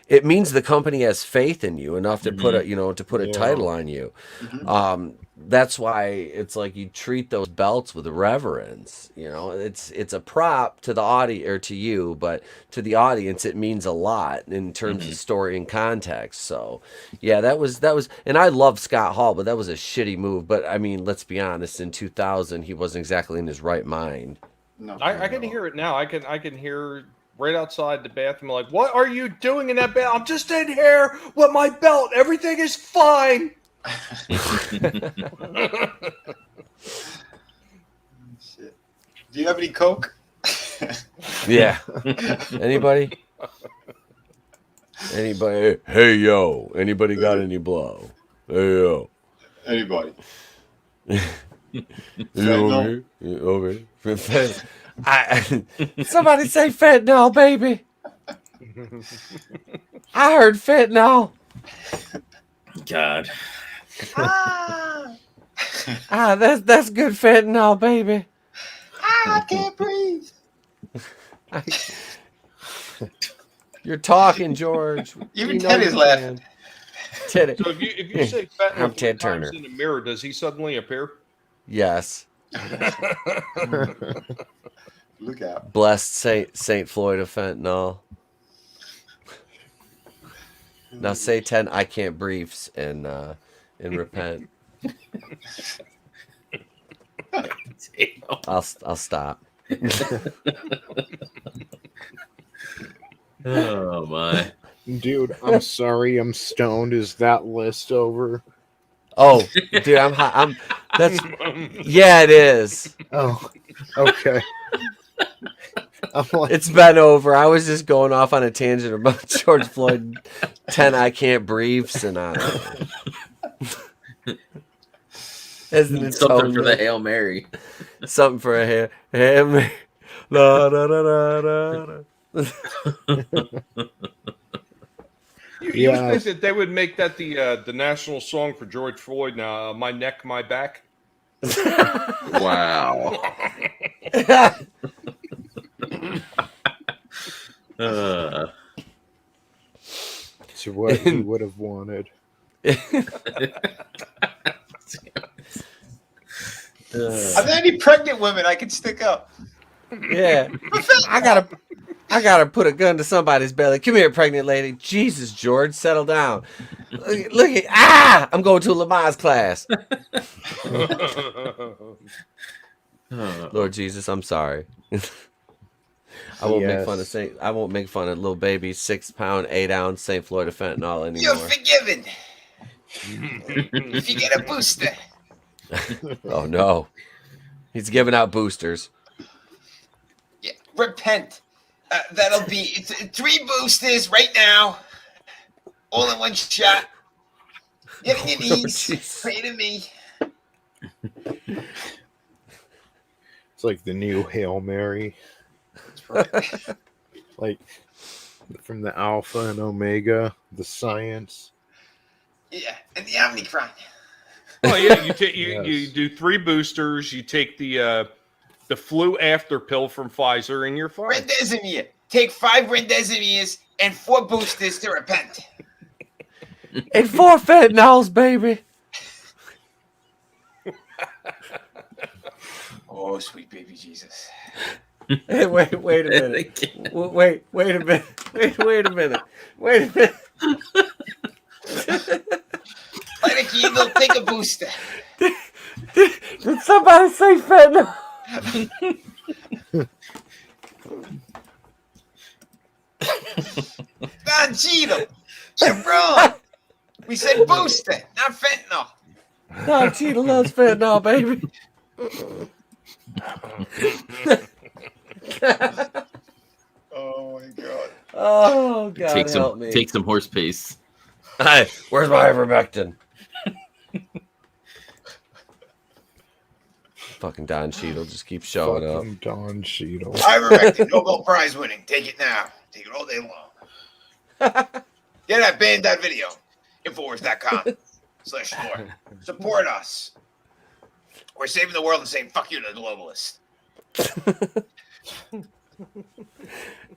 It means the company has faith in you enough to put a title on you. Mm-hmm. That's why it's like you treat those belts with reverence. It's a prop to the audience or to you, but to the audience it means a lot in terms of story and context. So yeah, that was, and I love Scott Hall, but that was a shitty move. But I mean, let's be honest, in 2000 he wasn't exactly in his right mind. No, I can hear it now. I can hear right outside the bathroom, like, what are you doing in that belt? I'm just in here with my belt. Everything is fine. Shit. Do you have any Coke? Yeah. Anybody? Hey yo. Anybody got any blow? Hey yo. Anybody? Over here. Somebody say fentanyl, baby. I heard fentanyl. God. That's good fentanyl, baby. I can't breathe. You're talking, George. Even Ted is laughing. Ted. So if you say fentanyl I'm Ted Turner in the mirror, does he suddenly appear? Yes. Look out. Blessed Saint Floyd of fentanyl. Now say 10 I can't briefs and repent. I'll stop. Oh my. Dude, I'm sorry, I'm stoned. Is that list over? Oh, dude, yeah, it is. Oh, okay. I'm like, It's been over. I was just going off on a tangent about George Floyd 10 I can't briefs and isn't it something for the Hail Mary? Something for a Hail Mary. La, da, da, da, da, da. You would think that they would make that the national song for George Floyd now, My Neck, My Back? Wow. to what he would have wanted. Are there any pregnant women I can stick up? Yeah, I gotta put a gun to somebody's belly. Come here, pregnant lady. Jesus, George, settle down. Look at I'm going to Lamar's class. Lord Jesus, I'm sorry. I won't make fun of I won't make fun of little baby 6 pound 8 ounce St. Florida fentanyl anymore. You're forgiven. If you get a booster. Oh no, he's giving out boosters. Yeah, repent. That'll be 3 boosters right now, all in one shot. Get on your knees. Pray to me. It's like the new Hail Mary. That's right. Like from the Alpha and Omega, the science. Yeah, and the Omnicron. Oh yeah, you do 3 boosters. You take the flu after pill from Pfizer, and you're fine. Remdesivir. Take 5 remdesivirs and 4 boosters to repent. And 4 fentanyls, baby. Oh, sweet baby Jesus. Hey, wait a minute. Wait a minute. Wait a minute. Light a candle, take a booster. Did somebody say fentanyl? Don Cheadle, you're wrong. We said booster, not fentanyl. Don Cheadle loves fentanyl, baby. Oh my god. Oh god, help me. Take some horse paste. Hi, where's my ivermectin? Fucking Don Cheadle just keeps showing up. Don Cheadle. Ivermectin, Nobel Prize winning. Take it now. Take it all day long. Get that band.video. Infowars.com/store. Support us. We're saving the world and saying fuck you to the globalists.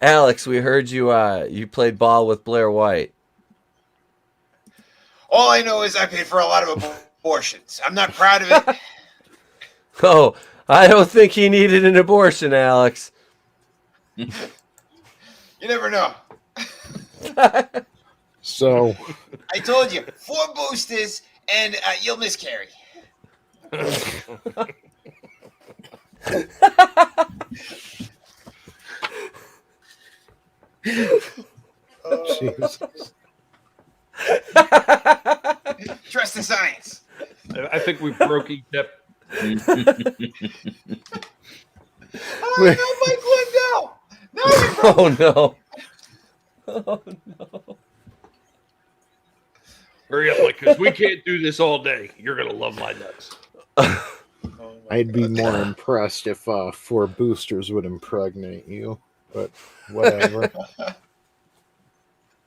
Alex, we heard you played ball with Blair White. All I know is I paid for a lot of abortions. I'm not proud of it. Oh, I don't think he needed an abortion, Alex. You never know. So I told you, 4 boosters and you'll miscarry. Jesus. Trust the science. I think we broke Etep. Oh, no, Mike Lindell. No, Oh no. Oh no. Hurry up, Mike, because we can't do this all day. You're going to love my nuts. I'd be more impressed if 4 boosters would impregnate you, but whatever.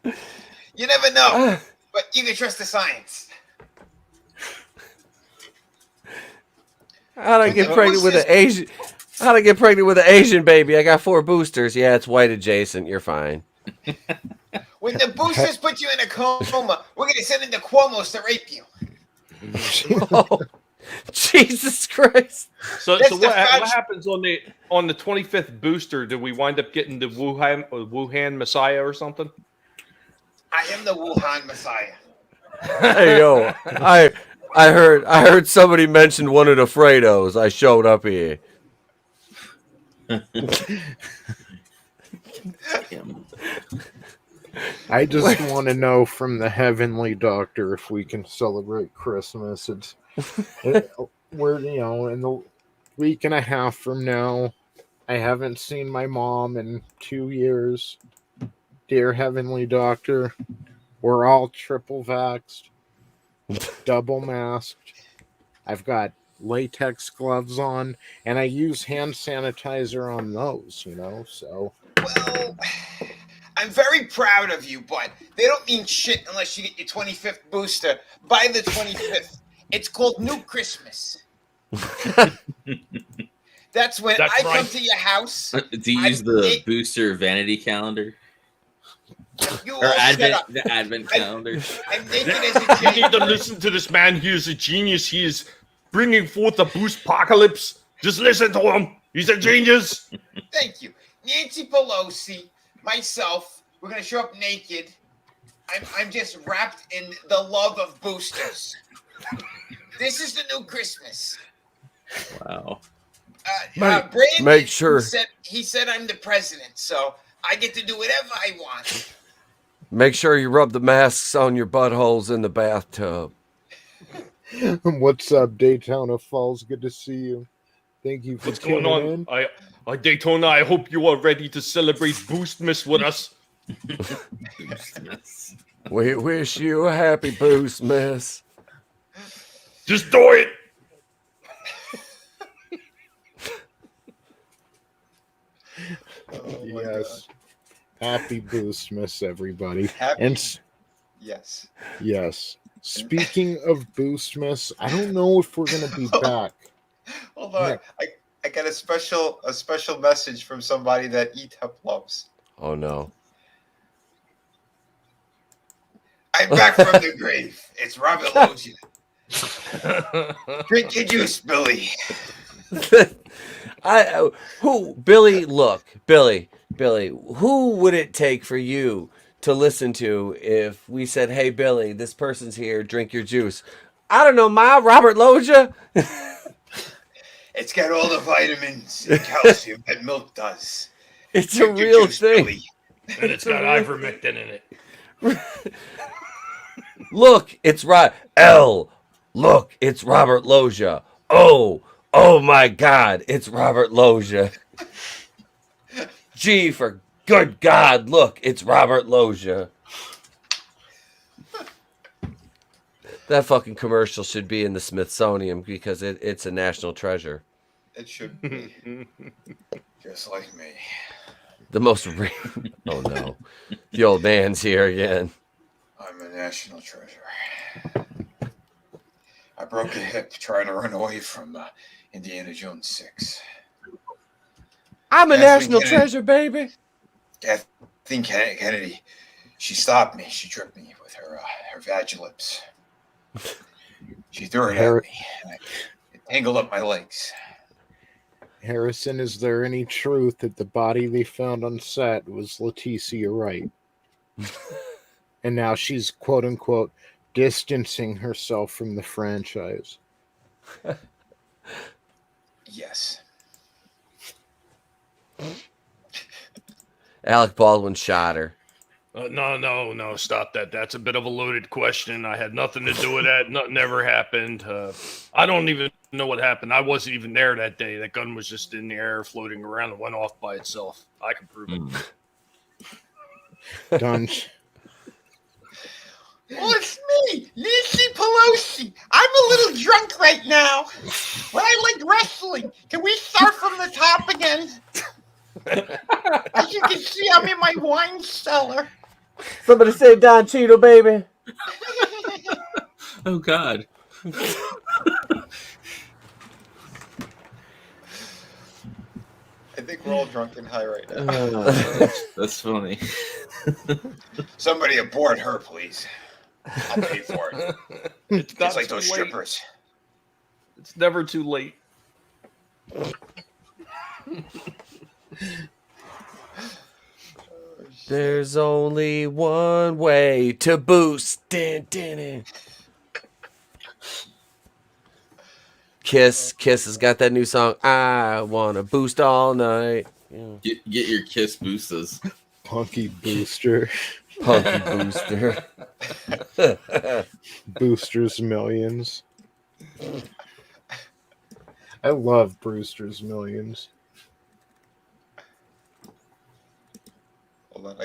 You never know, but you can trust the science. How'd I get pregnant with an Asian? How'd I get pregnant with an Asian baby? I got 4 boosters. Yeah, it's white adjacent. You're fine. When the boosters put you in a coma, we're going to send in the Cuomos to rape you. Oh, Jesus Christ! So That's what happens on the 25th booster? Do we wind up getting the Wuhan Messiah or something? I am the Wuhan Messiah. Hey yo, I heard somebody mention one of the Fredos. I showed up here. I just want to know from the Heavenly Doctor if we can celebrate Christmas. We're, in the week and a half from now. I haven't seen my mom in 2 years. Dear Heavenly Doctor, we're all triple vaxxed, double masked. I've got latex gloves on, and I use hand sanitizer on those, so. Well, I'm very proud of you, but they don't mean shit unless you get your 25th booster by the 25th. It's called New Christmas. That's when I come to your house. Do you use the booster vanity calendar? You Or all shut advent, up. the advent calendar. I'm naked as a You need to jade. listen to this man. He is a genius. He is bringing forth the boost apocalypse. Just listen to him. He's a genius. Thank you. Nancy Pelosi, myself, we're going to show up naked. I'm just wrapped in the love of boosters. This is the new Christmas. Wow. Brandon, make sure. He said I'm the president, so I get to do whatever I want. Make sure you rub the masks on your buttholes in the bathtub. What's up, Daytona Falls? Good to see you. Thank you for What's going tuning on? in. Daytona, I hope you are ready to celebrate Boostmas with us. We wish you a happy boost, miss. Just do it. Yes. Happy Boostmas, everybody. Happy. Yes. Yes. Yes. Speaking of Boostmas, I don't know if we're gonna be back. Hold on. Yeah. I got a special message from somebody that Etep loves. Oh no. I'm back from the grave. It's Robert Logia. Drink your juice, Billy. Billy, who would it take for you to listen to if we said, hey, Billy, this person's here, drink your juice? I don't know, Robert Logia. It's got all the vitamins and calcium that milk does. It's Drink a your real juice, thing. Billy. And it's got ivermectin in it. Look, it's Look, it's Robert Logia. Oh my God, it's Robert Logia. Gee, for good God, look, it's Robert Logia. That fucking commercial should be in the Smithsonian because it's a national treasure. It should be. Just like me. The most... Oh, no. The old man's here again. I'm a national treasure. I broke a hip trying to run away from Indiana Jones 6. I'm a Kathleen national Kennedy. treasure, baby. Kathleen Kennedy, she stopped me. She tripped me with her vag lips. She threw it at me, and it tangled up my legs. Harrison, is there any truth that the body they found on set was Leticia Wright? And now she's quote unquote distancing herself from the franchise. Yes. Alec Baldwin shot her. No, stop that. That's a bit of a loaded question. I had nothing to do with that. Nothing ever happened. I don't even know what happened. I wasn't even there that day. That gun was just in the air floating around and went off by itself. I can prove it. Done. Well, it's me, Nancy Pelosi. I'm a little drunk right now, but I like wrestling. Can we start from the top again? As you can see, I'm in my wine cellar. Somebody say Don Cheadle, baby. Oh God. I think we're all drunk and high right now. That's funny. Somebody aboard her, please. I'll pay for it. It's It's not like too those late. strippers. It's never too late. There's only one way to boost. Din, din, din. Kiss has got that new song. I wanna boost all night. Yeah. Get your Kiss boosters. Punky Booster. Punky booster. Brewster's Millions. I love Brewster's Millions. Hold on,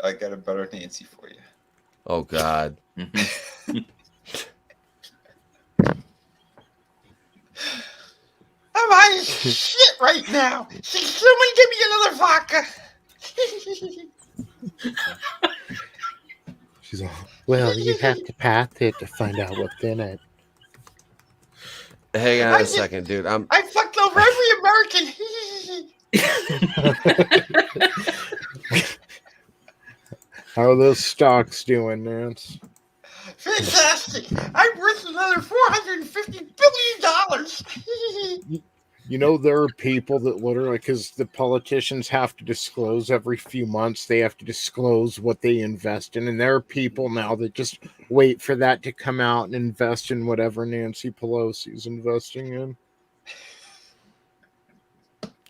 I got a better Nancy for you. Oh God. I'm high as shit right now. Someone give me another vodka. She's all, well, you have to path it to find out what's in it. Hang on a second, dude. I fucked over every American. How are those stocks doing, Nance? Fantastic! I'm worth another $450 billion. You know, there are people that literally, because the politicians have to disclose every few months, they have to disclose what they invest in. And there are people now that just wait for that to come out and invest in whatever Nancy Pelosi's investing in.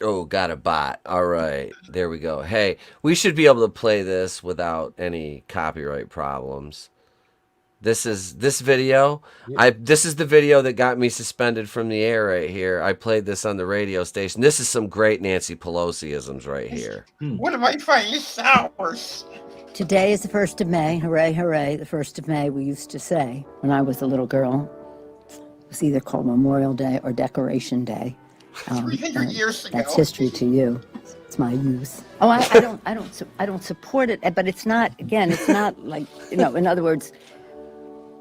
Oh, got a bot. All right, there we go. Hey, we should be able to play this without any copyright problems. This is this video. This is the video that got me suspended from the air right here. I played this on the radio station. This is some great Nancy Pelosi-isms right here. One of my finest hours. Today is the 1st of May. Hooray, hooray. The 1st of May, we used to say when I was a little girl. It was either called Memorial Day or Decoration Day. 300 years ago. That's history to you. It's my youth. Oh, I don't support it, but it's not. Again, it's not like, you know. In other words,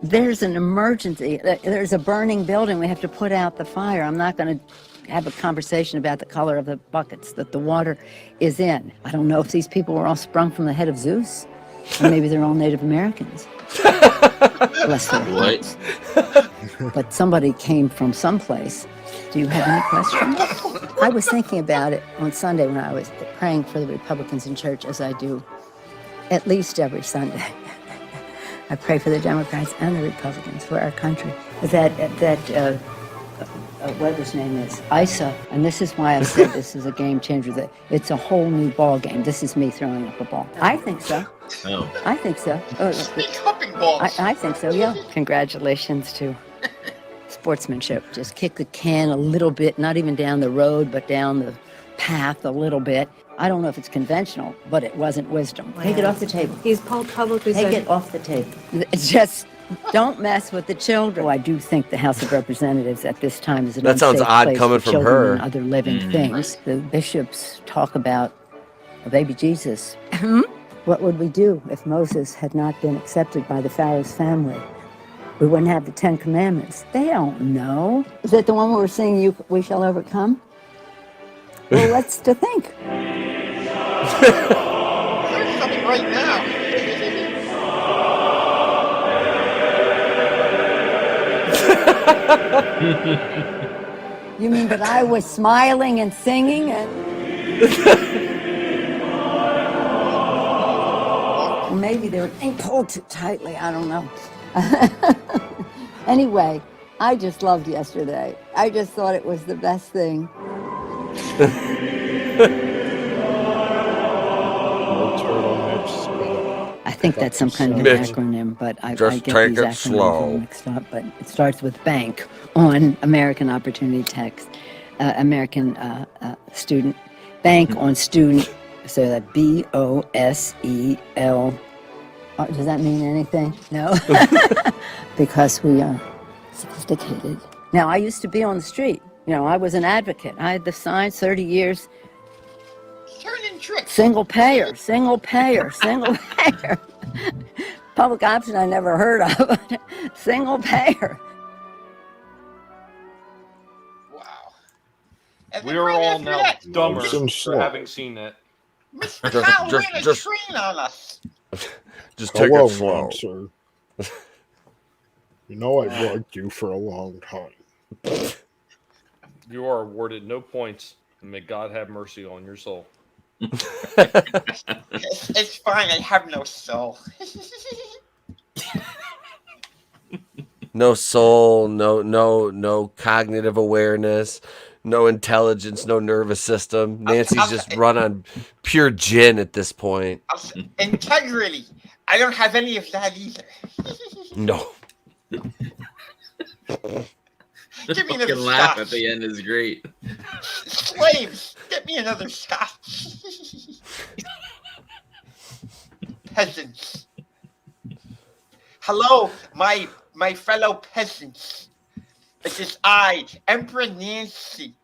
there's an emergency. There's a burning building. We have to put out the fire. I'm not going to have a conversation about the color of the buckets that the water is in. I don't know if these people were all sprung from the head of Zeus, or maybe they're all Native Americans. Bless their hearts. But somebody came from someplace. Do you have any questions? I was thinking about it on Sunday when I was praying for the Republicans in church, as I do at least every Sunday. I pray for the Democrats and the Republicans for our country. What his name is, Isa, and this is why I said this is a game changer. That it's a whole new ball game. This is me throwing up a ball. I think so. Oh. I think so. Cupping balls. I think so. Yeah. Congratulations to sportsmanship. Just kick the can a little bit, not even down the road, but down the path a little bit. I don't know if it's conventional, but it wasn't wisdom. Take it off the table. He's publicly Take said it off the table. It's just don't mess with the children. I do think the House of Representatives at this time is an That sounds unsafe odd place coming for from children her. and other living things. The bishops talk about a baby Jesus. What would we do if Moses had not been accepted by the Pharaoh's family? We wouldn't have the 10 Commandments. They don't know. Is that the one where we're singing We Shall Overcome? Well, what's to think? There's something right now. You mean that I was smiling and singing and... Well, maybe they were being pulled too tightly. I don't know. Anyway, I just loved yesterday. I just thought it was the best thing. I think that's some kind of an acronym, but I get these acronyms all mixed up. But it starts with bank on American Opportunity Text, American student, bank on student, so that BOSEL. Does that mean anything? No, because we are sophisticated. Now, I used to be on the street. You know, I was an advocate. I had the signs 30 years. Turning tricks. Single payer, single payer, single payer. Public option I never heard of. Single payer. Wow. And We then are right all after now that, dumber Some for slow. having seen that. Mr. Kyle ran a train on us. Just take Hello, it slow. sir. You know I've liked you for a long time. You are awarded no points, and may God have mercy on your soul. It's fine. I have no soul. No soul, no cognitive awareness, no intelligence, no nervous system. Nancy's just run on pure gin at this point. Integrity. I don't have any of that either. No. Give me another Fucking laugh scotch. at the end is great. Slaves, get me another scotch. Peasants. Hello, my fellow peasants. It is I, Emperor Nancy.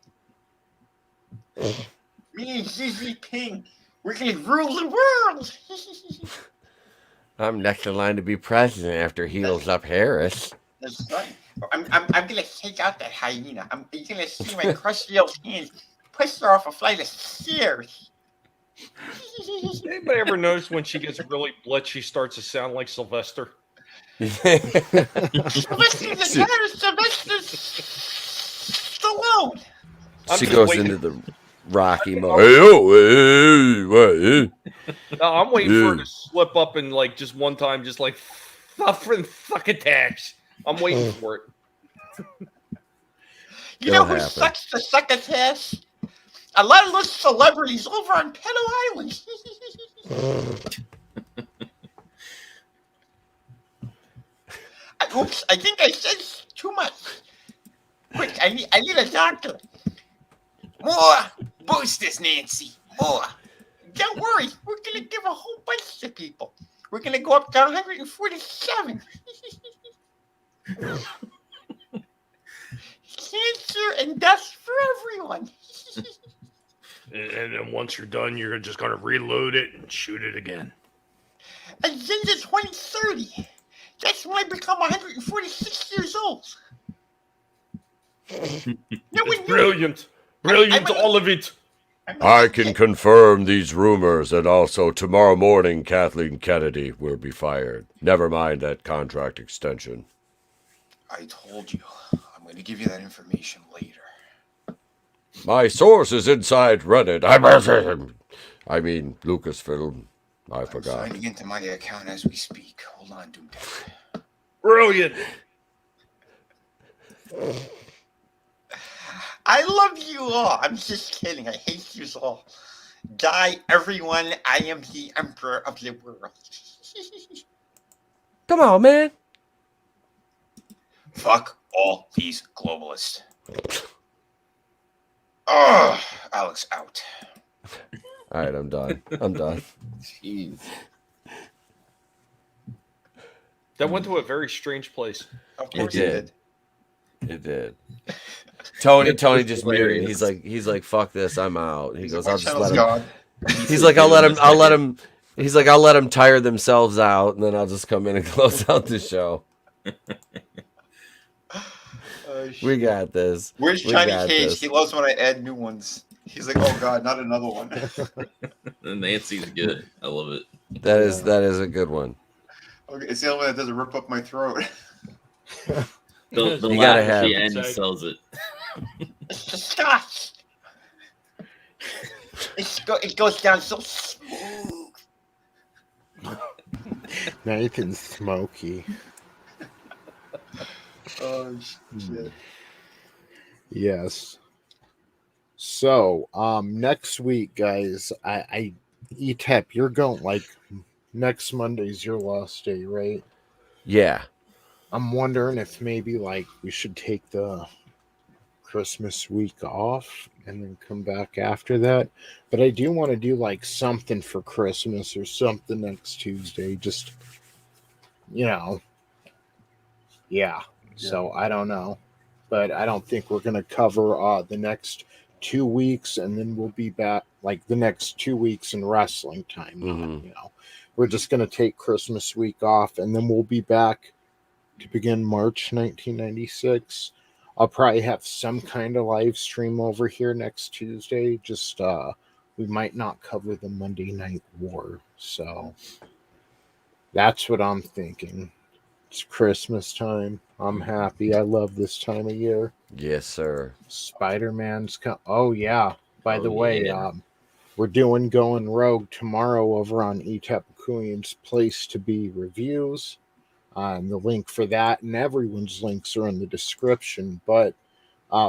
Me and Xi Jinping. We're gonna rule the world. I'm next in line to be president after Heels Up Harris. That's right. I'm gonna take out that hyena. You're gonna see my crusty old hands push her off a flight of stairs. Anybody ever notice when she gets really blitzed, she starts to sound like Sylvester? Sylvester the Cat is Sylvester Stallone. She just goes waiting. into the Rocky mode. No, I'm waiting for her to slip up and like just one time, just like fuck attacks. I'm waiting for it. You know It'll who happen. sucks the succotash? A lot of those celebrities over on Pedo Island. Oops, I think I said too much. Quick, I need a doctor. More boosters, Nancy. More. Don't worry, we're gonna give a whole bunch to people. We're gonna go up to 147. Cancer and death for everyone. And then once you're done, you're just gonna reload it and shoot it again. Agenda 2030. That's when I become 146 years old. No one knew. Brilliant, all of it. I can confirm these rumors, and also tomorrow morning Kathleen Kennedy will be fired. Never mind that contract extension. I told you. I'm going to give you that information later. My source is inside Reddit. I mean, Lucasfilm. I forgot. I'm signing into my account as we speak. Hold on, dude. Brilliant. I love you all. I'm just kidding. I hate you all. Die, everyone. I am the emperor of the world. Come on, man. Fuck all these globalists. Oh, Alex out. All right, I'm done. I'm done. Jeez. That went to a very strange place. Of course It you did. did. It did. Tony just muted. He's like, fuck this, I'm out. He goes, I'll just let him. God. He's like, I'll let him. He's like, I'll let them tire themselves out, and then I'll just come in and close out the show. We got this. Where's We Johnny got Cage? this. He loves when I add new ones. He's like, oh god, not another one. Nancy's good. I love it. That is a good one. Okay, it's the only one that doesn't rip up my throat. The You gotta laugh have- at the end sells it. It's the scotch. It goes down so smooth. Nathan's smoky. Oh shit. Yes. So, next week, guys, I Etep, you're going like next Monday's your last day, right? Yeah. I'm wondering if maybe like we should take the Christmas week off and then come back after that. But I do want to do like something for Christmas or something next Tuesday. Just, yeah. So I don't know. But I don't think we're going to cover the next 2 weeks, and then we'll be back like the next 2 weeks in wrestling time. We're just going to take Christmas week off, and then we'll be back to begin March 1996. I'll probably have some kind of live stream over here next Tuesday. Just we might not cover the Monday Night War. So that's what I'm thinking. It's Christmas time. I'm happy. I love this time of year. Yes, sir. Spider-Man's oh yeah. By the way, yeah. we're doing Going Rogue tomorrow over on Etep Wokuian's Place to Be reviews. And the link for that and everyone's links are in the description. But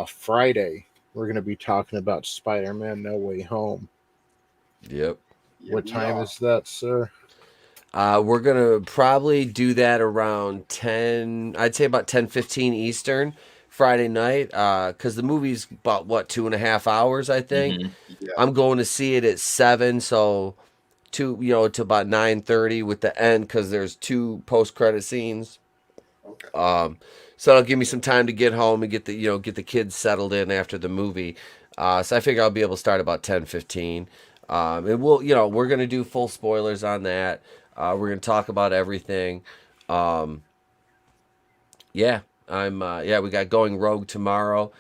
Friday, we're going to be talking about Spider-Man No Way Home. Yep. What time is that, sir? We're gonna probably do that around 10. I'd say about 10:15 Eastern Friday night. Because the movie's about 2.5 hours, I think. Mm-hmm. Yeah. I'm going to see it at 7, so to about 9:30 with the end, because there's 2 post-credit scenes. Okay. So it'll give me some time to get home and get the kids settled in after the movie. So I figure I'll be able to start about 10:15. And we're gonna do full spoilers on that. We're gonna talk about everything. We got Going Rogue tomorrow.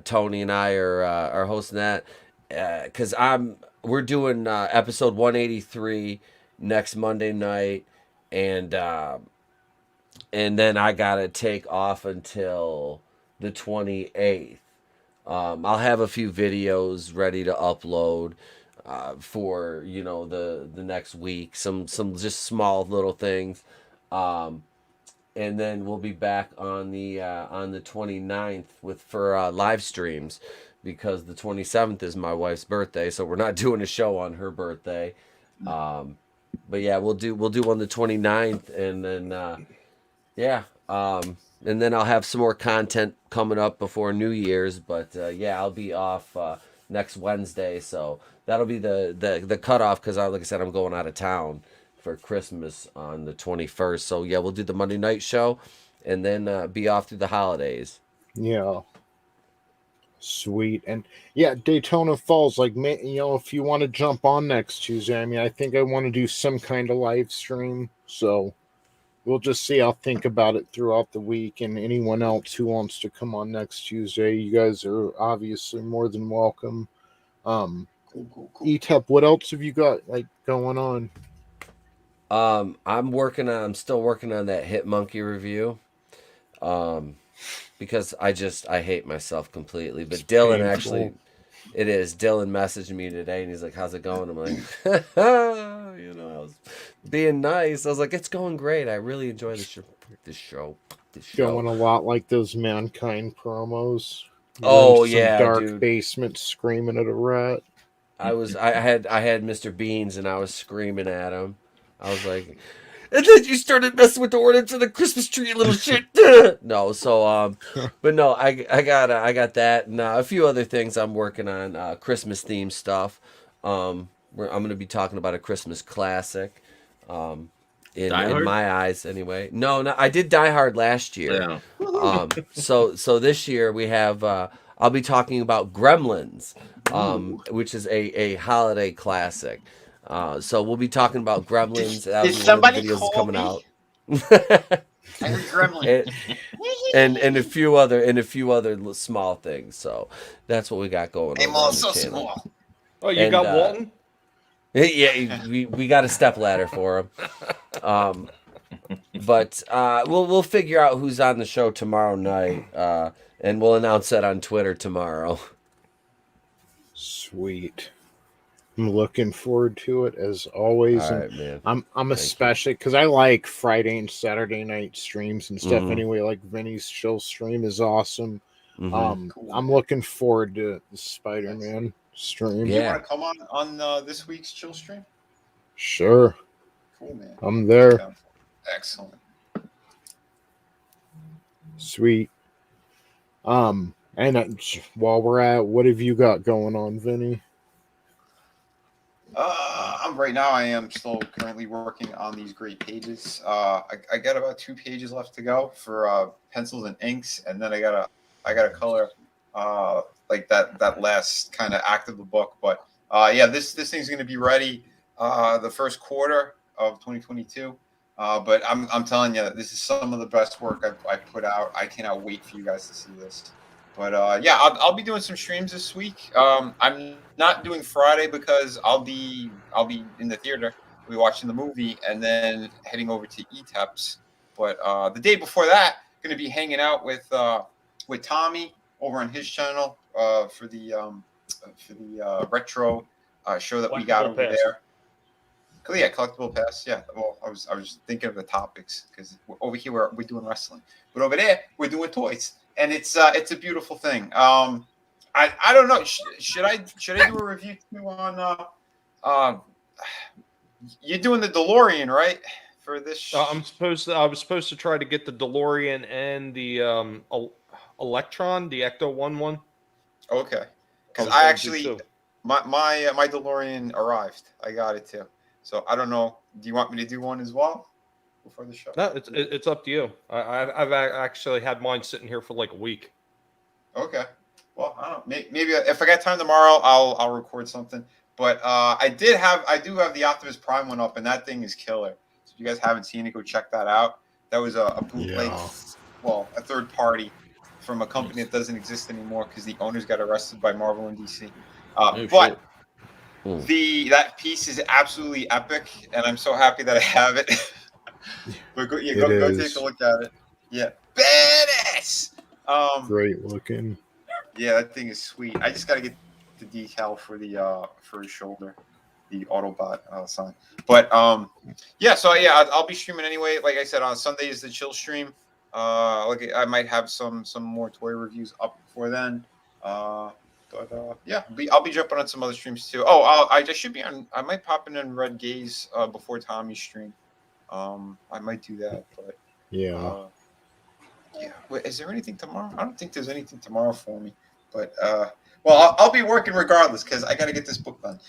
Tony and I are hosting that because we're doing episode 183 next Monday night, and then I gotta take off until the 28th. I'll have a few videos ready to upload for the next week. Some just small little things, and then we'll be back on the 29th for live streams, because the 27th is my wife's birthday, so we're not doing a show on her birthday. But yeah, we'll do on the 29th, and then yeah. And then I'll have some more content coming up before New Year's. But yeah, I'll be off next Wednesday, so that'll be the cutoff, because like I said, I'm going out of town for Christmas on the 21st. So yeah, we'll do the Monday night show, and then be off through the holidays. Yeah. Sweet. And yeah, Daytona Falls, like, if you want to jump on next Tuesday, I mean, I think I want to do some kind of live stream, so we'll just see. I'll think about it throughout the week, and anyone else who wants to come on next Tuesday, you guys are obviously more than welcome. Cool. Etep, what else have you got going on? I'm still working on that Hit Monkey review. Because I hate myself completely. But Dylan actually, it is. Dylan messaged me today, and he's like, "How's it going?" I'm like, I was being nice. I was like, "It's going great. I really enjoy this show. Going a lot like those Mankind promos. Oh some yeah, dark dude. basement screaming at a rat. I had Mr. Beans, and I was screaming at him. I was like, and then you started messing with the ornaments of the Christmas tree, you little shit. No, so but no, I got that, and a few other things I'm working on, Christmas themed stuff. I'm gonna be talking about a Christmas classic. In my eyes, anyway. No, I did Die Hard last year. Yeah. So this year we have. I'll be talking about Gremlins, which is a holiday classic. So we'll be talking about Gremlins. Did somebody call me? Out. I heard Gremlin. and a few other small things. So that's what we got going on. I'm also small. Oh, you got Walton? Yeah, we got a step ladder for him. But we'll figure out who's on the show tomorrow night, and we'll announce that on Twitter tomorrow. Sweet. I'm looking forward to it as always. All right, man. I'm especially because I like Friday and Saturday night streams and stuff. Anyway, like Vinny's chill stream is awesome. Cool. I'm looking forward to the Spider-Man stream. You want to come on this week's chill stream? Sure. Cool, man. I'm there. Excellent. Sweet. And while we're at, what have you got going on, Vinny? Right now I am still currently working on these great pages. I got about 2 pages left to go for pencils and inks, and then I gotta color like that last kind of act of the book. But yeah, this thing's gonna be ready the first quarter of 2022. But I'm telling you, this is some of the best work I've put out. I cannot wait for you guys to see this. But yeah, I'll be doing some streams this week. I'm not doing Friday because I'll be in the theater. We'll be watching the movie and then heading over to Etep's. But the day before that, going to be hanging out with Tommy over on his channel for the retro show that we got over there. Yeah, collectible pass. Yeah. Well, I was thinking of the topics because over here we're doing wrestling, but over there we're doing toys. And it's a beautiful thing. I don't know. Should I do a review too on? You're doing the DeLorean, right? For this. I was supposed to try to get the DeLorean and the Electron, the Ecto 1. Okay. Because I actually my DeLorean arrived. I got it too. So I don't know. Do you want me to do one as well? Before the show? No, it's up to you. I've actually had mine sitting here for like a week. Okay. Well, I don't know. Maybe if I got time tomorrow, I'll record something. But I do have the Optimus Prime one up, and that thing is killer. So if you guys haven't seen it, go check that out. That was a bootleg, well, a third party from a company that doesn't exist anymore because the owners got arrested by Marvel and DC. But That piece is absolutely epic, and I'm so happy that I have it. But go take a look at it. Yeah, badass. Great looking. Yeah, that thing is sweet. I just gotta get the decal for his shoulder, the Autobot sign. But yeah. So yeah, I'll be streaming anyway. Like I said, on Sunday is the chill stream. I might have some more toy reviews up before then. Yeah, I'll be jumping on some other streams too. Oh, I just should be on. I might pop in Red Gaze before Tommy's stream. I might do that, but yeah. Yeah. Wait, is there anything tomorrow? I don't think there's anything tomorrow for me. But well, I'll be working regardless because I got to get this book done.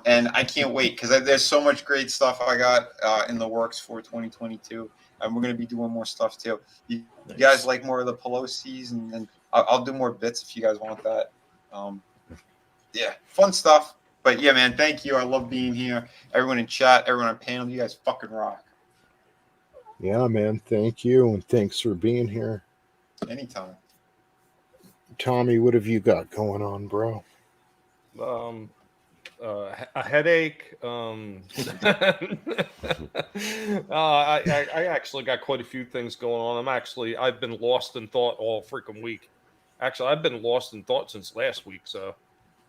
And I can't wait because there's so much great stuff I got in the works for 2022, and we're gonna be doing more stuff too. You guys like more of the Pelosi's, and I'll do more bits if you guys want that. Yeah, fun stuff. But yeah, man, thank you. I love being here. Everyone in chat, everyone on panel, you guys fucking rock. Yeah, man. Thank you, and thanks for being here. Anytime. Tommy, what have you got going on, bro? A headache. I actually got quite a few things going on. I've been lost in thought all freaking week. Actually, I've been lost in thought since last week. So,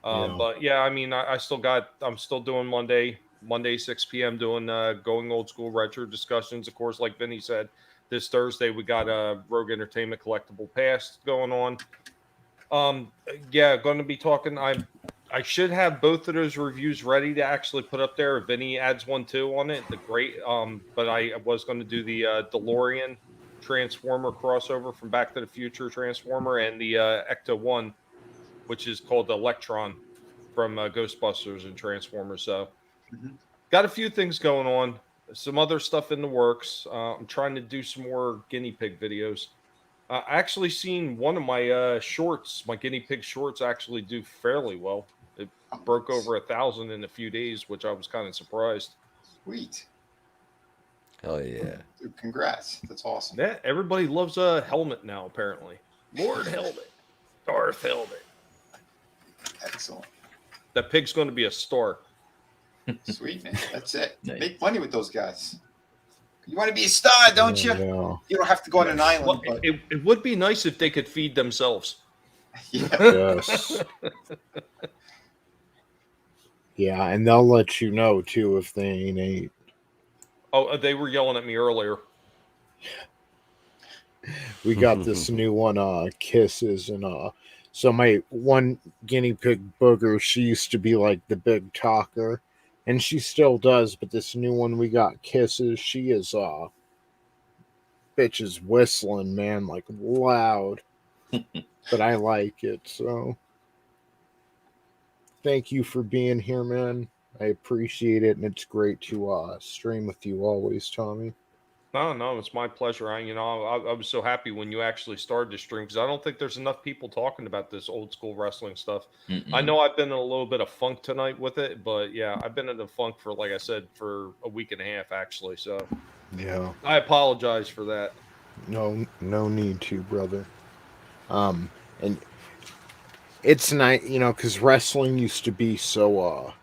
but yeah, I mean, I'm still doing Monday 6 p.m. doing going old school retro discussions. Of course, like Vinny said, this Thursday we got a Rogue Entertainment collectible pass going on. Yeah, going to be talking. I should have both of those reviews ready to actually put up there. Vinny adds one too on it. But I was going to do the DeLorean Transformer crossover from Back to the Future Transformer and the Ecto 1, which is called Electron from Ghostbusters and Transformers. So, got a few things going on. Some other stuff in the works. I'm trying to do some more guinea pig videos. I actually seen one of my shorts, my guinea pig shorts, actually do fairly well. It broke over 1,000 in a few days, which I was kind of surprised. Sweet. Hell yeah. Dude, congrats. That's awesome. Yeah, everybody loves a helmet now, apparently. Lord Helmet. Darth Helmet. Excellent. That pig's going to be a star. Sweet, man. That's it. Nice. Make money with those guys. You want to be a star, don't you? Yeah. You don't have to go on an island. Well, it would be nice if they could feed themselves. Yeah. Yes. Yeah, and they'll let you know too if they ain't ate. Oh, they were yelling at me earlier. We got this new one, Kisses, and so my one guinea pig booger, she used to be like the big talker, and she still does, but this new one we got, Kisses, she is bitch is whistling, man, like loud. But I like it, so thank you for being here, man. I appreciate it, and it's great to stream with you always, Tommy. No, it's my pleasure. I was so happy when you actually started to stream because I don't think there's enough people talking about this old school wrestling stuff. I know I've been in a little bit of funk tonight with it, but yeah, I've been in the funk for, like I said, for a week and a half actually. So yeah, I apologize for that. No need to, brother. And it's nice, because wrestling used to be so,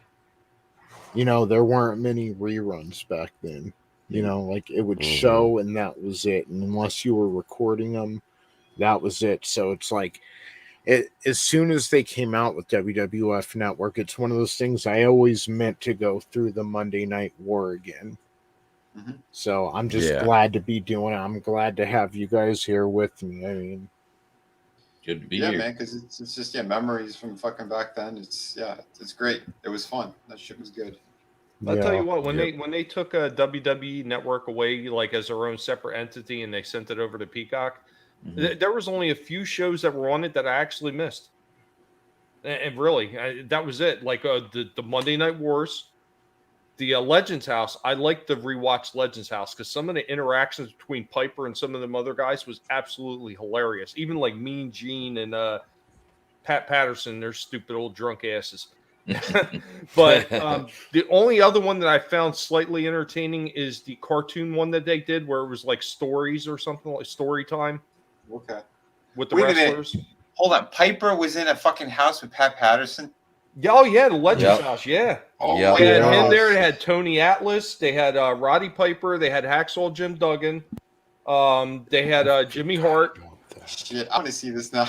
there weren't many reruns back then. Like it would show and that was it. And unless you were recording them, that was it. So it's like, as soon as they came out with WWF Network, it's one of those things I always meant to go through the Monday Night War again. So I'm just glad to be doing it. I'm glad to have you guys here with me. I mean, good to be here. Yeah, man, because it's just memories from fucking back then. It's great. It was fun. That shit was good. I'll tell you what, when they took a WWE Network away, like as their own separate entity, and they sent it over to Peacock, there was only a few shows that were on it that I actually missed. And really, that was it. Like the Monday Night Wars, the Legends House. I like to rewatch Legends House because some of the interactions between Piper and some of them other guys was absolutely hilarious. Even like Mean Gene and Pat Patterson, their stupid old drunk asses. But the only other one that I found slightly entertaining is the cartoon one that they did where it was like stories or something, like story time. Okay. With the wrestlers. Hold on. Piper was in a fucking house with Pat Patterson? Oh yeah, the Legends Yep. House. Yeah. Oh Yep. my They had Yeah. him there. They had Tony Atlas. They had Roddy Piper. They had Hacksaw Jim Duggan. They had Jimmy Hart. shit! I want to see this now.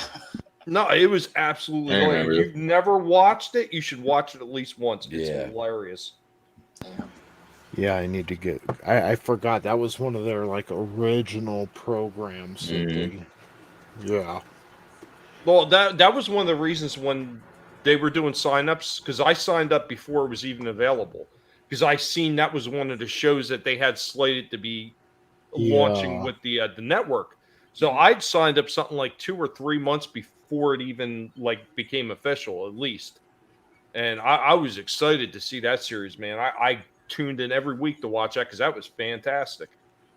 No, it was absolutely I hilarious. If remember. you've never watched it, you should watch it at least once. It's Yeah. hilarious. Yeah, I need to get. I forgot that was one of their like original programs. That they, yeah. Well, that was one of the reasons when they were doing signups, because I signed up before it was even available, because I seen that was one of the shows that they had slated to be launching Yeah. with the network. So I'd signed up something like 2 or 3 months before it even like became official, at least. And I was excited to see that series, man. I tuned in every week to watch that because that was fantastic.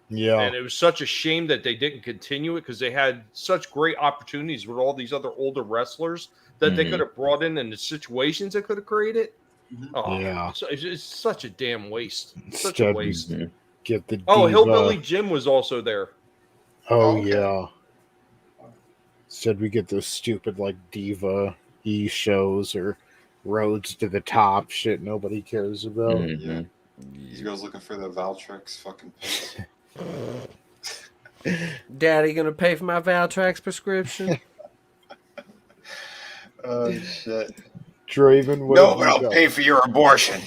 Yeah. And it was such a shame that they didn't continue it, because they had such great opportunities with all these other older wrestlers that they Mhm. could have brought in and the situations they could have created. Oh, Yeah. it's such a damn waste. Such Instead a we waste. get the Oh, diva. Hillbilly Jim was also there. Oh Okay. yeah. Instead we get those stupid like diva e shows or Roads to the Top shit nobody cares about. Mhm. These girls looking for the Valtrex fucking pills. Daddy gonna pay for my Valtrex prescription? Oh shit! Draven, what No, have but you I'll got? pay for your abortion.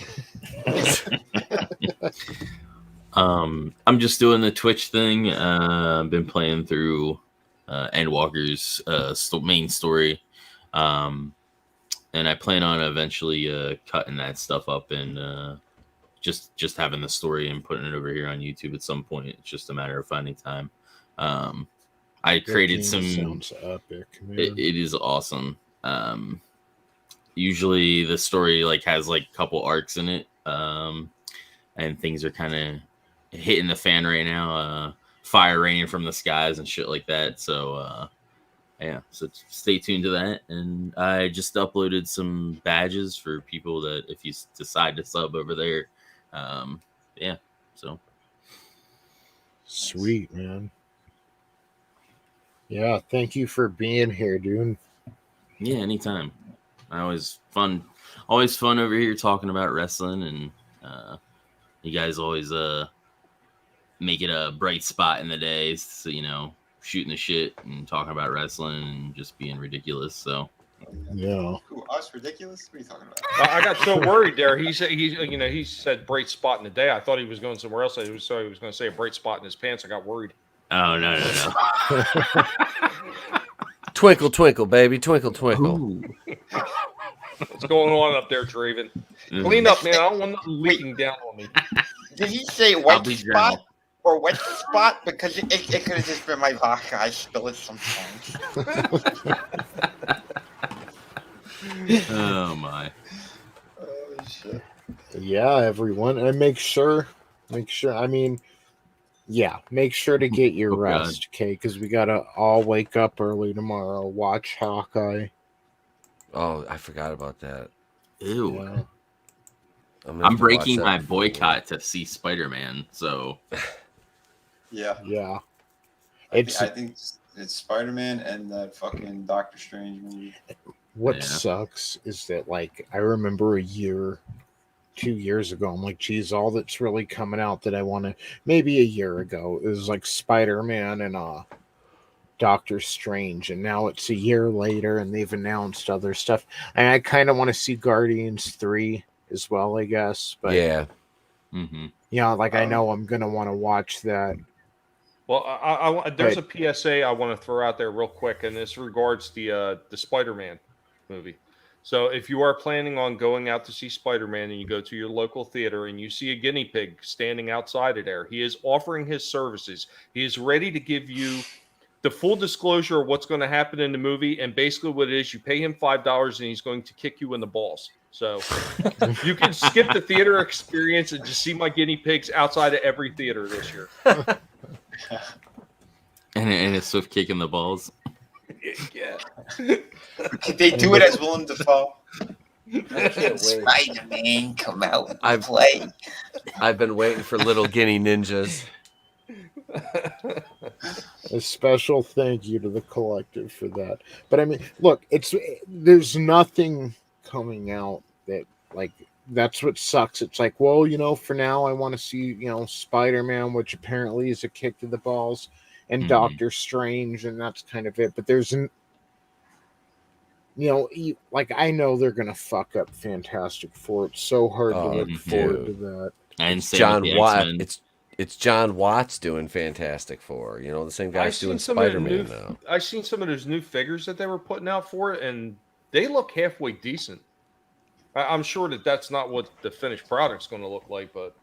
I'm just doing the Twitch thing. I've been playing through Endwalker's main story, and I plan on eventually cutting that stuff up and just having the story and putting it over here on YouTube at some point. It's just a matter of finding time. I That created game some. sounds epic, man. It is awesome. Usually the story like has like a couple arcs in it, and things are kind of hitting the fan right now. Fire raining from the skies and shit like that. So yeah, so stay tuned to that. And I just uploaded some badges for people that if you decide to sub over there. Yeah, so Sweet, man. Yeah, thank you for being here, dude. yeah, anytime. Always fun over here talking about wrestling, and you guys always make it a bright spot in the day. So, shooting the shit and talking about wrestling and just being ridiculous. So Yeah. Who, us? Ridiculous? What are you talking about? I got so worried there. He said bright spot in the day. I thought he was going somewhere else. He was going to say a bright spot in his pants. I got worried. oh no. Twinkle, twinkle, baby, twinkle, twinkle. Ooh. What's going on up there, Draven? Clean up, man. I don't want nothing leaking down on me. Did he say I'll wet be spot journal. or wet spot? Because it could have just been my vodka. I spill it sometimes. Oh my. Oh shit! Yeah, everyone. And make sure, I mean, yeah, make sure to get your Oh, God. rest, okay? Because we got to all wake up early tomorrow, watch Hawkeye. Oh, I forgot about that. Ew. Yeah. gonna I'm have to watch breaking that my before boycott to see Spider-Man. So Yeah, Yeah. I think it's Spider-Man and that fucking Doctor Strange movie. What Yeah. sucks is that, like, I remember 2 years ago, I'm like, geez, all that's really coming out that I want to, maybe a year ago, it was like Spider-Man and Doctor Strange, and now it's a year later and they've announced other stuff. And I kind of want to see Guardians 3 as well, I guess. But Yeah. like I know I'm gonna want to watch that. Well, there's a PSA I want to throw out there real quick, and this regards the Spider-Man movie. So if you are planning on going out to see Spider-Man and you go to your local theater and you see a guinea pig standing outside of there, he is offering his services. He is ready to give you the full disclosure of what's going to happen in the movie, and basically what it is, you pay him $5 and he's going to kick you in the balls. So you can skip the theater experience and just see my guinea pigs outside of every theater this year. and it's Swift kicking the balls. Yeah. Did they do it as Willem Dafoe? I can't wait. Spider-Man, come out and I've- play. I've been waiting for little guinea ninjas. A special thank you to the collective for that. But I mean, look, there's nothing coming out that like that's what sucks. It's like, well, for now I want to see, Spider-Man, which apparently is a kick to the balls, and Doctor Strange, and that's kind of it. But there's like I know they're gonna fuck up Fantastic Four. It's so hard to look forward to that. And It's same John with the Watt. X-Men. It's John Watts doing Fantastic Four. The same guy's doing Spider-Man now. I've seen some of those new figures that they were putting out for it, and they look halfway decent. I'm sure that's not what the finished product's going to look like, but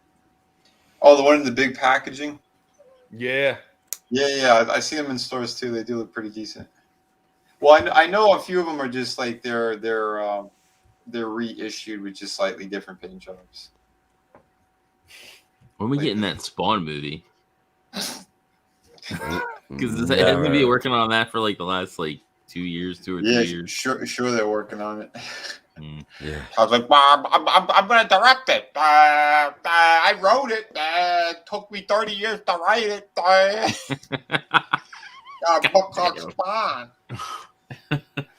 Oh, the one in the big packaging. yeah, Yeah. I see them in stores too. They do look pretty decent. Well, I know a few of them are just like they're reissued with just slightly different paint jobs. When we get in that Spawn movie? Because Never. hasn't he been working on that for like the last 2 years, 2 or 3 years? Sure they're working on it. Yeah. I was like, well, I'm going to direct it. I wrote it. Took me 30 years to write it. Book called Spawn.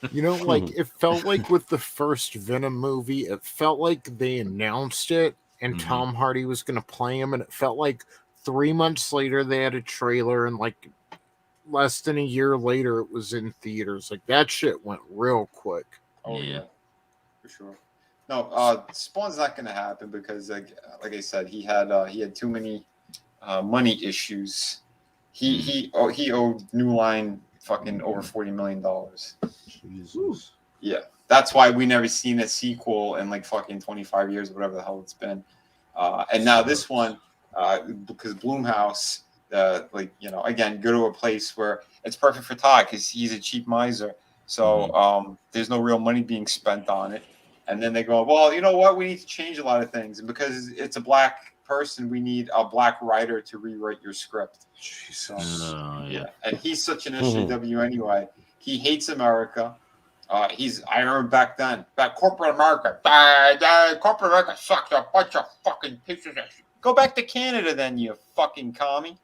It felt like with the first Venom movie, it felt like they announced it and Tom Hardy was going to play him, and it felt like 3 months later they had a trailer, and like less than a year later it was in theaters. Like that shit went real quick. Oh yeah, for sure. No, Spawn's not going to happen because, like I said, he had too many money issues. He owed New Line fucking over $40 million. Jesus. Yeah, that's why we never seen a sequel in like fucking 25 years, whatever the hell it's been. And now this one, because Blumhouse, again, go to a place where it's perfect for Todd because he's a cheap miser. So there's no real money being spent on it. And then they go, well, you know what? We need to change a lot of things. And because it's a black person, we need a black writer to rewrite your script. Jesus. Yeah. And he's such an SJW anyway. He hates America. I remember back then, corporate America. Corporate America sucks. They're a bunch of fucking pieces of shit. Go back to Canada then, you fucking commie.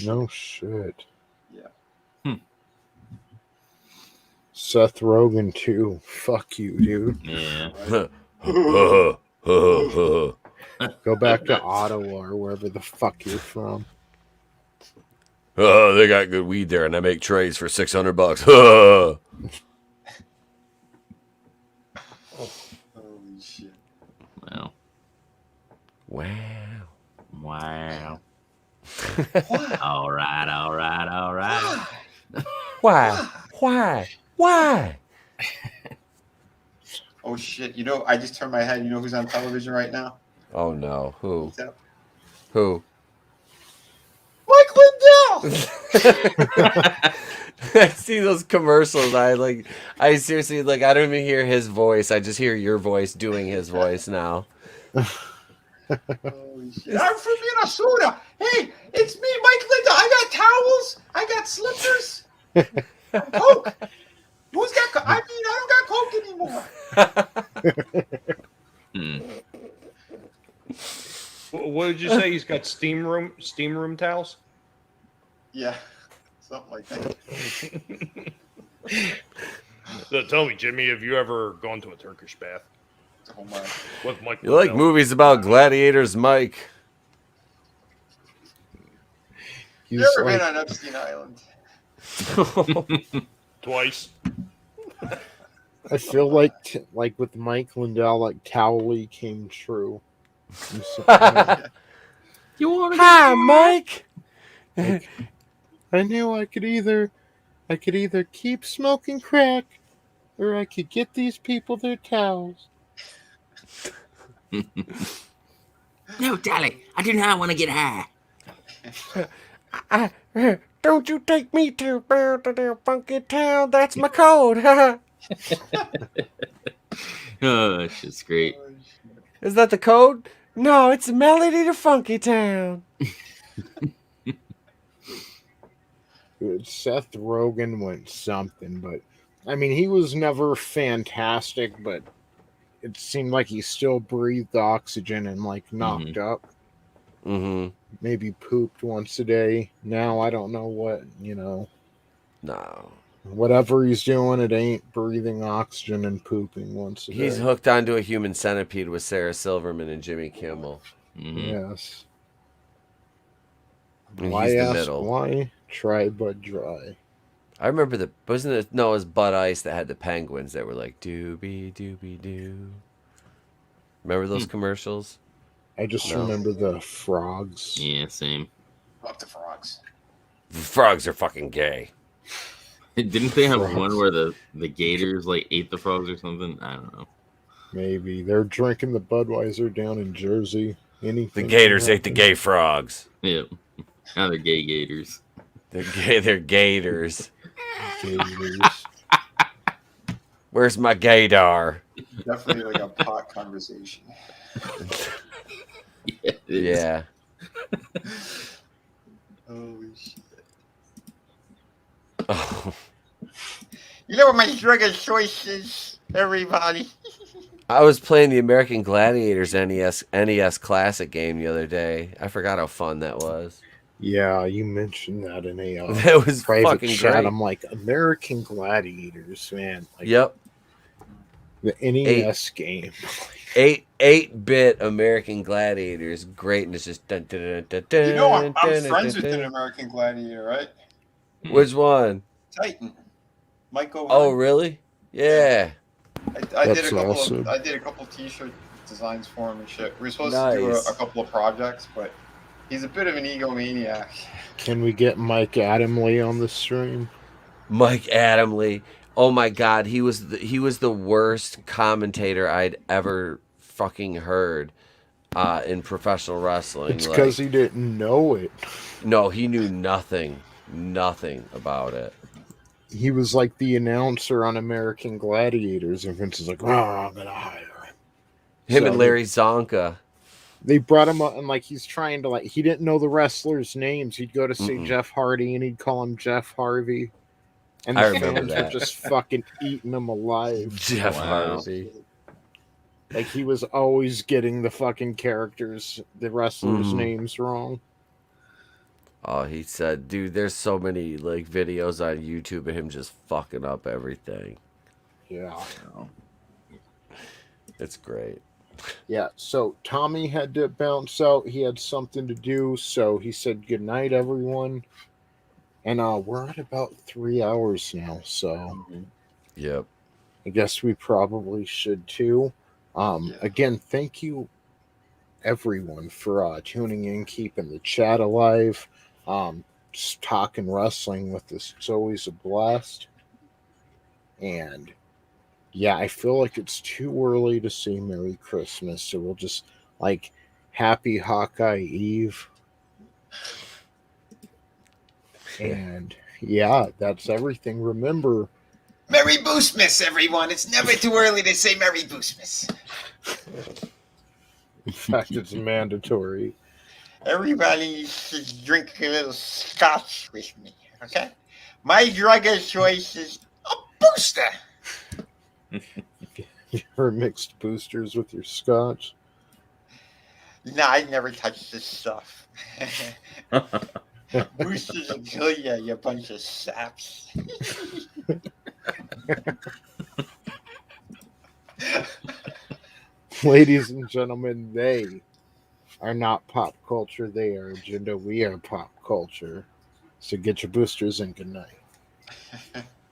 No shit. Yeah. Seth Rogen too. Fuck you, dude. Yeah. Go back to Ottawa or wherever the fuck you're from. Oh, they got good weed there, and I make trays for $600. Holy shit! Wow. All right. Why? Oh shit! I just turned my head. You know who's on television right now? Oh no, who? Etep. Who? Mike Lindell. I see those commercials. I seriously I don't even hear his voice. I just hear your voice doing his voice now. Holy shit. I'm from Minnesota. Hey, it's me, Mike Lindell. I got towels. I got slippers. Coke. Who's got Coke? I don't got Coke anymore. What did you say? He's got steam room towels? Yeah, something like that. So tell me, Jimmy, have you ever gone to a Turkish bath? Oh my. With Mike You like Lindell? movies about gladiators, Mike? You ever been on Epstein Island? Twice. I feel like with Mike Lindell, like Cowley came true. You want to? Hi, Mike. I knew I could either keep smoking crack, or I could get these people their towels. No, darling, I do not want to get high. Don't you take me to the funky town? That's my code. Oh, that shit's great. Is that the code? No, it's a melody to funky town. Seth Rogen went something, but I mean, he was never fantastic, but it seemed like he still breathed oxygen and knocked up. Mm-hmm. Maybe pooped once a day. Now I don't know what, No. Whatever he's doing, it ain't breathing oxygen and pooping once a He's day. hooked onto a human centipede with Sarah Silverman and Jimmy Kimmel. Yes. And Why he's the ask middle. why? Try but dry. I remember wasn't it? No, it was Bud Ice that had the penguins that were like doobie doobie doo. Remember those commercials? I just No. remember the frogs. Yeah, same. Fuck the frogs. Frogs are fucking gay. Didn't they have Frogs. one where the gators like ate the frogs or something? I don't know. Maybe they're drinking the Budweiser down in Jersey. The gators ate the gay frogs. Yep. Now they're gay gators. They're gay. They're gators. Gators. Where's my gaydar? Definitely like a pot conversation. Yeah. it is. Yeah. Holy shit. Oh. You know what my drug of choice is, everybody? I was playing the American Gladiators NES Classic game the other day. I forgot how fun that was. Yeah, you mentioned that in a That was private fucking chat. great. I'm like, American Gladiators, man. Like, Yep. the NES game. 8-bit American Gladiators, great, and it's just dun, dun, dun, dun, dun, You know, I'm dun, friends dun, with dun. an American Gladiator, right? Which one? Titan. Michael. Oh, really? Yeah. I did That's a couple awesome. of I did a couple of T-shirt designs for him and shit. We were supposed Nice. to do a couple of projects, but he's a bit of an egomaniac. Can we get Mike Adamley on the stream? Mike Adamley. Oh my God, he was the worst commentator I'd ever fucking heard in professional wrestling. It's because he didn't know it. No, he knew nothing about it. He was like the announcer on American Gladiators, and Vince is like, "Oh, I'm gonna hire him." Him So and Larry Zonka. They brought him up, and like he's trying to he didn't know the wrestlers' names. He'd go to see Mm-mm. Jeff Hardy, and he'd call him Jeff Harvey, and I the remember fans that. were just fucking eating him alive. Jeff Wow. Hardy. Like he was always getting the fucking characters, the wrestlers' Mhm. names wrong. Oh, he said, dude, there's so many like videos on YouTube of him just fucking up everything. Yeah. It's great. Yeah, so Tommy had to bounce out. He had something to do, so he said good night, everyone. And we're at about 3 hours now, so Yep. I guess we probably should too. Again, thank you everyone for tuning in, keeping the chat alive, just talking wrestling with us. It's always a blast. And yeah, I feel like it's too early to say Merry Christmas, so we'll just Happy Hawkeye Eve. And yeah, that's everything. Remember, Merry Boostmas, everyone. It's never too early to say Merry Boostmas. in fact, it's mandatory. Everybody should drink a little scotch with me, okay? My drug of choice is a booster. You're mixed boosters with your scotch. Nah, I never touch this stuff. Boosters will kill you, you bunch of saps. Ladies and gentlemen, they are not pop culture. They are agenda. We are pop culture. So get your boosters and good night.